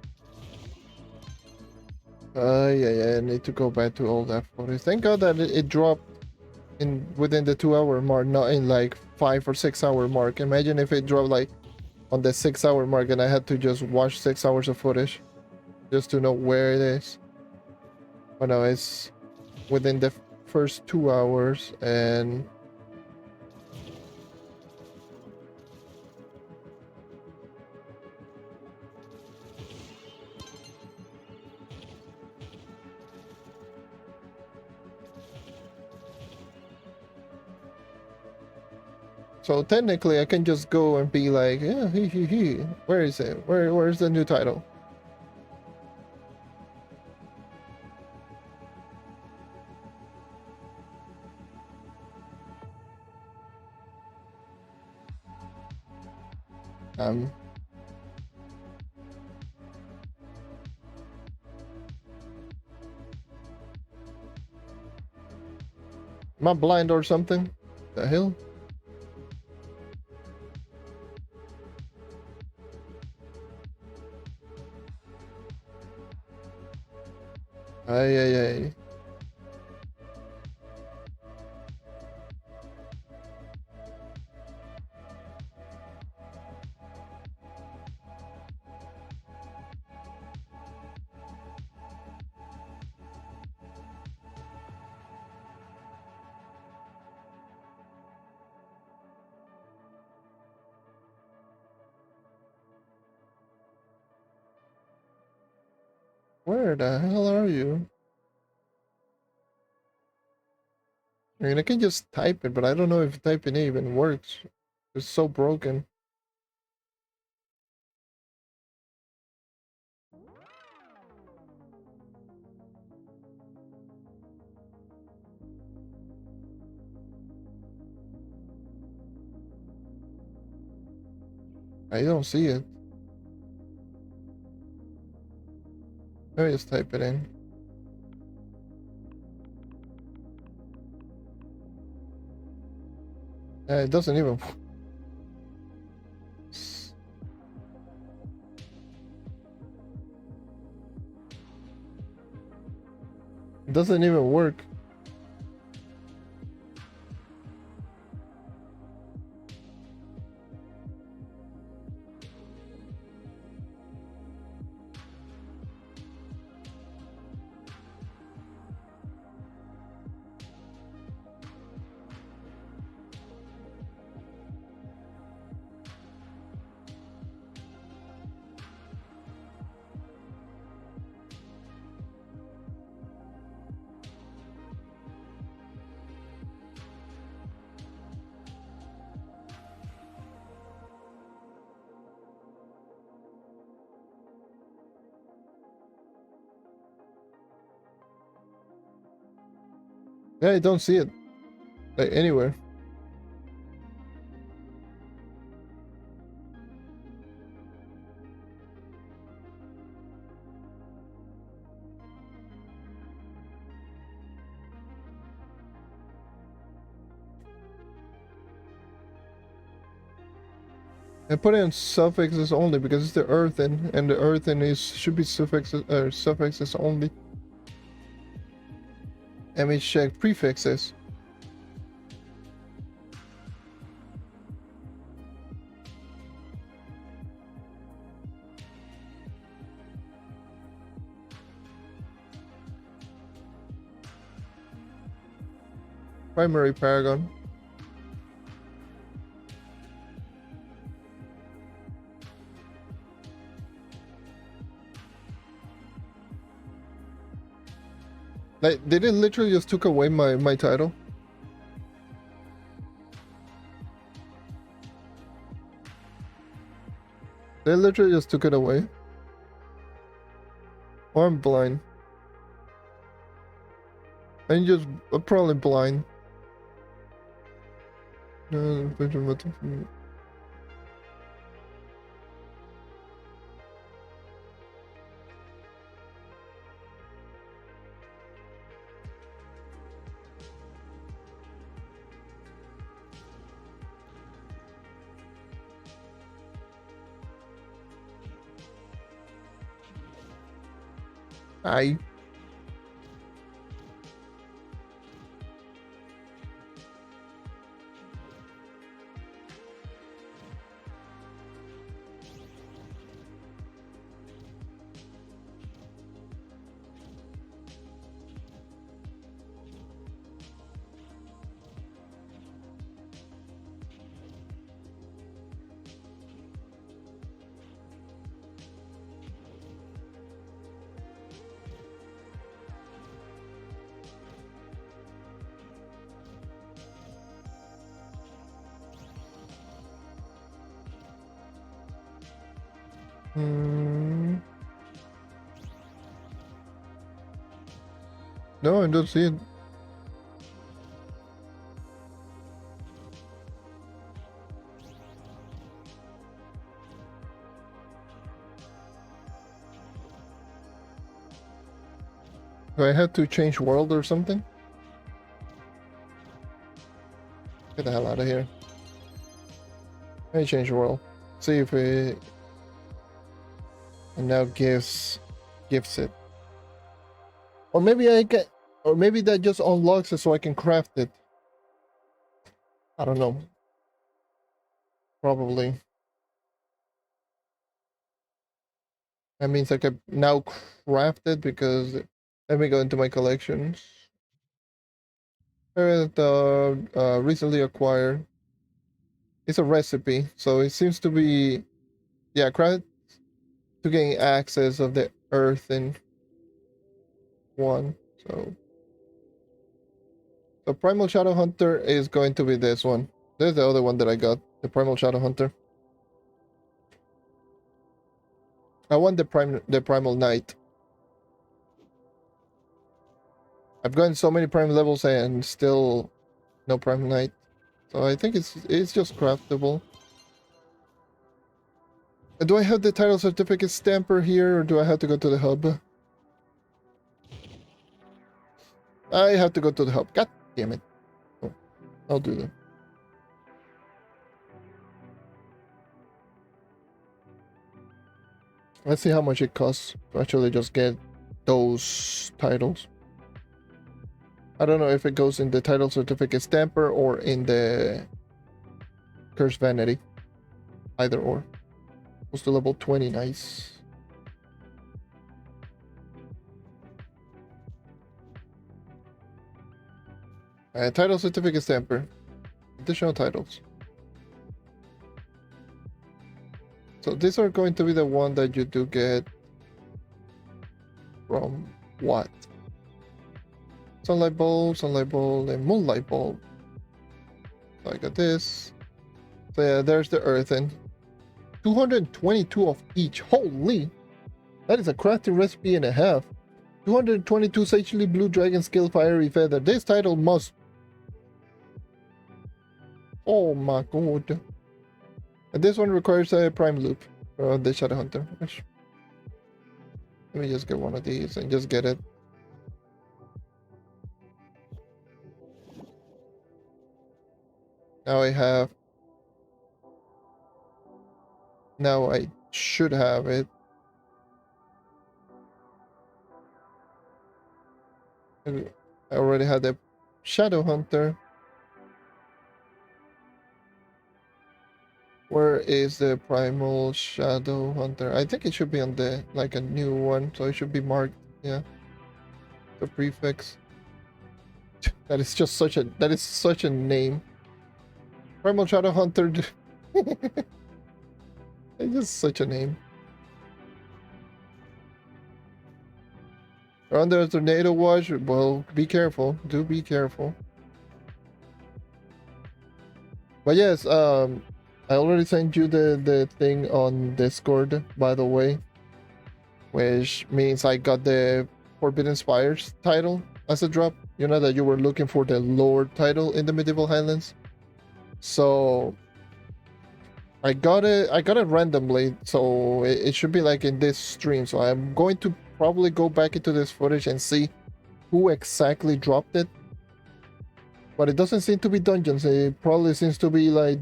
Yeah, I need to go back to all that footage. Thank God that it dropped in within the 2 hour mark, not in like 5 or 6 hour mark. Imagine if it dropped like on the 6 hour mark and I had to just watch 6 hours of footage just to know where it is. But no, it's within the first 2 hours and... So technically I can just go and be like, yeah, he. Where is it? Where's the new title? Am I blind or something? The hell? Ay. Where the hell are you? I mean, I can just type it, but I don't know if typing it even works. It's so broken. I don't see it. Let me just type it in. It doesn't even... It doesn't even work. Yeah, I don't see it like anywhere. I put it in suffixes only because it's the earthen, and the earthen is should be suffixes or suffixes only. And we check prefixes. Primary paragon. Like, they didn't literally just took away my title. They literally just took it away. Or I'm blind. I'm just probably blind. Aye. No, I don't see it. Do I have to change world or something? Get the hell out of here. Let me change world. See if it... And now gifts it. Or maybe I can... Or maybe that just unlocks it so I can craft it. I don't know. Probably. That means I can now craft it because... Let me go into my collections. Recently acquired. It's a recipe, so it seems to be... Yeah, craft to gain access of the earth in one. So the Primal Shadow Hunter is going to be this one. There's the other one that I got, the Primal Shadow Hunter. I want the Primal Knight. I've gotten so many Prime levels and still no Primal Knight. So I think it's just craftable. Do I have the title certificate stamper here, or do I have to go to the hub? I have to go to the hub. God damn it. Oh, I'll do that. Let's see how much it costs to actually just get those titles. I don't know if it goes in the title certificate stamper or in the Curse Vanity. Either or. Goes to level 20, nice. Title certificate stamper. Additional titles. So these are going to be the one that you do get from what? Sunlight Bulb, and Moonlight Bulb. So I got this. So yeah, there's the Earthen. 222 of each. Holy! That is a crafting recipe and a half. 222 Sagely Blue Dragon Scale Fiery Feather. This title must... Oh my god. And this one requires a Prime Loop for the Shadowhunter. Let me just get one of these and just get it. Now I have... Now I should have it. I already had the Shadowhunter. Where is the Primal Shadowhunter? I think it should be on the, like, a new one, so it should be marked, yeah. The prefix. That is just such a, that is such a name. Primal Shadowhunter. It's just such a name. You're under a tornado watch. Well, be careful. Do be careful. But yes, I already sent you the thing on Discord, by the way, which means I got the Forbidden Spires title as a drop. You know that you were looking for the Lord title in the Medieval Highlands. So I got it randomly, so it should be like in this stream. So I'm going to probably go back into this footage and see who exactly dropped it. But it doesn't seem to be dungeons. It probably seems to be like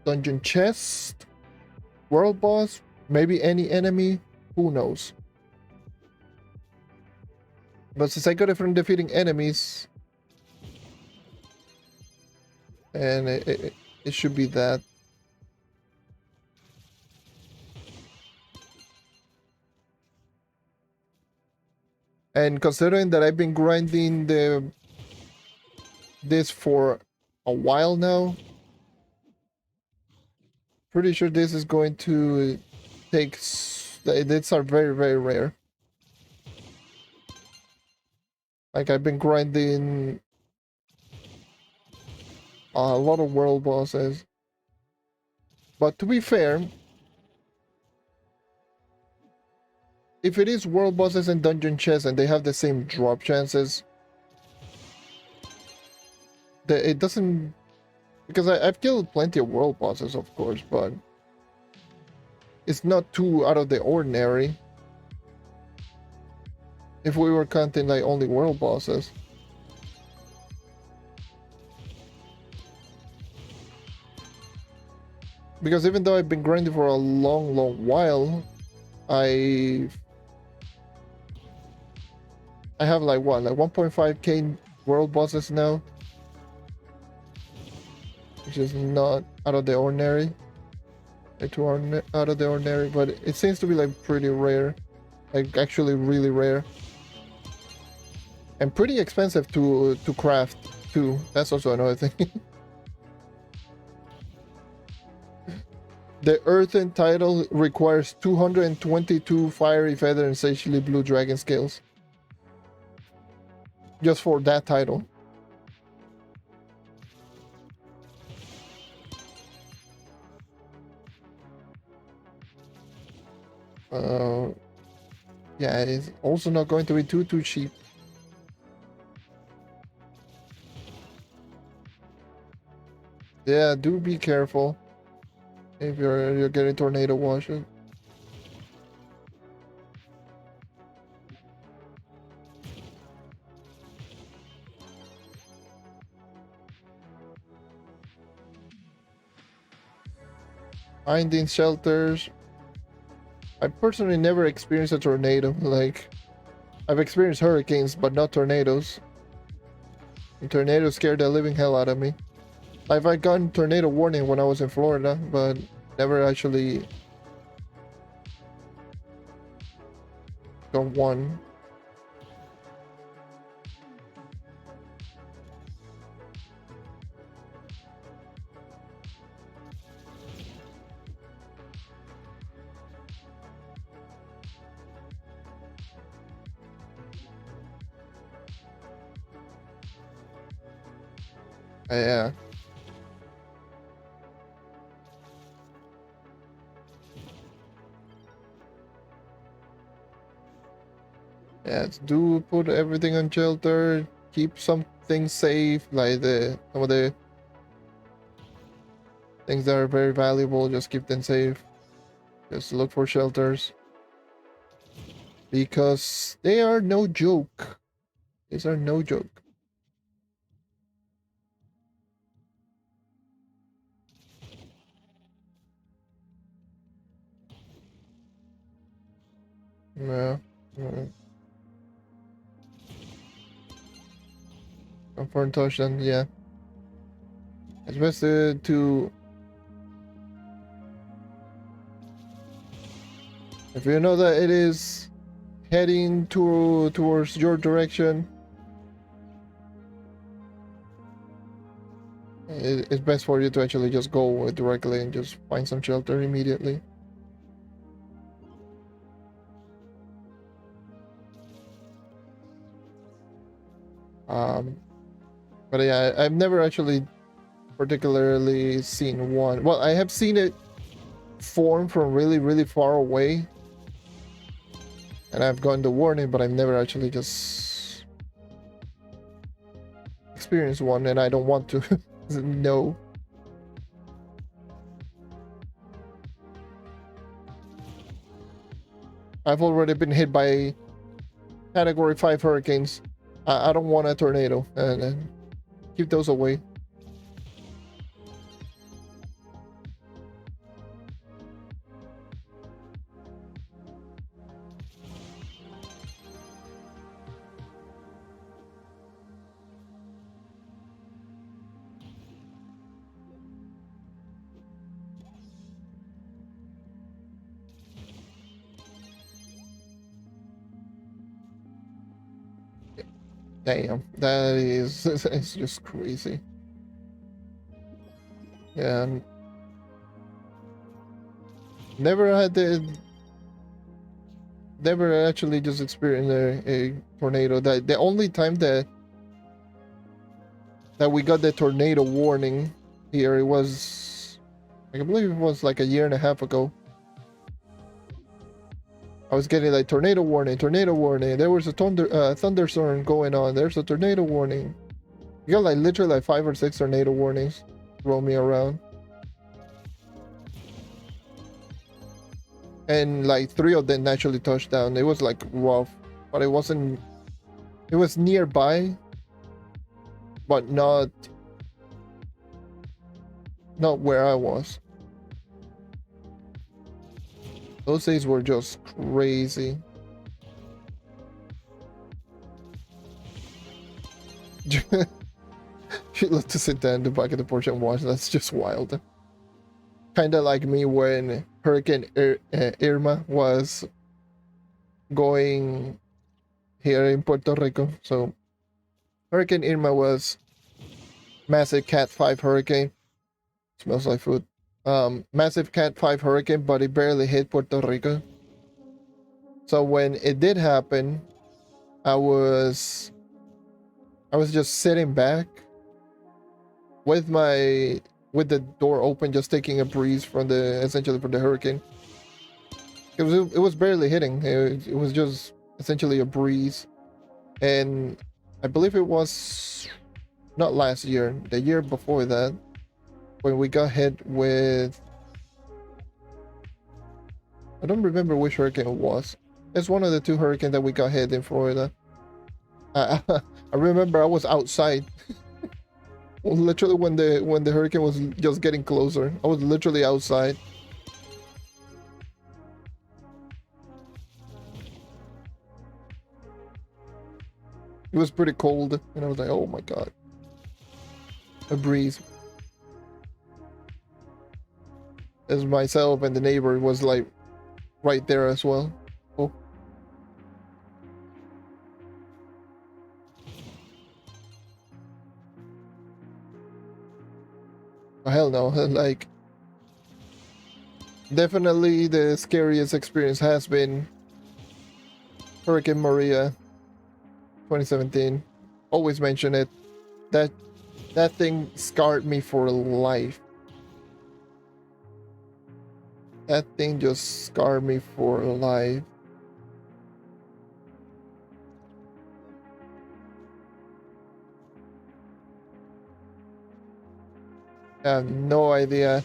dungeon chest, world boss, maybe any enemy, who knows. But since I got it from defeating enemies, and it should be that. And considering that I've been grinding this for a while now, pretty sure this is going to take... These are very, very rare. Like, I've been grinding a lot of world bosses. But to be fair, if it is world bosses and dungeon chests and they have the same drop chances, it doesn't... Because I've killed plenty of world bosses, of course, but it's not too out of the ordinary if we were counting like only world bosses. Because even though I've been grinding for a long, long while, I have like what, like 1.5k world bosses now, which is not out of the ordinary, like too out of the ordinary, but it seems to be like pretty rare, like actually really rare, and pretty expensive to craft too. That's also another thing. The Earthen title requires 222 Fiery Feather and Sagely Blue Dragon Scales. Just for that title. Yeah, it's also not going to be too cheap. Yeah, do be careful if you're getting tornado washed. Finding shelters. I personally never experienced a tornado. Like, I've experienced hurricanes, but not tornadoes. The tornado scared the living hell out of me. I've gotten tornado warning when I was in Florida, but never actually got one. Yeah. Yeah, do put everything on shelter. Keep some things safe, like some of the things that are very valuable. Just keep them safe. Just look for shelters because they are no joke. These are no joke. Yeah. Confirm touchdown, yeah. It's best to if you know that it is heading towards your direction, it's best for you to actually just go directly and just find some shelter immediately. But yeah, I've never actually particularly seen one. Well, I have seen it form from really, really far away, and I've gotten the warning, but I've never actually just experienced one, and I don't want to. No. I've already been hit by Category 5 hurricanes. I don't want a tornado, and keep those away. Damn, that is it's just crazy. Yeah, never actually just experienced a tornado. That the only time that we got the tornado warning here, it was, I believe it was like a year and a half ago. I was getting like tornado warning. There was a thunderstorm going on. There's a tornado warning. You got like literally like 5 or 6 tornado warnings throw me around. And like 3 of them naturally touched down. It was like rough, but it wasn't. It was nearby, but not where I was. Those days were just crazy. She loved to sit down in the back of the porch and watch. That's just wild. Kind of like me when Hurricane Irma was going here in Puerto Rico. So Hurricane Irma was massive Cat 5 hurricane. Smells like food. Massive Cat 5 hurricane, but it barely hit Puerto Rico. So when it did happen, I was just sitting back with the door open, just taking a breeze from essentially from the hurricane. It was barely hitting. It was just essentially a breeze, and I believe it was not last year, the year before that, when we got hit with, I don't remember which hurricane it was. It's one of the 2 hurricanes that we got hit in Florida. I remember I was outside. Literally when the hurricane was just getting closer, I was literally outside. It was pretty cold, and I was like, oh my god. a breeze. As myself and the neighbor was like right there as well. Oh. Oh, hell no. Like, definitely the scariest experience has been Hurricane Maria 2017. Always mention it. That thing scarred me for life. That thing just scarred me for life. I have no idea.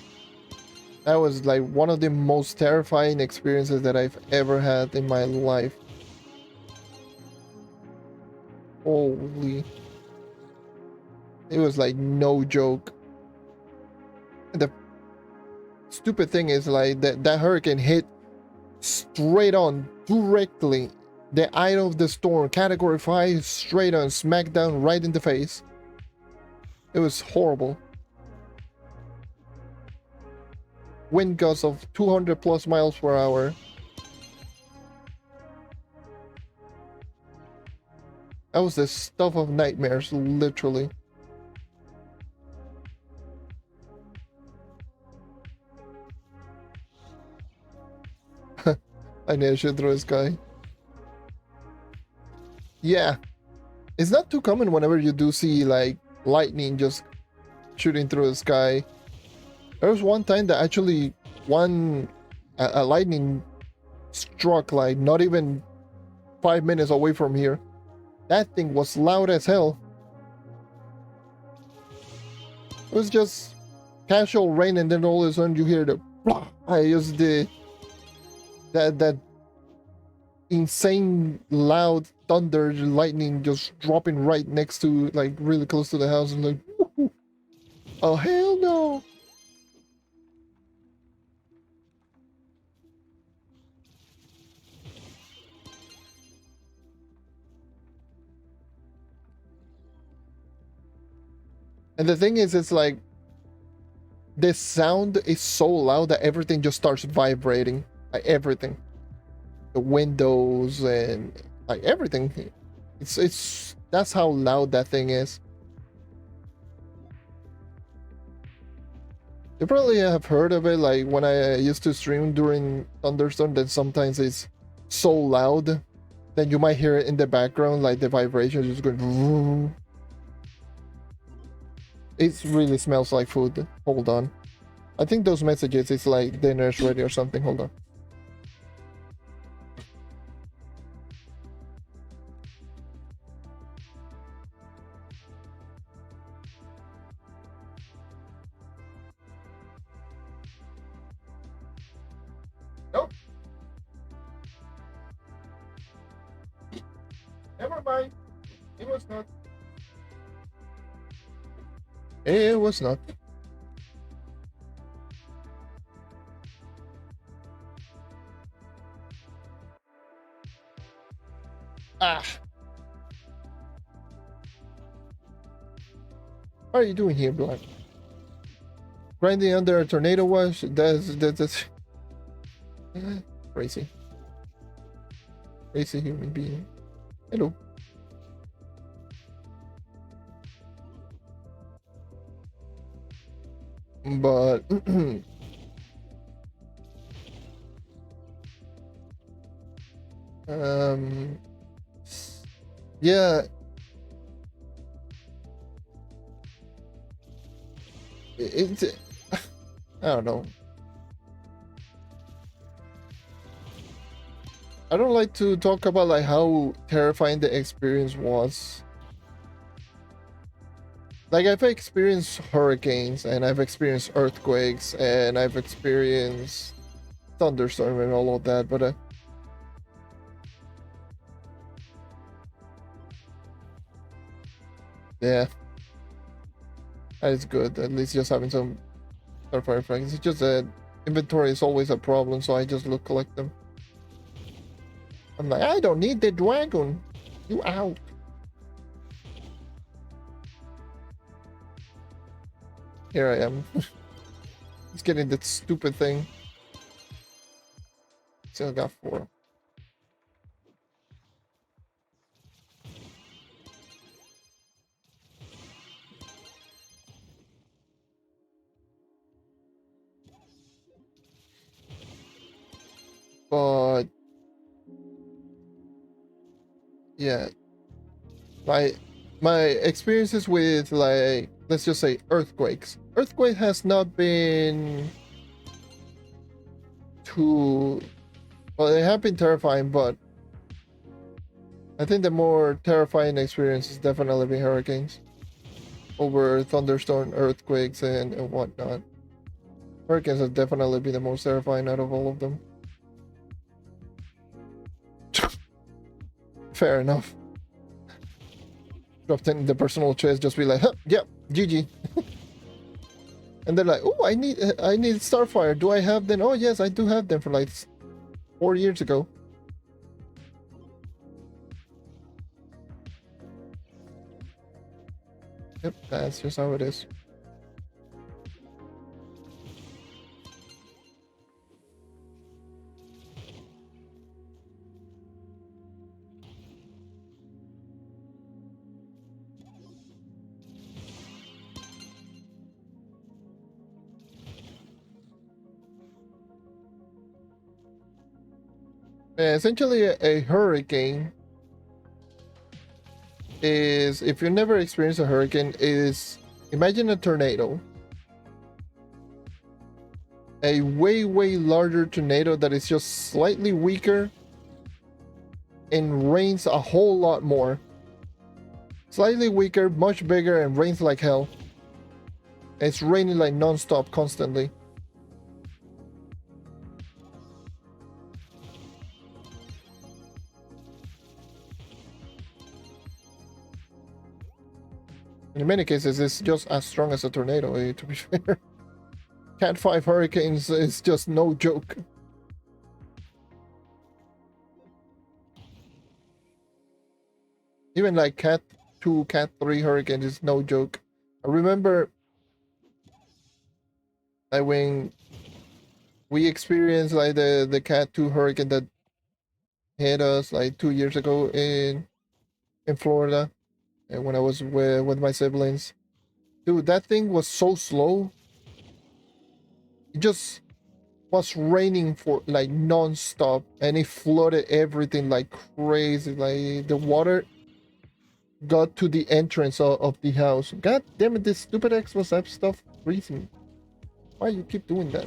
That was like one of the most terrifying experiences that I've ever had in my life. Holy. It was like no joke. The stupid thing is like that hurricane hit straight on, directly, the eye of the storm, category 5, straight on, smack down, right in the face. It was horrible. Wind gusts of 200 plus miles per hour. That was the stuff of nightmares, literally. I need to shoot through the sky. Yeah. It's not too common whenever you do see like lightning just shooting through the sky. There was one time that actually a lightning struck like not even 5 minutes away from here. That thing was loud as hell. It was just casual rain, and then all of a sudden you hear the blah. I just that insane loud thunder, lightning just dropping right next to, like, really close to the house, and like, woo-hoo. Oh hell no. And the thing is, it's like the sound is so loud that everything just starts vibrating. Like everything. The windows and like everything. It's that's how loud that thing is. You probably have heard of it, like when I used to stream during thunderstorm, that sometimes it's so loud that you might hear it in the background, like the vibration just going. It really smells like food. Hold on. I think those messages, it's like dinner's ready or something. Hold on. Nope. Never mind. It was not. It was not. Ah. What are you doing here, Black? Grinding under a tornado wash? That's crazy. Crazy human being. Hello. But yeah, it's I don't know. I don't like to talk about like how terrifying the experience was. Like, I've experienced hurricanes, and I've experienced earthquakes, and I've experienced thunderstorm and all of that, but yeah, that is good. At least just having some Starfire fragments. It's just that inventory is always a problem, so I just collect them. I'm like, I don't need the dragon. You out. Here I am. He's getting that stupid thing. Still got 4. But yeah, my experiences with, like, let's just say earthquakes. Earthquake has not been too, well, they have been terrifying, but I think the more terrifying experience has definitely been hurricanes over thunderstorm, earthquakes, and whatnot. Hurricanes have definitely been the most terrifying out of all of them. Fair enough. Dropped in the personal chest, just be like, huh, yep, GG. And they're like, oh, I need Starfire. Do I have them? Oh yes, I do have them, for like 4 years ago. Yep, that's just how it is. Essentially, a hurricane is, if you never experienced a hurricane, is, imagine a tornado. A way larger tornado that is just slightly weaker and rains a whole lot more. Slightly weaker, much bigger, and rains like hell. It's raining like non-stop constantly. In many cases, it's just as strong as a tornado, to be fair. Cat 5 hurricanes is just no joke. Even like Cat 2, Cat 3 hurricane is no joke. I remember like when we experienced like the Cat 2 hurricane that hit us like 2 years ago in Florida, and when I was with my siblings. Dude, that thing was so slow. It just was raining for like non-stop, and it flooded everything like crazy. Like the water got to the entrance of the house. God damn it, this stupid Xbox app stuff freezing. Why you keep doing that?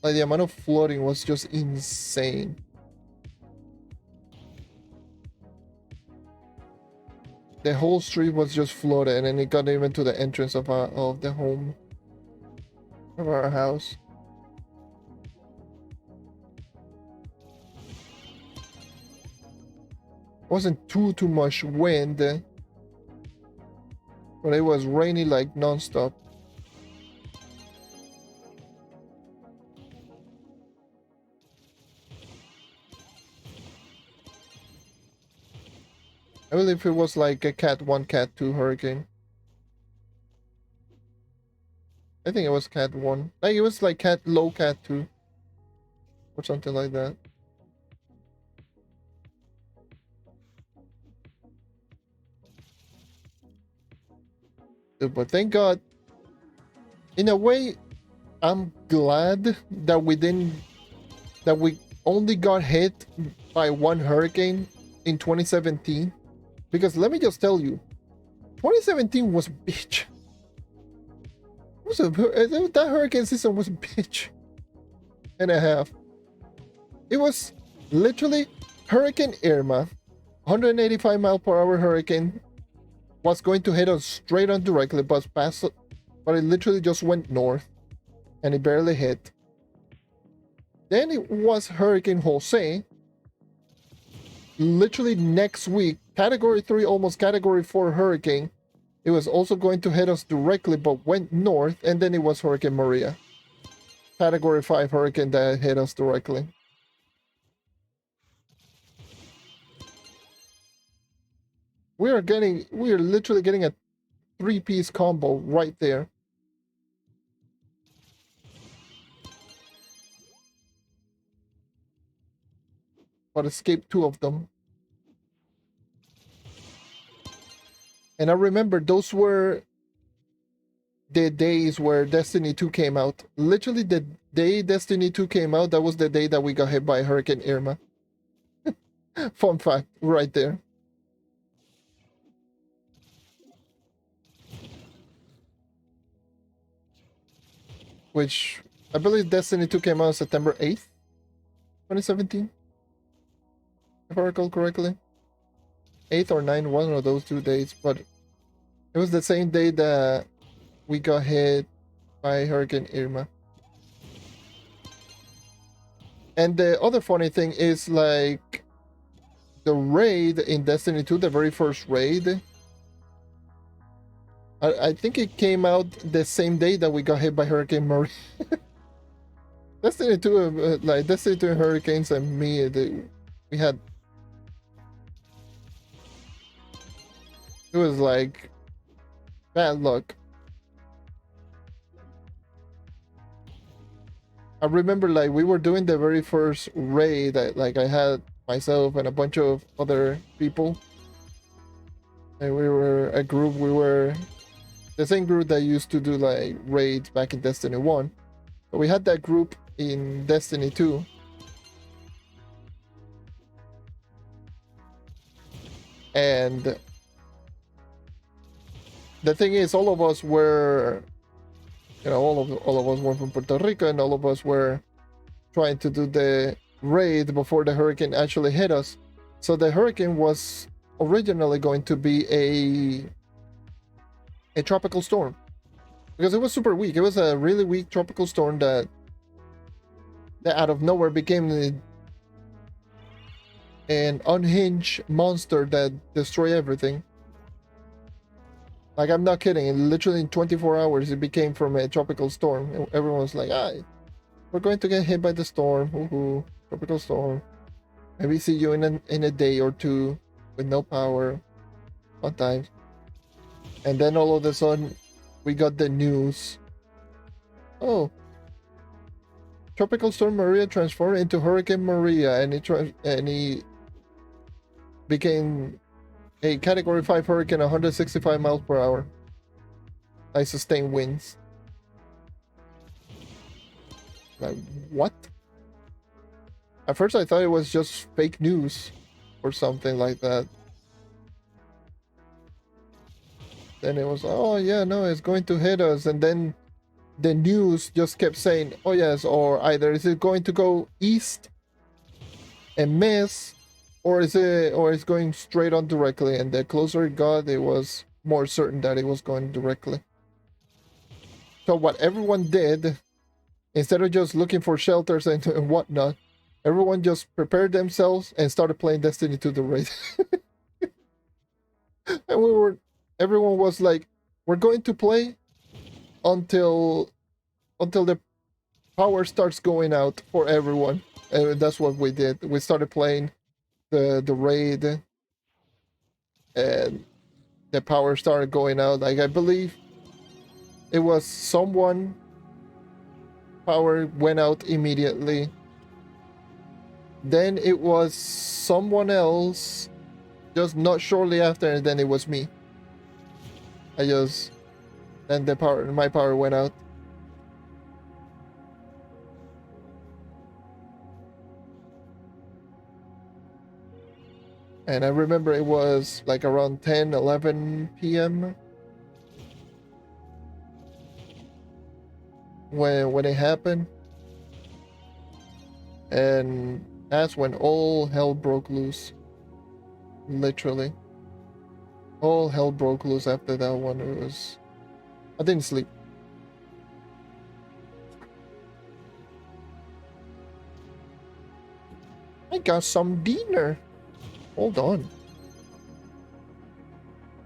Like the amount of flooding was just insane. The whole street was just flooded, and then it got even to the entrance of the home of our house. Wasn't too much wind, but it was raining like non-stop. I believe it was like a Cat 1, Cat 2 hurricane. I think it was Cat 1. Like it was like low Cat 2. Or something like that. But thank God, in a way, I'm glad that we only got hit by one hurricane in 2017. Because let me just tell you, 2017 was a bitch. That hurricane season was a bitch and a half. It was literally Hurricane Irma, 185 mile per hour hurricane, was going to hit us straight on directly, but it literally just went north, and it barely hit. Then it was Hurricane Jose. Literally next week, Category 3, almost Category 4 hurricane. It was also going to hit us directly, but went north, and then it was Hurricane Maria. Category 5 hurricane that hit us directly. We are literally getting a 3-piece combo right there. But escape 2 of them. And I remember those were the days where Destiny 2 came out. Literally the day Destiny 2 came out, that was the day that we got hit by Hurricane Irma. Fun fact right there. Which I believe Destiny 2 came out September 8th, 2017. If I recall correctly. 8th or 9th, one of those 2 days. But it was the same day that we got hit by Hurricane Irma. And the other funny thing is, like, the raid in Destiny 2, the very first raid, I think it came out the same day that we got hit by Hurricane Maria. Destiny 2, like, Destiny 2 Hurricanes and me, we had... It was, like, bad luck. I remember, like, we were doing the very first raid that, like, I had myself and a bunch of other people. And we were a group, we were the same group that used to do, like, raids back in Destiny 1. But we had that group in Destiny 2. And the thing is, all of us were, you know, all of us were from Puerto Rico, and all of us were trying to do the raid before the hurricane actually hit us. So the hurricane was originally going to be a tropical storm, because it was super weak. It was a really weak tropical storm that out of nowhere became an unhinged monster that destroyed everything. Like, I'm not kidding. Literally in 24 hours, it became from a tropical storm. Everyone was like, we're going to get hit by the storm. Woohoo, tropical storm. Maybe see you in a day or 2 with no power. Fun times. And then all of a sudden, we got the news. Oh, Tropical Storm Maria transformed into Hurricane Maria, and he became a Category 5 hurricane, 165 miles per hour. I sustained winds. Like, what? At first I thought it was just fake news or something like that. Then it was, oh yeah, no, it's going to hit us. And then the news just kept saying, oh yes, or either is it going to go east and miss, or it's going straight on directly. And the closer it got, it was more certain that it was going directly. So what everyone did, instead of just looking for shelters and whatnot, everyone just prepared themselves and started playing Destiny 2 the raid. And everyone was like, we're going to play until the power starts going out for everyone. And that's what we did. We started playing the raid, and the power started going out. Like, I believe it was someone, power went out immediately. Then it was someone else, just not shortly after, and then it was me. Then my power went out. And I remember it was like around 10, 11 p.m. when it happened. And that's when all hell broke loose. Literally. All hell broke loose after that one. I didn't sleep. I got some dinner. Hold on.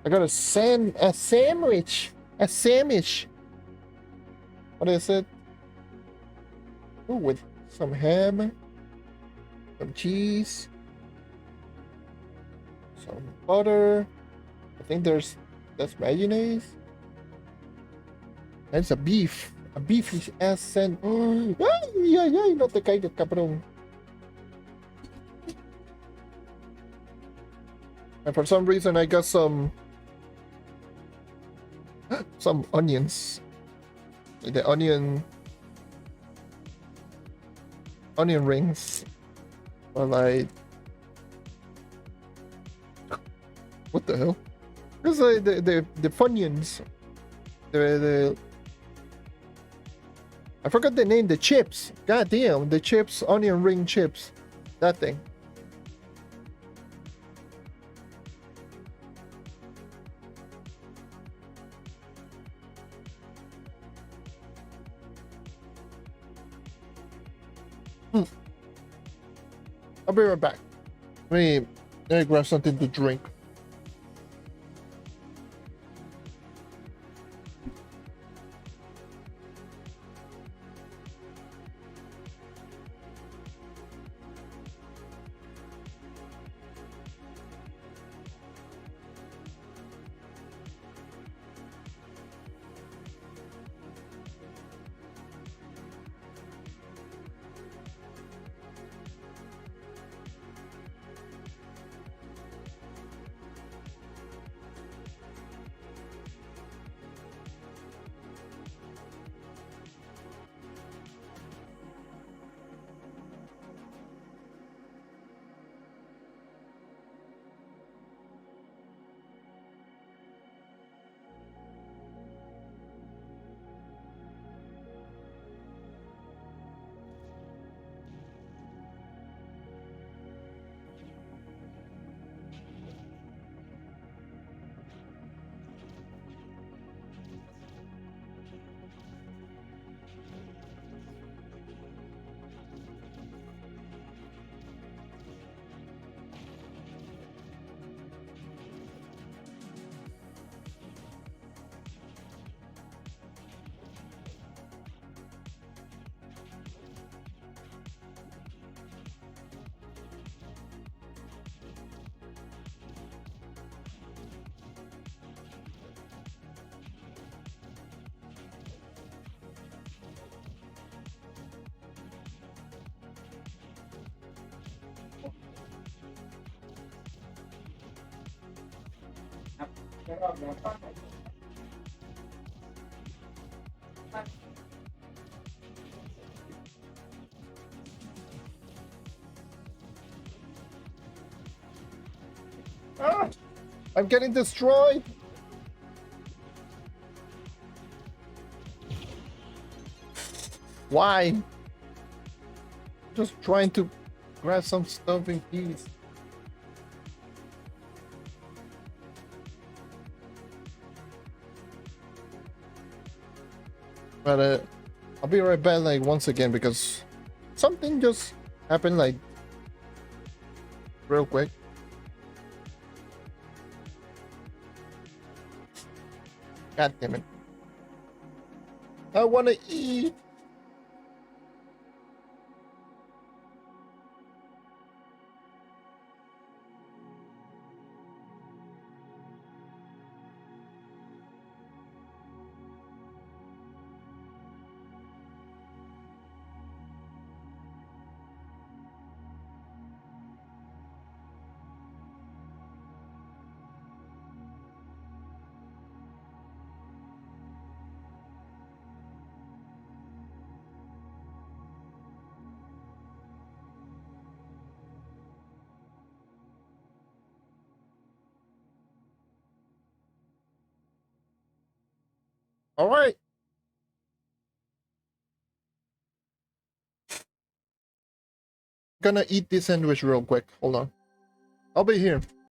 I got a sandwich. A sandwich. What is it? Ooh, with some ham, some cheese, some butter, I think that's mayonnaise. That's a beef. A beefy ass scent. Ay, ay, ay, no te caigas, cabrón. And for some reason, I got some onions. Like the onion rings. Or like, what the hell? It's like the Funyuns. The I forgot the name. The chips. God damn, the chips, onion ring chips. That thing. I'll be right back. Let me grab something to drink. Ah, I'm getting destroyed. Why? Just trying to grab some stuff in peace. But I'll be right back like once again because something just happened like real quick. God damn it. I wanna eat. All right. Gonna eat this sandwich real quick. Hold on. I'll be here.